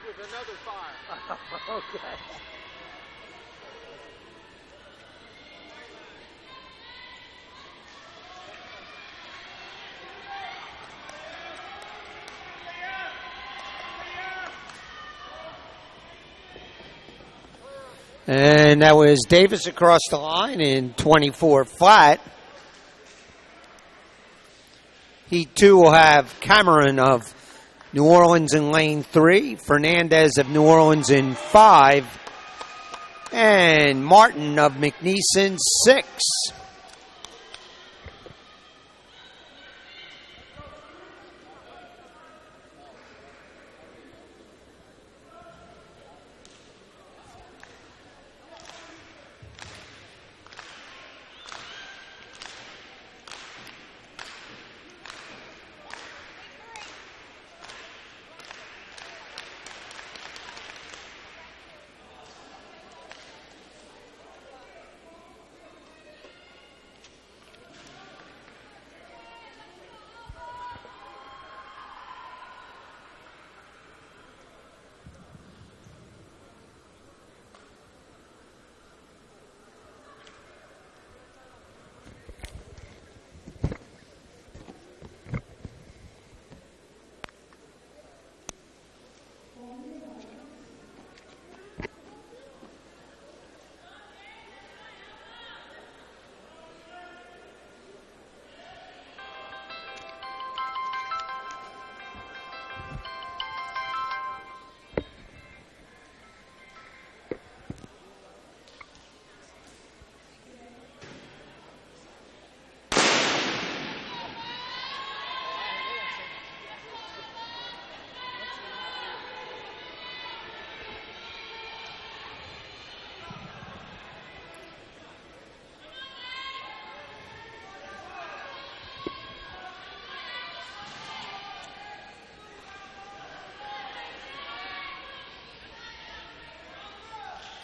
With another fire. Okay. And that was Davis across the line in 24 flat. Heat 2 will have Cameron of New Orleans in lane 3, Fernandez of New Orleans in 5, and Martin of McNeese in 6.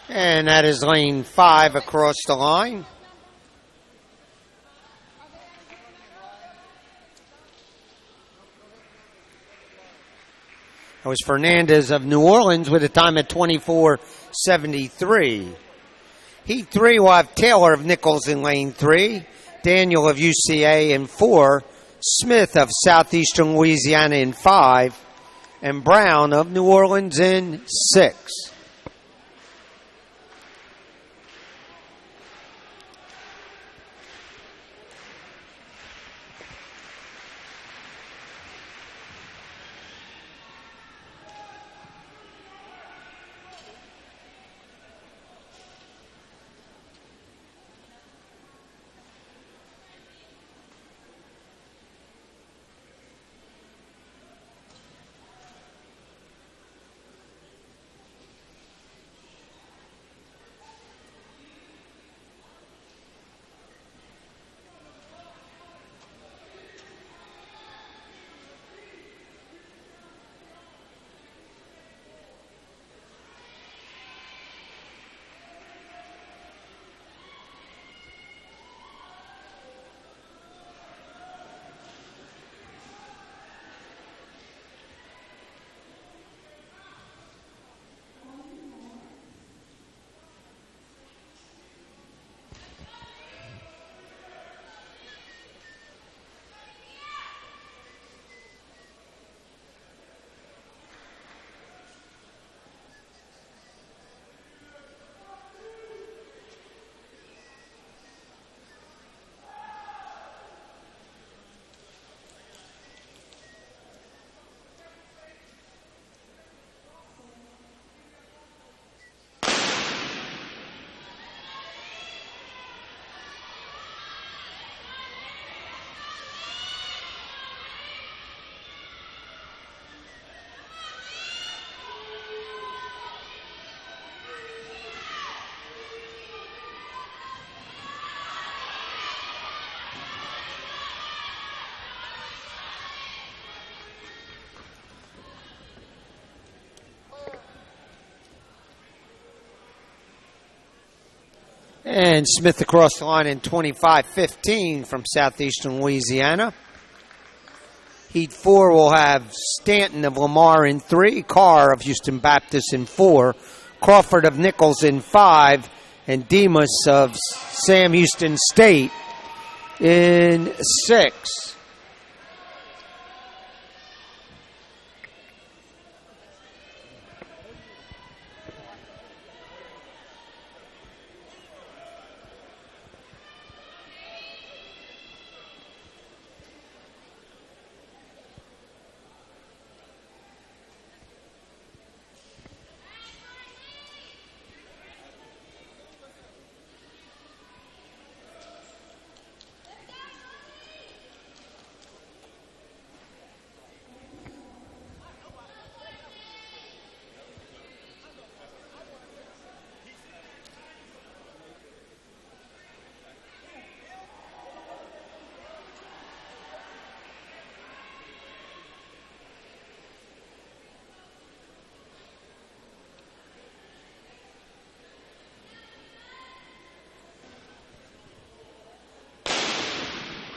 And that is lane 5 across the line. That was Fernandez of New Orleans with a time at 24:73. Heat 3 will have Taylor of Nichols in lane 3, Daniel of UCA in 4, Smith of Southeastern Louisiana in 5, and Brown of New Orleans in 6. And Smith across the line in 25:15 from Southeastern Louisiana. Heat 4 will have Stanton of Lamar in 3, Carr of Houston Baptist in 4, Crawford of Nichols in 5, and Demas of Sam Houston State in 6.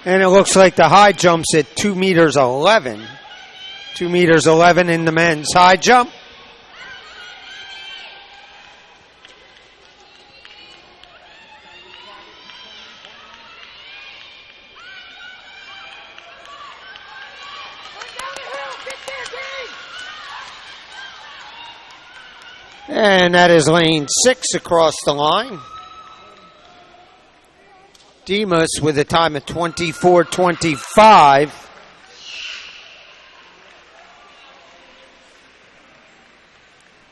And it looks like the high jump's at 2 meters 11. 2 meters 11 in the men's high jump. And that is lane 6 across the line. Demas with a time of 24:25.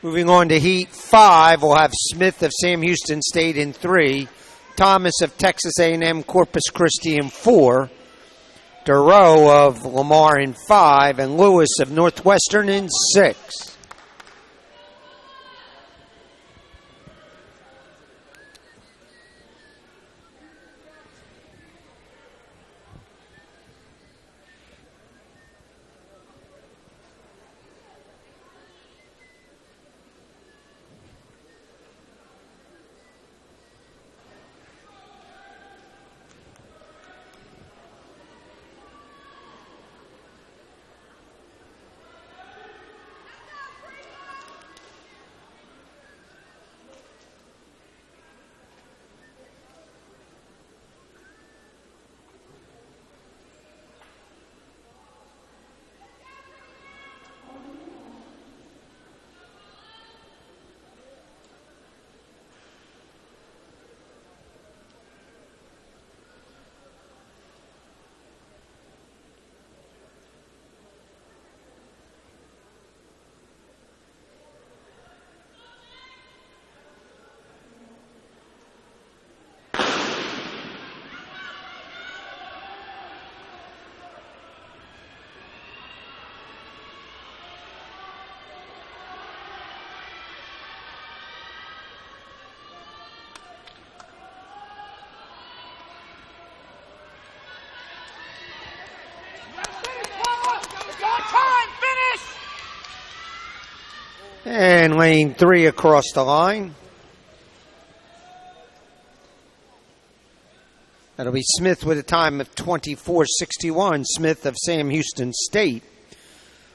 Moving on to Heat 5, we'll have Smith of Sam Houston State in 3, Thomas of Texas A&M Corpus Christi in 4, Durow of Lamar in 5, and Lewis of Northwestern in 6. And lane 3 across the line. That'll be Smith with a time of 24:61. Smith of Sam Houston State.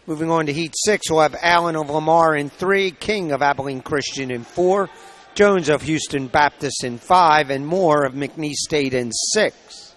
Moving on to Heat 6, we'll have Allen of Lamar in 3, King of Abilene Christian in 4, Jones of Houston Baptist in 5, and Moore of McNeese State in 6.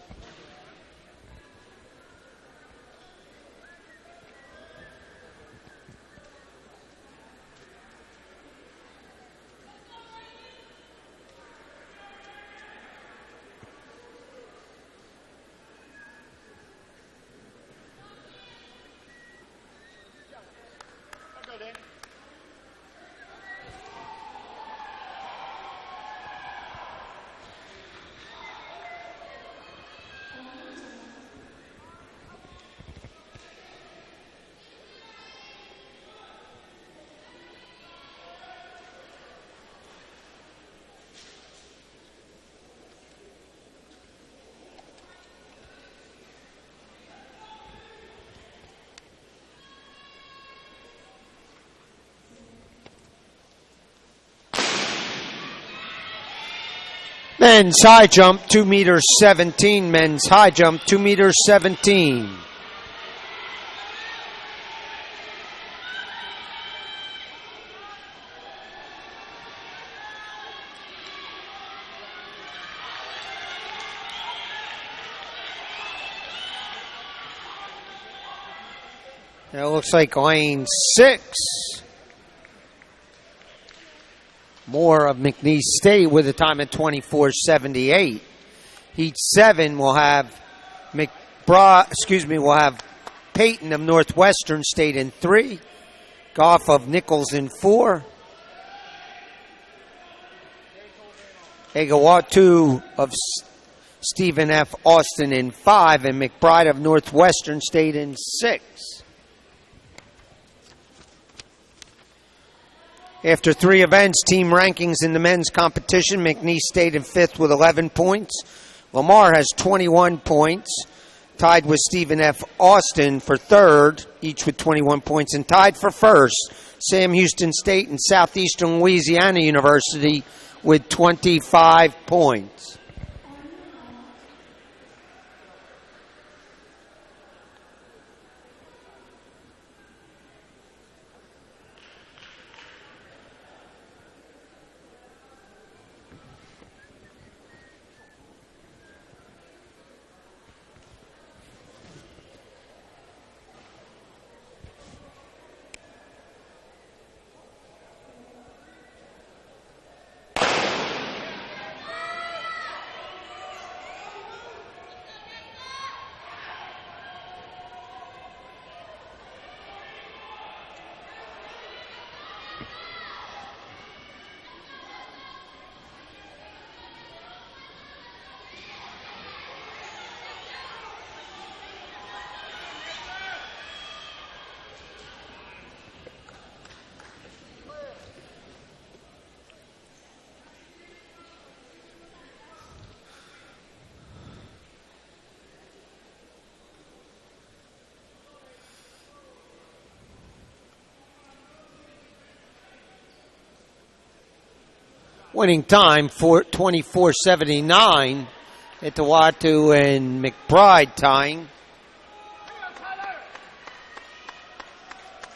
Men's high jump, 2 meters 17. Men's high jump, 2 meters 17. It looks like lane 6. Moore of McNeese State with a time at 24:78. Heat 7 will have will have Peyton of Northwestern State in 3, Goff of Nichols in 4, Egawatu of Stephen F. Austin in 5, and McBride of Northwestern State in 6. After 3 events, team rankings in the men's competition, McNeese State in 5th with 11 points. Lamar has 21 points, tied with Stephen F. Austin for 3rd, each with 21 points, and tied for 1st, Sam Houston State and Southeastern Louisiana University with 25 points. Winning time for 24:79 at Tawatu and McBride tying.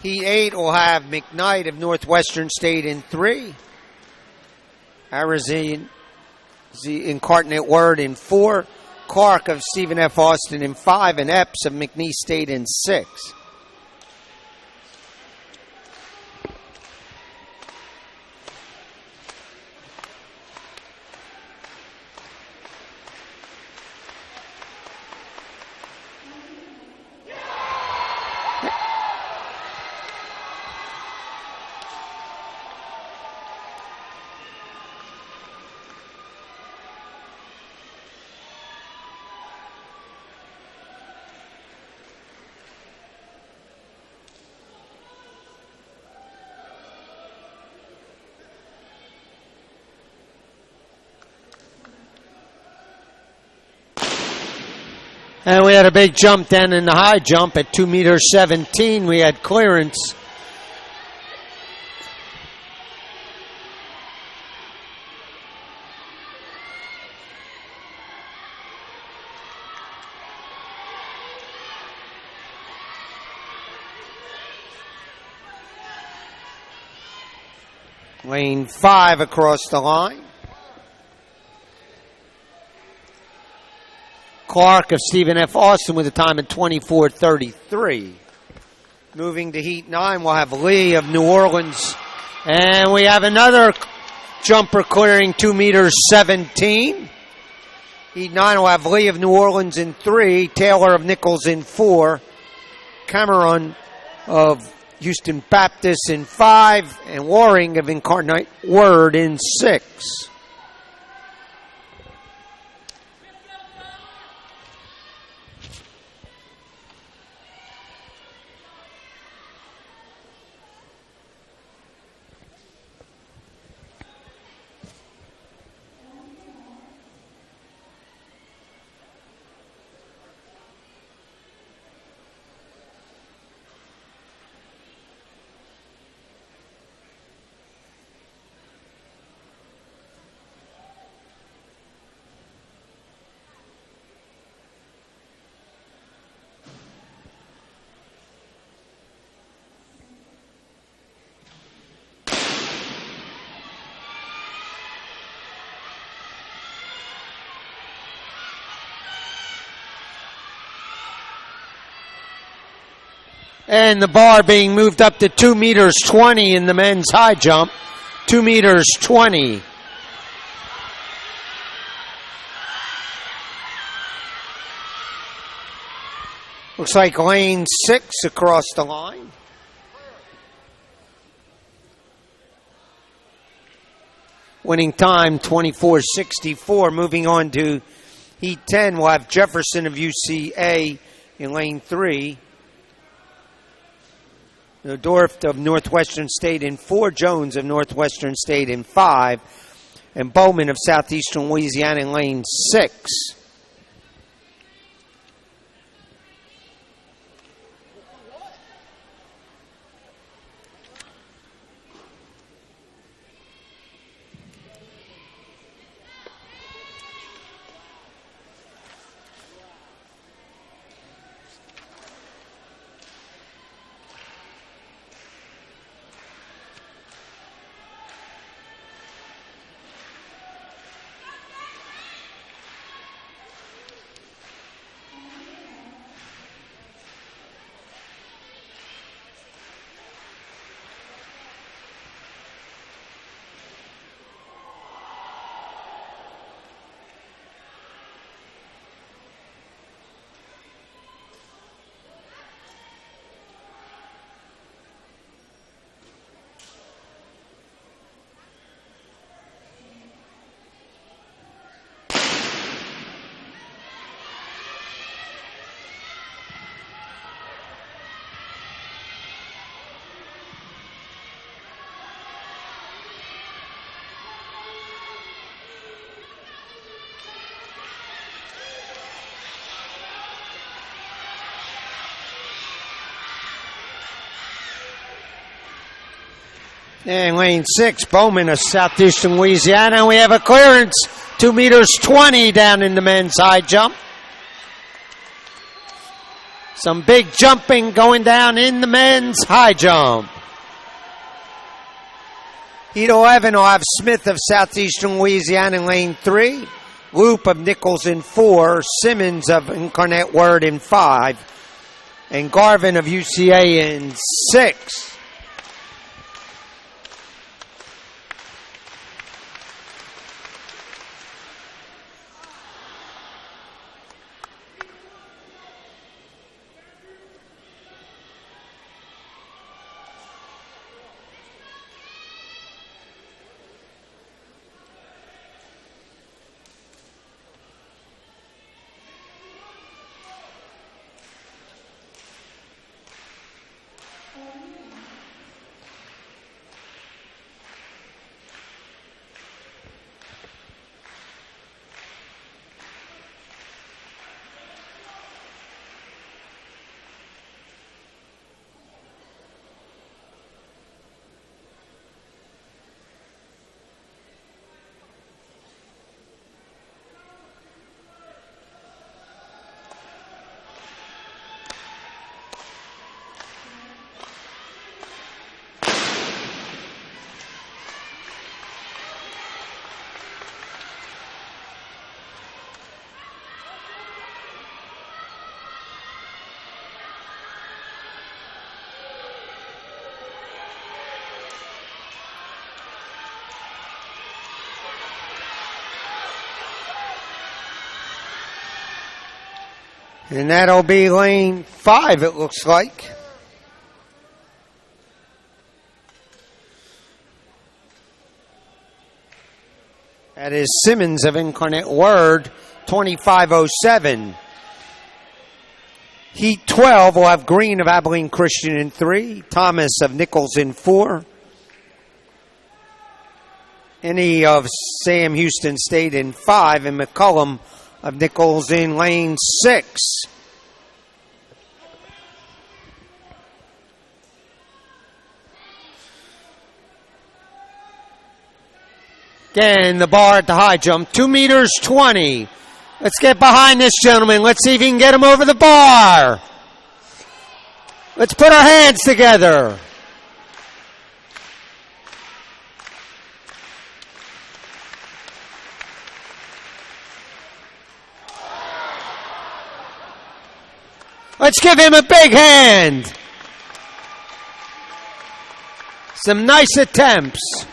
Heat 8 will have McKnight of Northwestern State in 3. Arizona Incarnate Word in 4. Clark of Stephen F. Austin in 5. And Epps of McNeese State in 6. And we had a big jump then in the high jump at 2 meters 17. We had clearance Lane 5 across the line. Clark of Stephen F. Austin with a time of 24:33. Moving to Heat 9, we'll have Lee of New Orleans. And we have another jumper clearing 2 meters 17. Heat 9 will have Lee of New Orleans in 3, Taylor of Nichols in 4, Cameron of Houston Baptist in 5, and Waring of Incarnate Word in 6. And the bar being moved up to 2 meters 20 in the men's high jump. 2 meters 20. Looks like lane 6 across the line. Winning time 24:64. Moving on to Heat 10, we'll have Jefferson of UCA in lane 3. Dorf of Northwestern State in 4, Jones of Northwestern State in 5, and Bowman of Southeastern Louisiana in lane 6. And lane 6, Bowman of Southeastern Louisiana. And we have a clearance, 2 meters 20 down in the men's high jump. Some big jumping going down in the men's high jump. Heat 11 will have Smith of Southeastern Louisiana in lane 3, Loop of Nichols in 4, Simmons of Incarnate Word in 5, and Garvin of UCA in 6. And that'll be lane 5, it looks like. That is Simmons of Incarnate Word, 2507. Heat 12 will have Green of Abilene Christian in 3, Thomas of Nichols in 4, Any of Sam Houston State in 5, and McCullum of Nichols in lane 6. Again, the bar at the high jump, 2 meters 20. Let's get behind this gentleman. Let's see if he can get him over the bar. Let's put our hands together. Let's give him a big hand. Some nice attempts.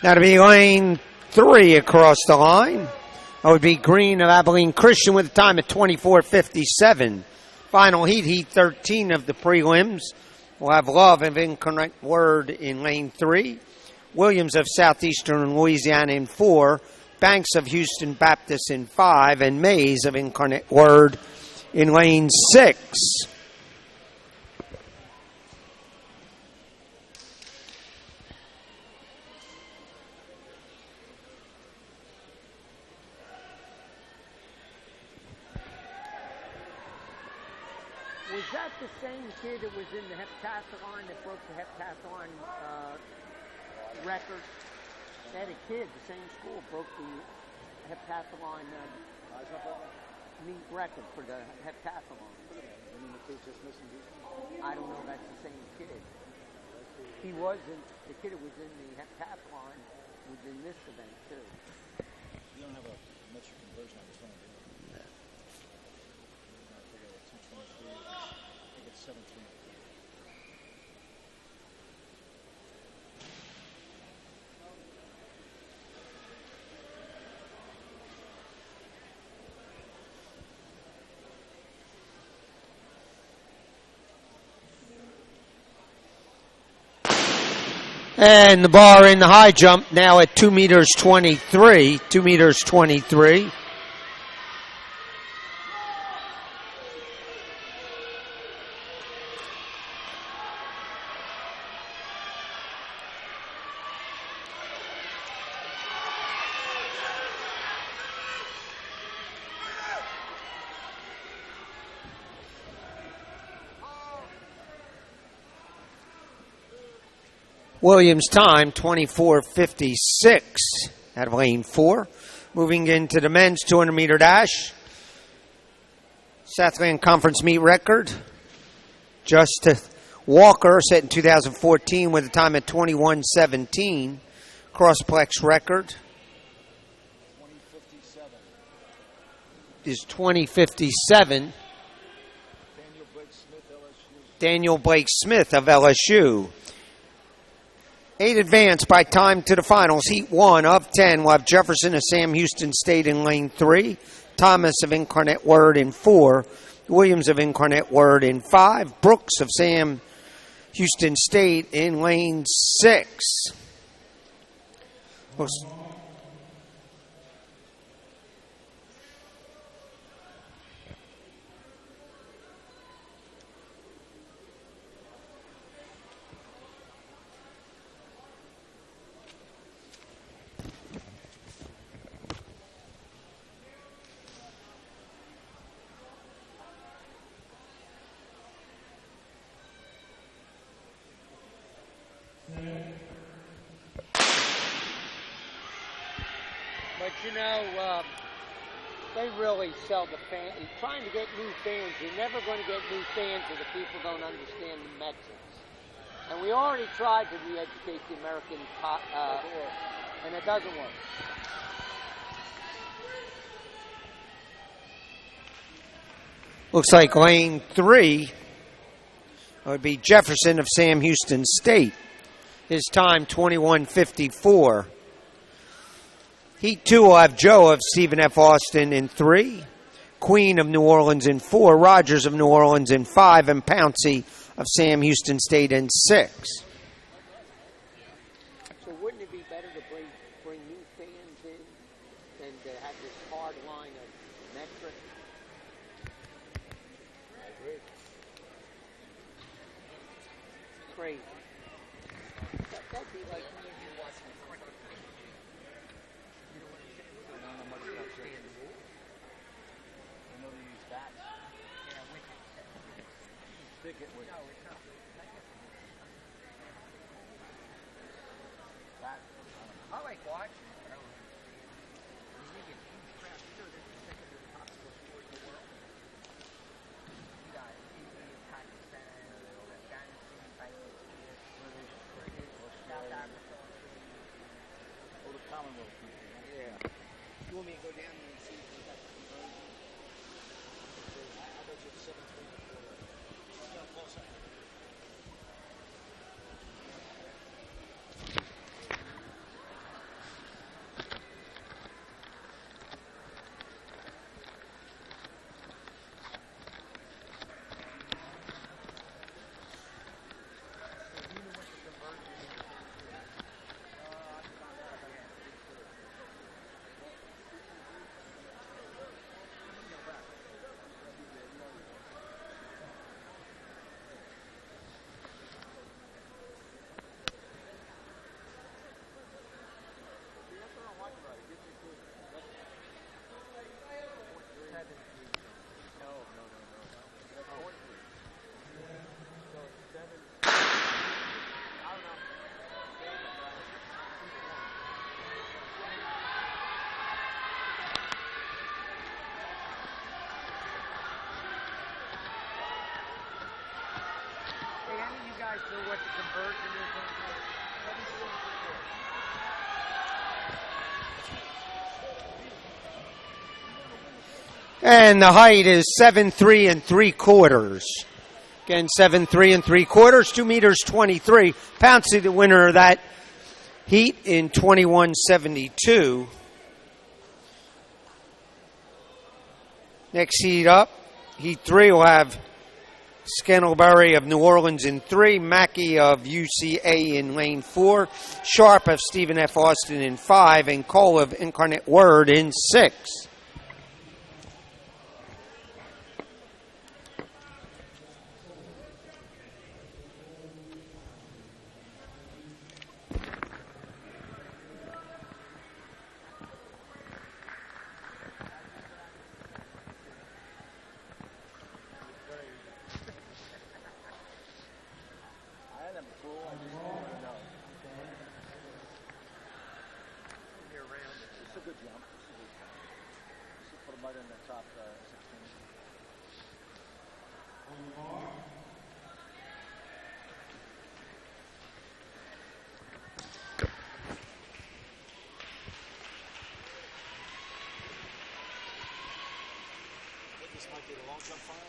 That'll be lane 3 across the line. That would be Green of Abilene Christian with a time at 24:57. Final heat, heat 13 of the prelims. We'll have Love of Incarnate Word in lane 3. Williams of Southeastern Louisiana in 4. Banks of Houston Baptist in 5. And Mays of Incarnate Word in lane 6. Was that the same kid that was in the heptathlon that broke the heptathlon record? They had a kid, the same school, broke the heptathlon meet record for the heptathlon. I don't know if that's the same kid. He wasn't, the kid that was in the heptathlon was in this event too. You don't have a metric conversion on this one, do you? I figure like 223, I get 17. And the bar in the high jump now at 2 meters 23. 2 meters 23. Williams' time, 24:56 out of lane 4. Moving into the men's 200-meter dash. Southland Conference meet record. Justin Walker set in 2014 with a time at 21:17. Crossplex record 2057. is 20:57. Daniel Blake Smith, LSU. Daniel Blake Smith of LSU. 8 advance by time to the finals. Heat 1 of 10. We'll have Jefferson of Sam Houston State in lane 3. Thomas of Incarnate Word in 4. Williams of Incarnate Word in 5. Brooks of Sam Houston State in lane 6. you know, they really sell the fans. Trying to get new fans, you're never going to get new fans if the people don't understand the metrics. And we already tried to re-educate the American, and it doesn't work. Looks like lane 3 would be Jefferson of Sam Houston State. His time 21:54. Heat 2 will have Joe of Stephen F. Austin in 3, Queen of New Orleans in 4, Rogers of New Orleans in 5, and Pouncey of Sam Houston State in 6. So wouldn't it be better to bring new fans in than to have this hard line of metric? I agree. Crazy. That'd be like me and you watching cricket. You don't I don't know much about cricket. I know they use bats. Yeah, wicket. Thicket with No, it's not. bat. I like watching it, but I don't understand. I mean, you get huge crowds here. This is the second most popular sport in the world. You got India, Pakistan, Afghanistan, Bangladesh, South Africa. Oh, the Commonwealth people. Yeah. You want me to go down there and see if they got the conversion? I bet you it's 17 before. Hey, any of you guys know what the conversion is on this? What is it? And the height is 7'3 3/4. Again, 7'3 3/4, 2 meters 23. Pouncey, the winner of that heat in 21:72. Next heat up, heat 3 will have Scantlebury of New Orleans in 3, Mackey of UCA in lane 4, Sharp of Stephen F. Austin in 5, and Cole of Incarnate Word in 6. I had them full. I just want to know. It's a good jump. Just put them right in the top 16. This might be the long jump final.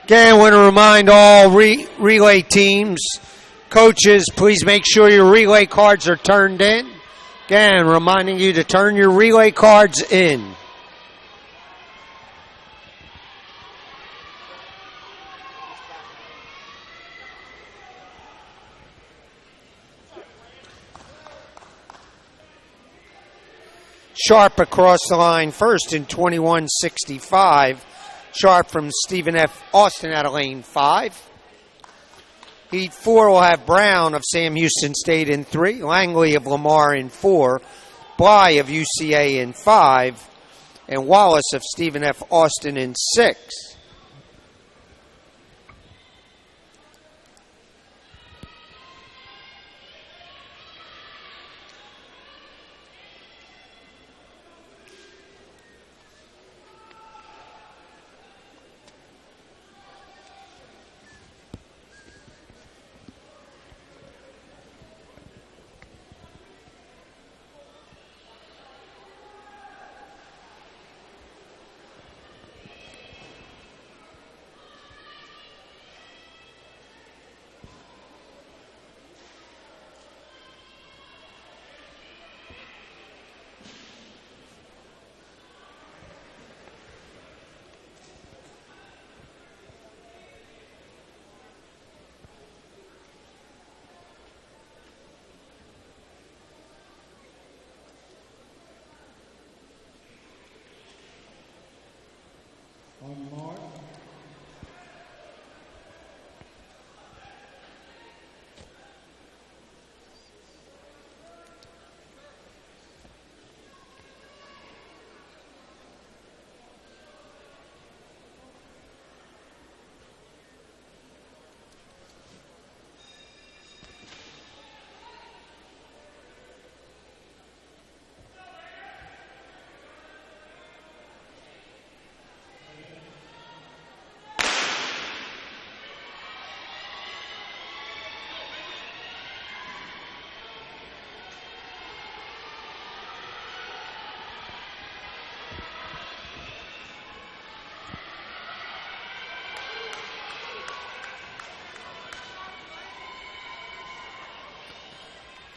Again, I want to remind all relay teams, coaches, please make sure your relay cards are turned in. Again, reminding you to turn your relay cards in. Sharp across the line first in 21:65. Sharp from Stephen F. Austin out of lane 5. Heat 4 will have Brown of Sam Houston State in 3, Langley of Lamar in 4, Bly of UCA in 5, and Wallace of Stephen F. Austin in 6.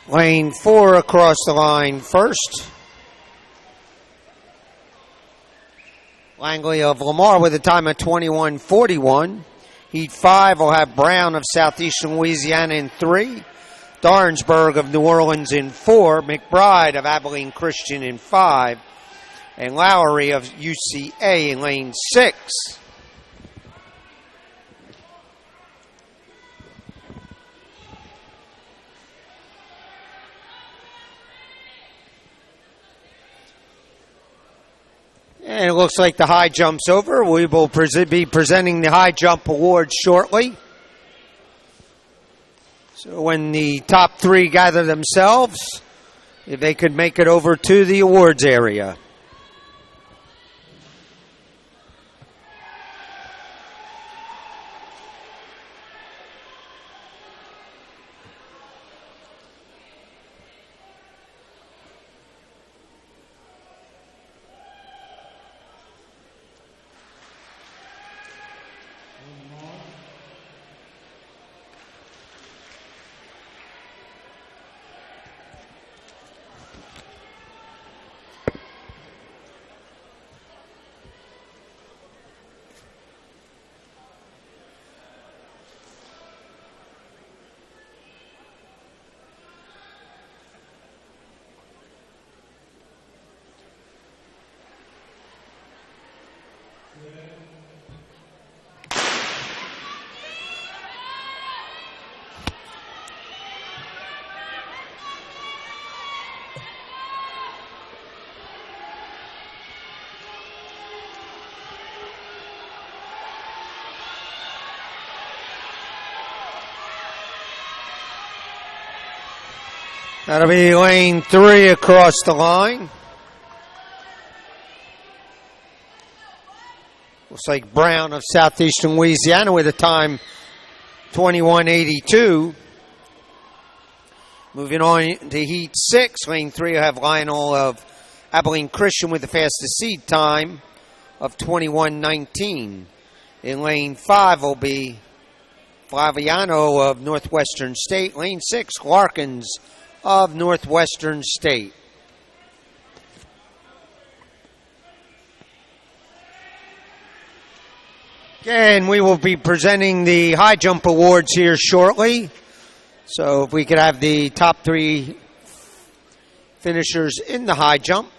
Lane 4 across the line first. Langley of Lamar with a time of 21:41. Heat 5 will have Brown of Southeastern Louisiana in 3. Darnsburg of New Orleans in 4. McBride of Abilene Christian in 5. And Lowry of UCA in lane 6. And it looks like the high jump's over. We will be presenting the high jump awards shortly. So when the top 3 gather themselves, if they could make it over to the awards area. That'll be lane 3 across the line. Looks like Brown of Southeastern Louisiana with a time 21:82. Moving on to Heat 6, lane 3 will have Lionel of Abilene Christian with the fastest seed time of 21:19. In lane 5 will be Flaviano of Northwestern State. Lane 6, Larkins of Northwestern State. Again, we will be presenting the high jump awards here shortly. So if we could have the top 3 finishers in the high jump.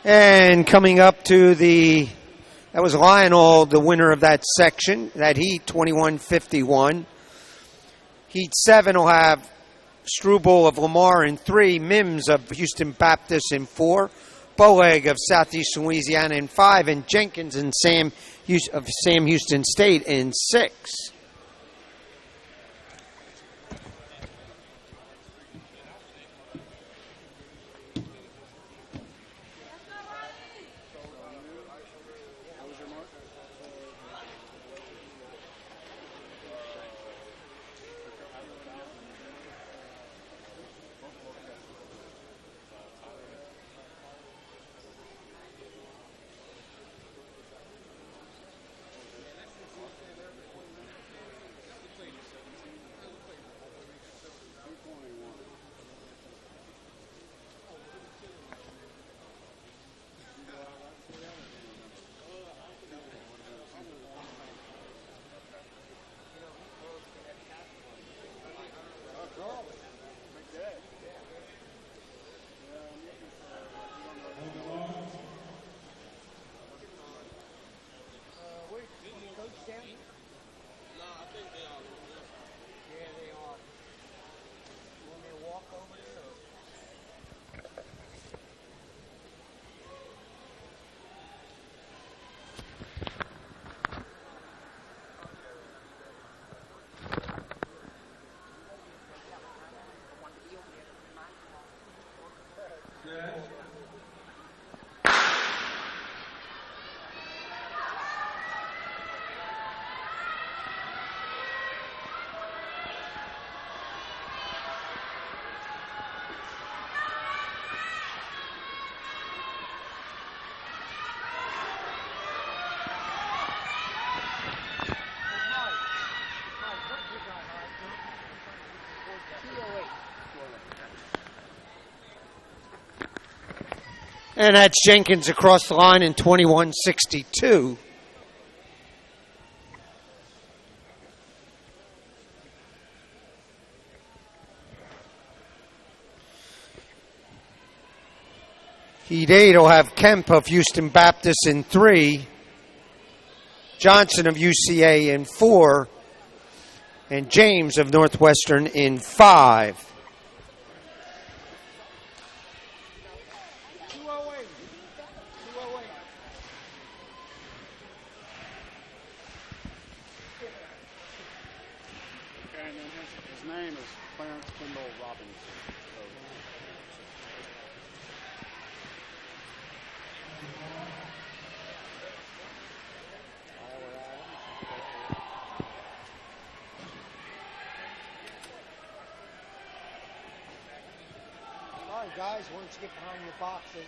And coming up to that was Lionel, the winner of that section, that heat, 21-51. Heat 7 will have Struble of Lamar in 3, Mims of Houston Baptist in 4, Boleg of Southeastern Louisiana in 5, and Jenkins and Sam Houston State in 6. And that's Jenkins across the line in 21-62. Heat 8 will have Kemp of Houston Baptist in 3, Johnson of UCA in 4, and James of Northwestern in 5. Guys, once you get behind the boxes.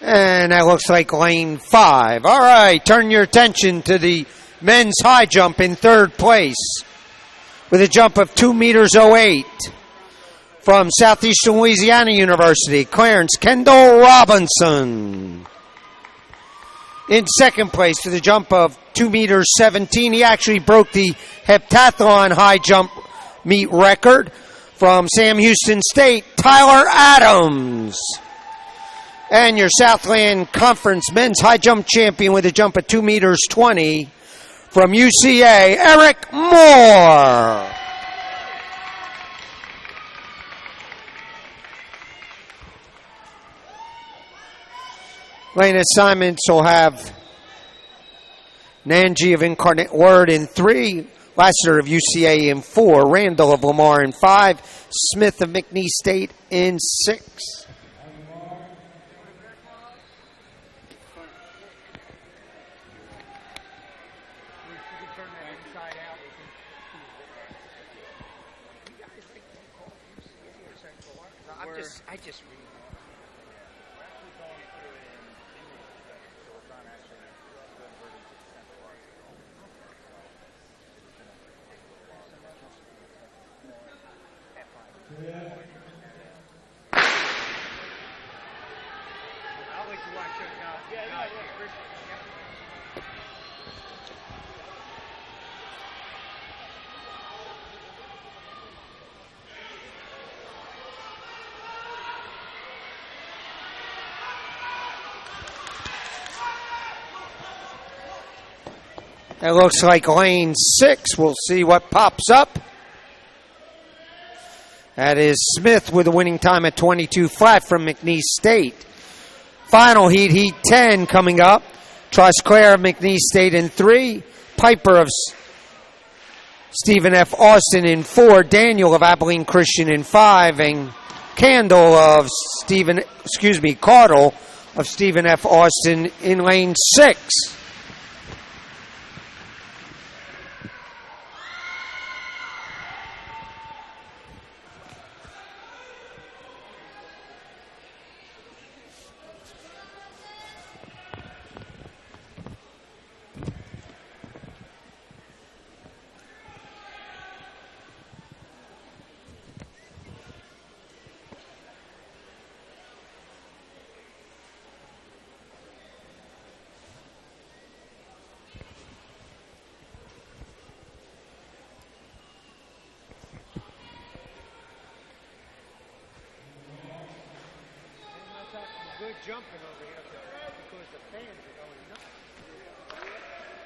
And that looks like lane 5. All right, turn your attention to the men's high jump in 3rd place with a jump of 2 meters 08 from Southeastern Louisiana University, Clarence Kendall Robinson. In 2nd place with a jump of 2 meters 17. He actually broke the heptathlon high jump meet record from Sam Houston State, Tyler Adams. And your Southland Conference men's high jump champion with a jump of 2 meters 20 from UCA, Eric Moore. Lane assignments will have Nanji of Incarnate Word in 3, Lassiter of UCA in 4, Randall of Lamar in 5, Smith of McNeese State in 6. I just read. We're actually going through it in single study, so it's not actually converted to centralized at all. So it's going to take a little while. I'll let you watch your guy. Yeah, no, yeah, Christian. It looks like lane 6. We'll see what pops up. That is Smith with a winning time at 22 flat from McNeese State. Final heat, heat 10 coming up. Trosclair of McNeese State in 3. Piper of Stephen F. Austin in 4. Daniel of Abilene Christian in 5. And Caudle of Stephen F. Austin in lane 6. Good jumping over here because the fans are going nuts.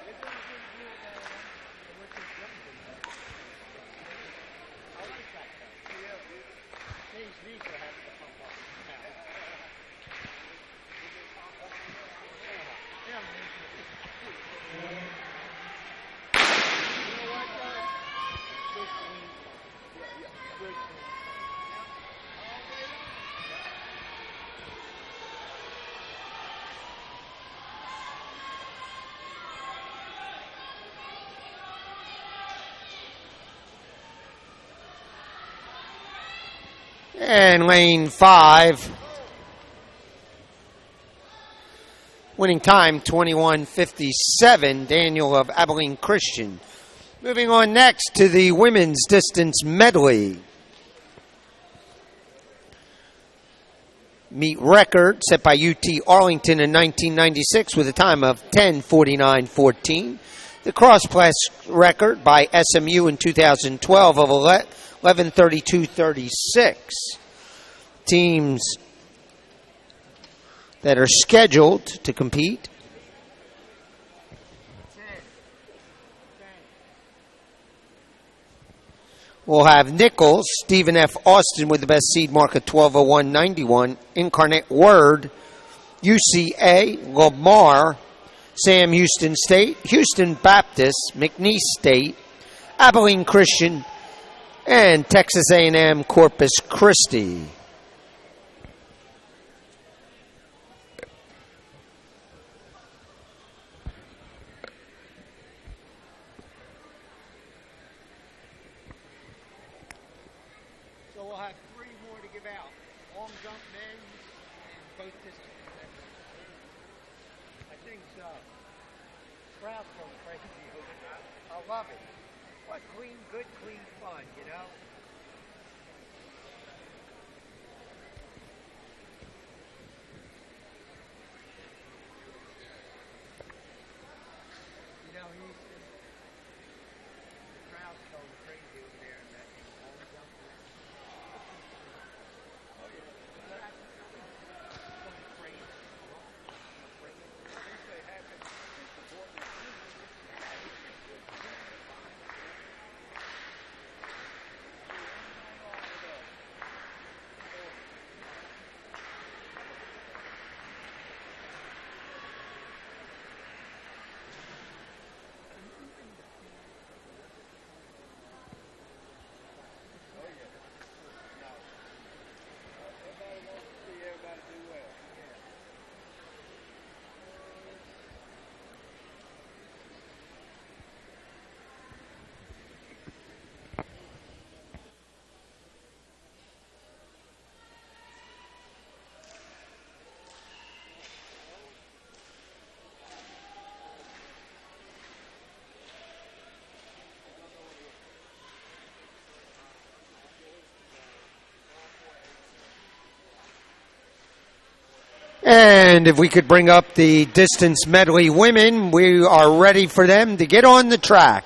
They're doing good deal down there. And what's this jumping? I like that though. These are having to pump up now. Yeah, man. You know what though? Good clean. Good clean. And lane 5. Winning time 21:57. Daniel of Abilene Christian. Moving on next to the women's distance medley. Meet record set by UT Arlington in 1996 with a time of 10:49.14. The cross class record by SMU in 2012 of 11:32.36. Teams that are scheduled to compete. We'll have Nichols, Stephen F. Austin with the best seed mark at 12:01.91. Incarnate Word, UCA, Lamar, Sam Houston State, Houston Baptist, McNeese State, Abilene Christian, and Texas A&M Corpus Christi. So we'll have 3 more to give out. Long jump men's and both distance men. I think so. Crowd's going crazy over there. I love it. What clean, good, clean fun, you know? You know, Houston, the crowd's going crazy over there in that long jump. And if we could bring up the distance medley women, we are ready for them to get on the track.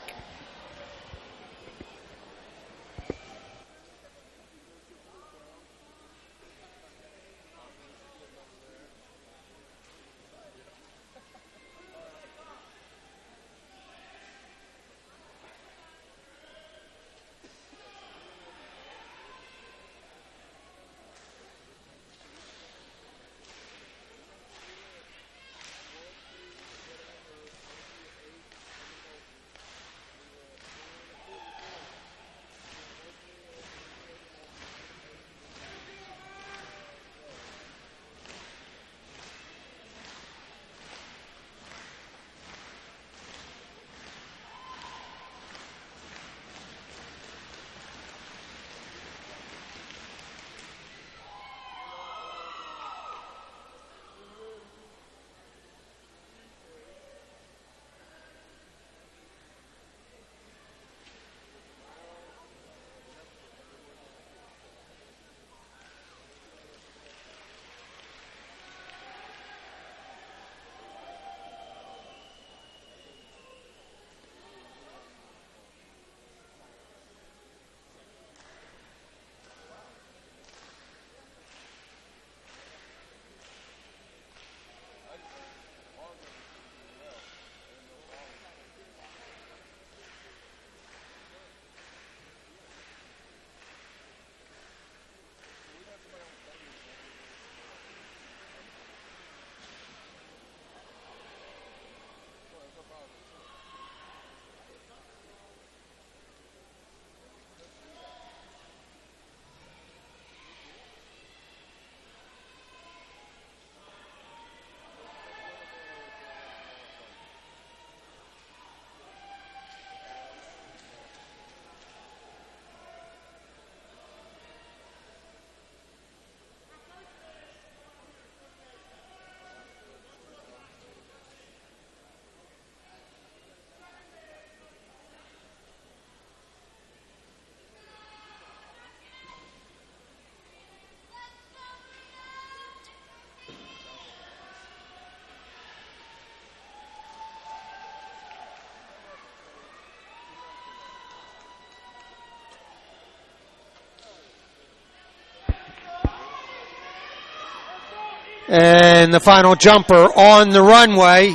And the final jumper on the runway.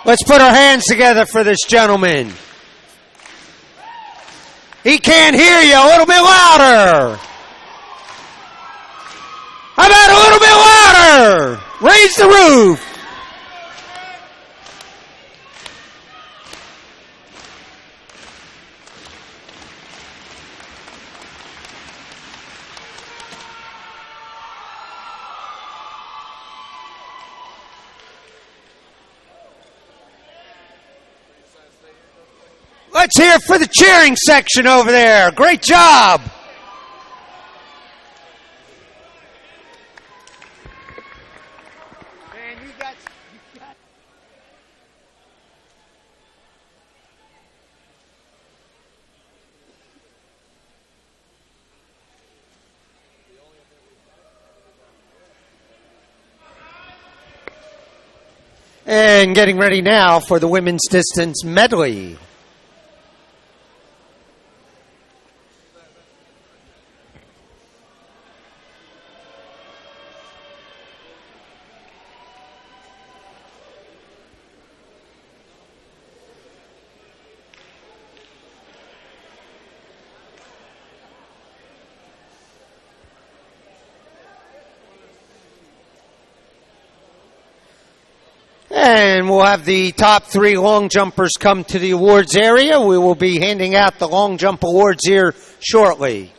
Let's put our hands together for this gentleman. He can't hear you. A little bit louder. How about a little bit louder? Raise the roof. Let's hear it for the cheering section over there. Great job. Man, you got. And getting ready now for the women's distance medley. And we'll have the top three long jumpers come to the awards area. We will be handing out the long jump awards here shortly.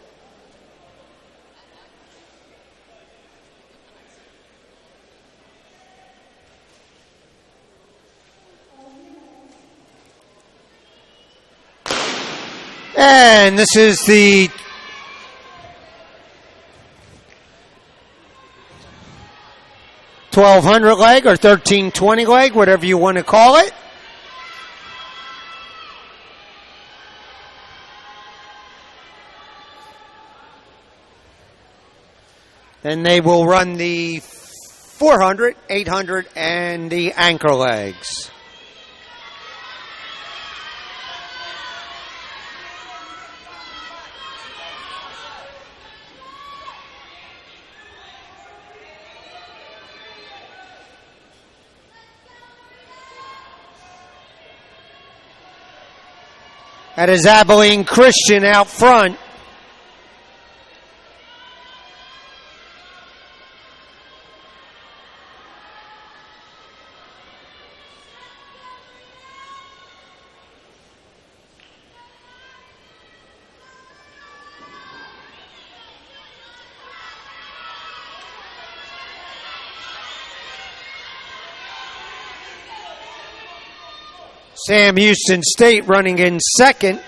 And this is the $1,200 leg or $1,320 leg, whatever you want to call it. And they will run the 400, 800, and the anchor legs. That is Abilene Christian out front. Sam Houston State running in second.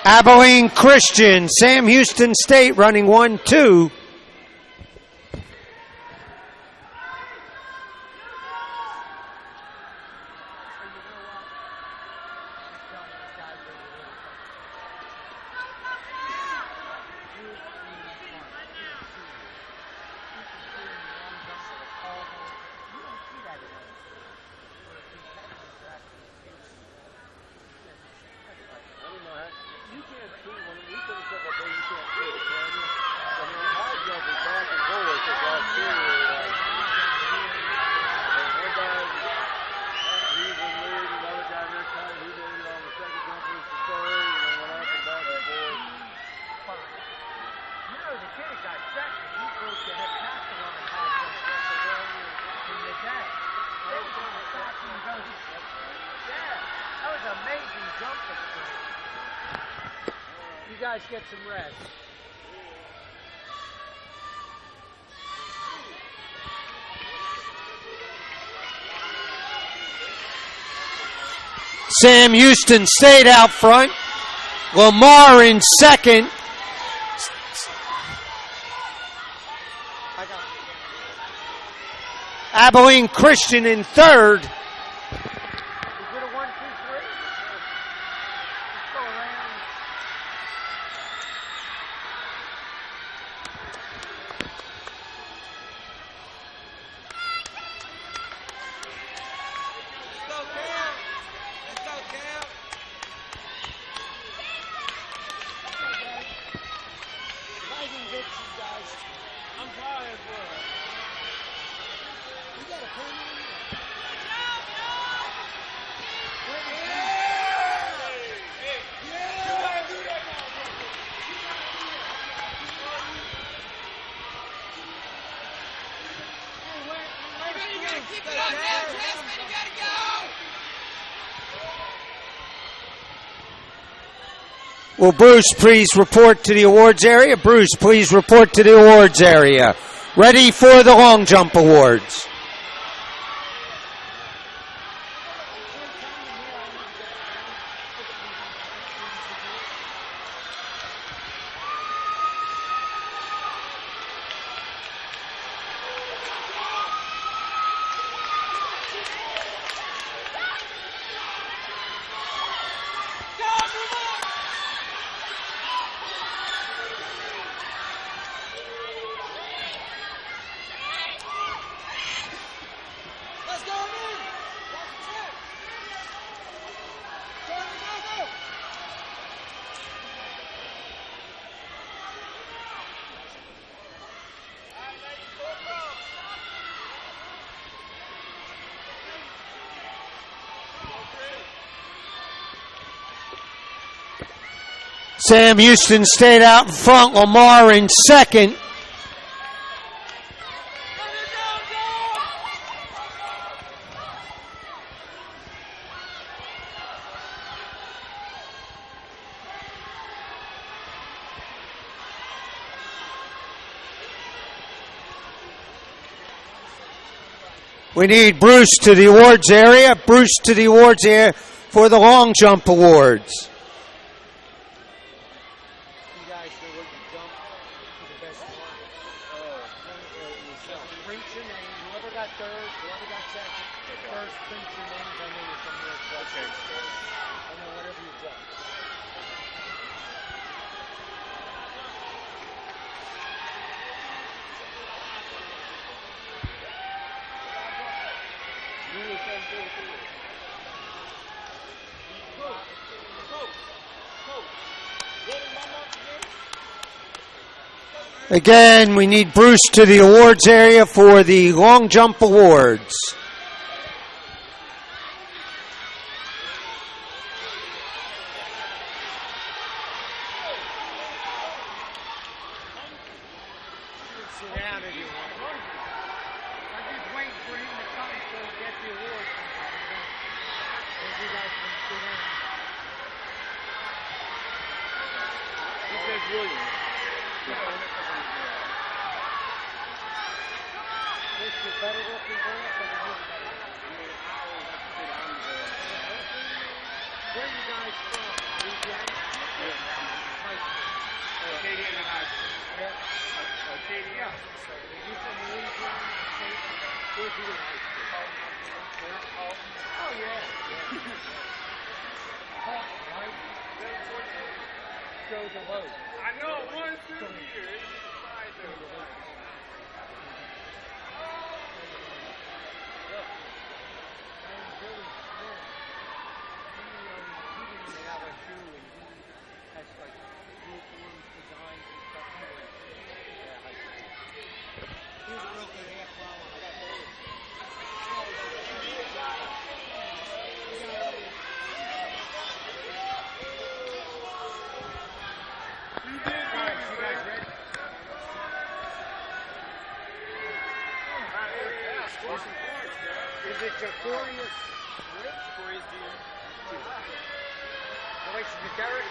Abilene Christian, Sam Houston State running 1-2. You guys get some rest. Sam Houston State out front. Lamar in second. Abilene Christian in third. Is it a 1, 2, 3? Let's go around. Will Bruce please report to the awards area? Bruce, please report to the awards area. Ready for the long jump awards. Sam Houston State out in front. Lamar in second. We need Bruce to the awards area. Bruce to the awards area for the long jump awards. You guys know what you jump to the best one. Print your name. Whoever got third, whoever got second, first print your names. I know you're from Northwest. Okay. I know whatever you jump. Again, we need Bruce to the awards area for the long jump awards. Sit down if you want. I'm just waiting for him to come so he get the award. If you guys can sit down. This is William. This is better looking girl than the other. Where are you guys from? Louisiana? High school. Acadian and high school. Yeah. Acadian. So, are you from Louisiana? Where'd you go to high school? Oh, yeah. Hawk, right? Joe DeLoach. I know, 1 2 years. I do. Is it Jacorius? Jacorius Jr. Relation to Derek?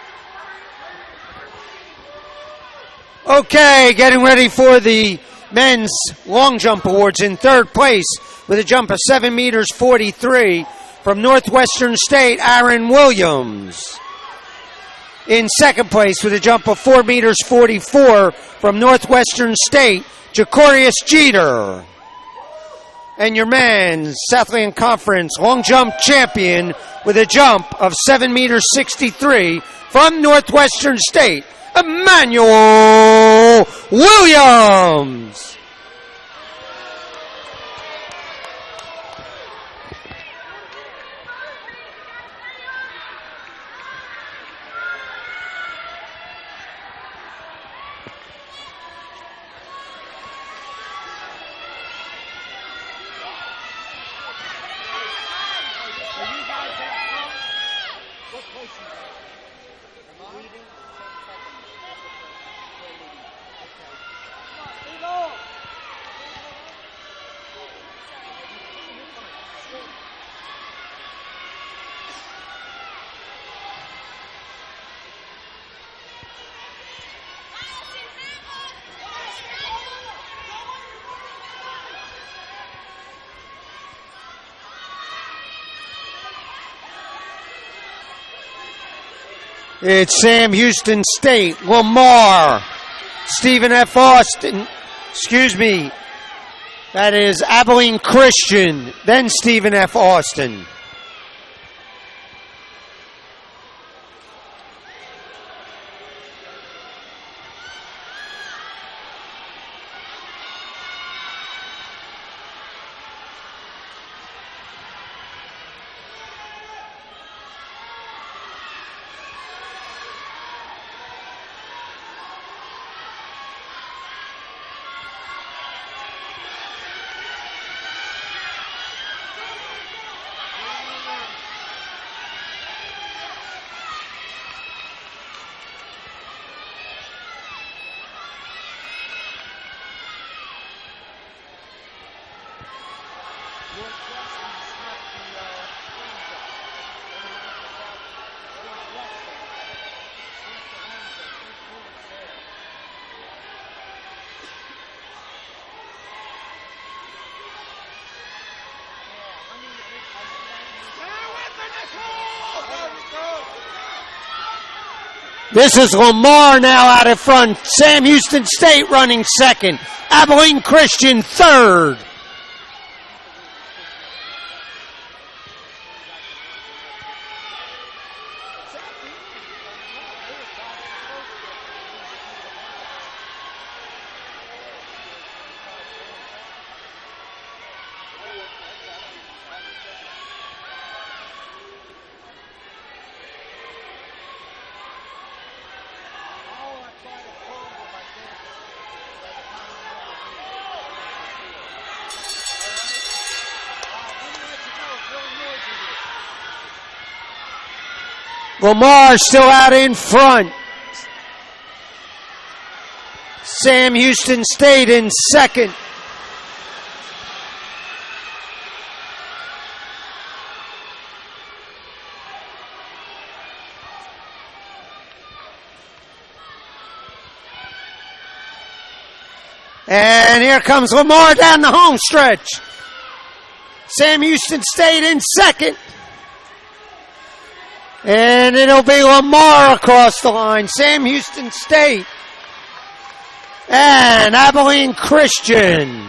Okay, getting ready for the men's long jump awards. In third place with a jump of 7 meters 43 from Northwestern State, Aaron Williams. In second place with a jump of 4 meters 44 from Northwestern State, Jacorius Jeter. And your men's Southland Conference long jump champion with a jump of 7 meters 63 from Northwestern State, Emmanuel Williams. It's Sam Houston State, Lamar, Stephen F. Austin, that is Abilene Christian, then Stephen F. Austin. This is Lamar now out in front. Sam Houston State running second. Abilene Christian third. Lamar still out in front. Sam Houston State in second. And here comes Lamar down the home stretch. Sam Houston State in second. And it'll be Lamar across the line. Sam Houston State and Abilene Christian.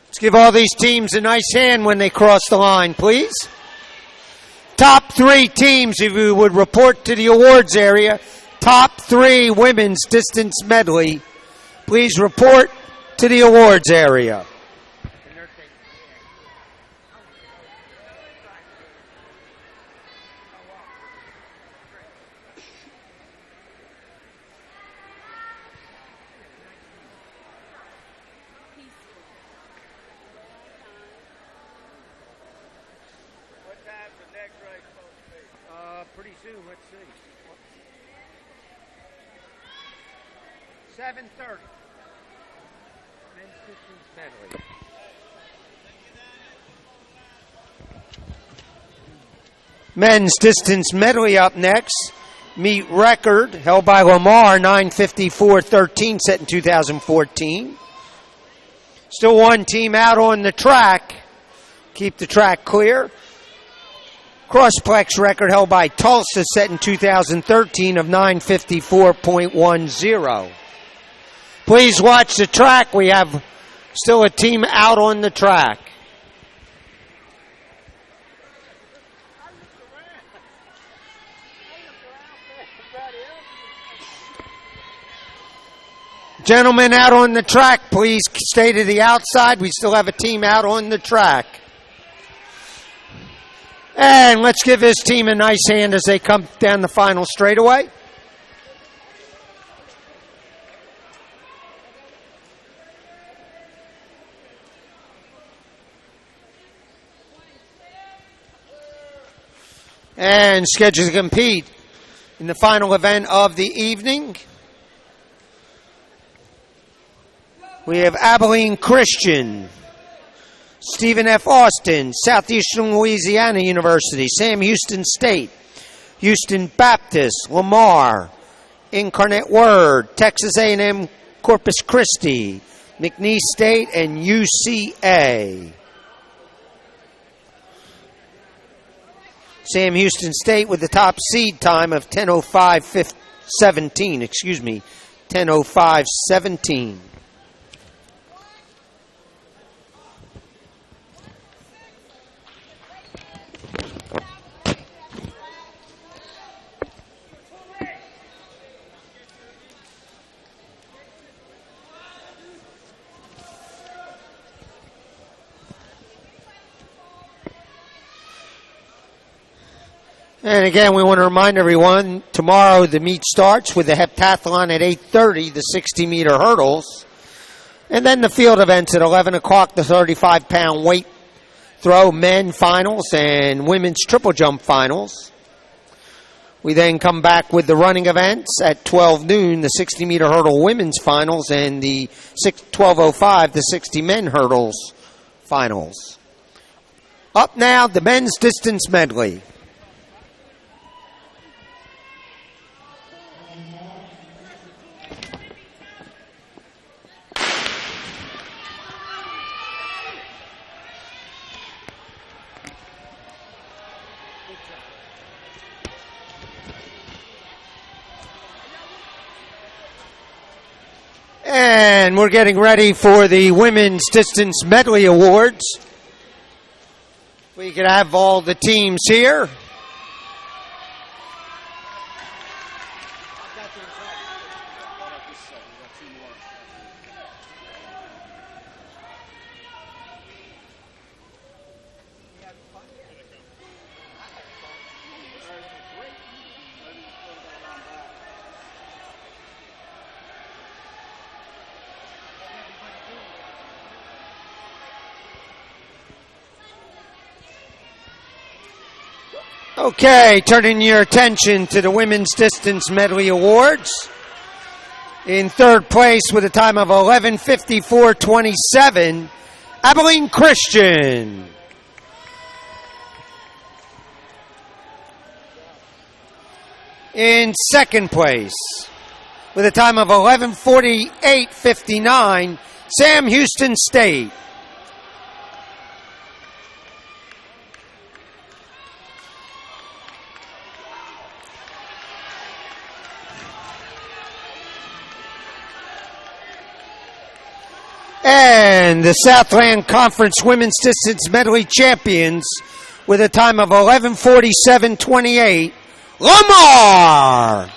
Let's give all these teams a nice hand when they cross the line, please. Top three teams, if you would report to the awards area. Top three women's distance medley. Please report to the awards area. Pretty soon, let's see. 7:30. Men's distance medley. Men's distance medley up next. Meet record held by Lamar, 9:54.13, set in 2014. Still one team out on the track. Keep the track clear. Crossplex record held by Tulsa, set in 2013 of 9:54.10. Please watch the track. We have still a team out on the track. Gentlemen out on the track, please stay to the outside. We still have a team out on the track. And let's give this team a nice hand as they come down the final straightaway. And scheduled to compete in the final event of the evening. We have Abilene Christian, Stephen F. Austin, Southeastern Louisiana University, Sam Houston State, Houston Baptist, Lamar, Incarnate Word, Texas A&M Corpus Christi, McNeese State, and UCA. Sam Houston State with the top seed time of 10:05:17. And again, we want to remind everyone, tomorrow the meet starts with the heptathlon at 8:30, the 60-meter hurdles. And then the field events at 11 o'clock, the 35-pound weight throw men finals and women's triple jump finals. We then come back with the running events at 12 noon, the 60-meter hurdle women's finals, and the 12:05, the 60 men hurdles finals. Up now, the men's distance medley. And we're getting ready for the Women's Distance Medley Awards. We can have all the teams here. Okay, turning your attention to the Women's Distance Medley Awards. In third place with a time of 11:54.27, Abilene Christian. In second place with a time of 11:48.59, Sam Houston State. And the Southland Conference Women's Distance Medley Champions with a time of 11:47.28, Lamar.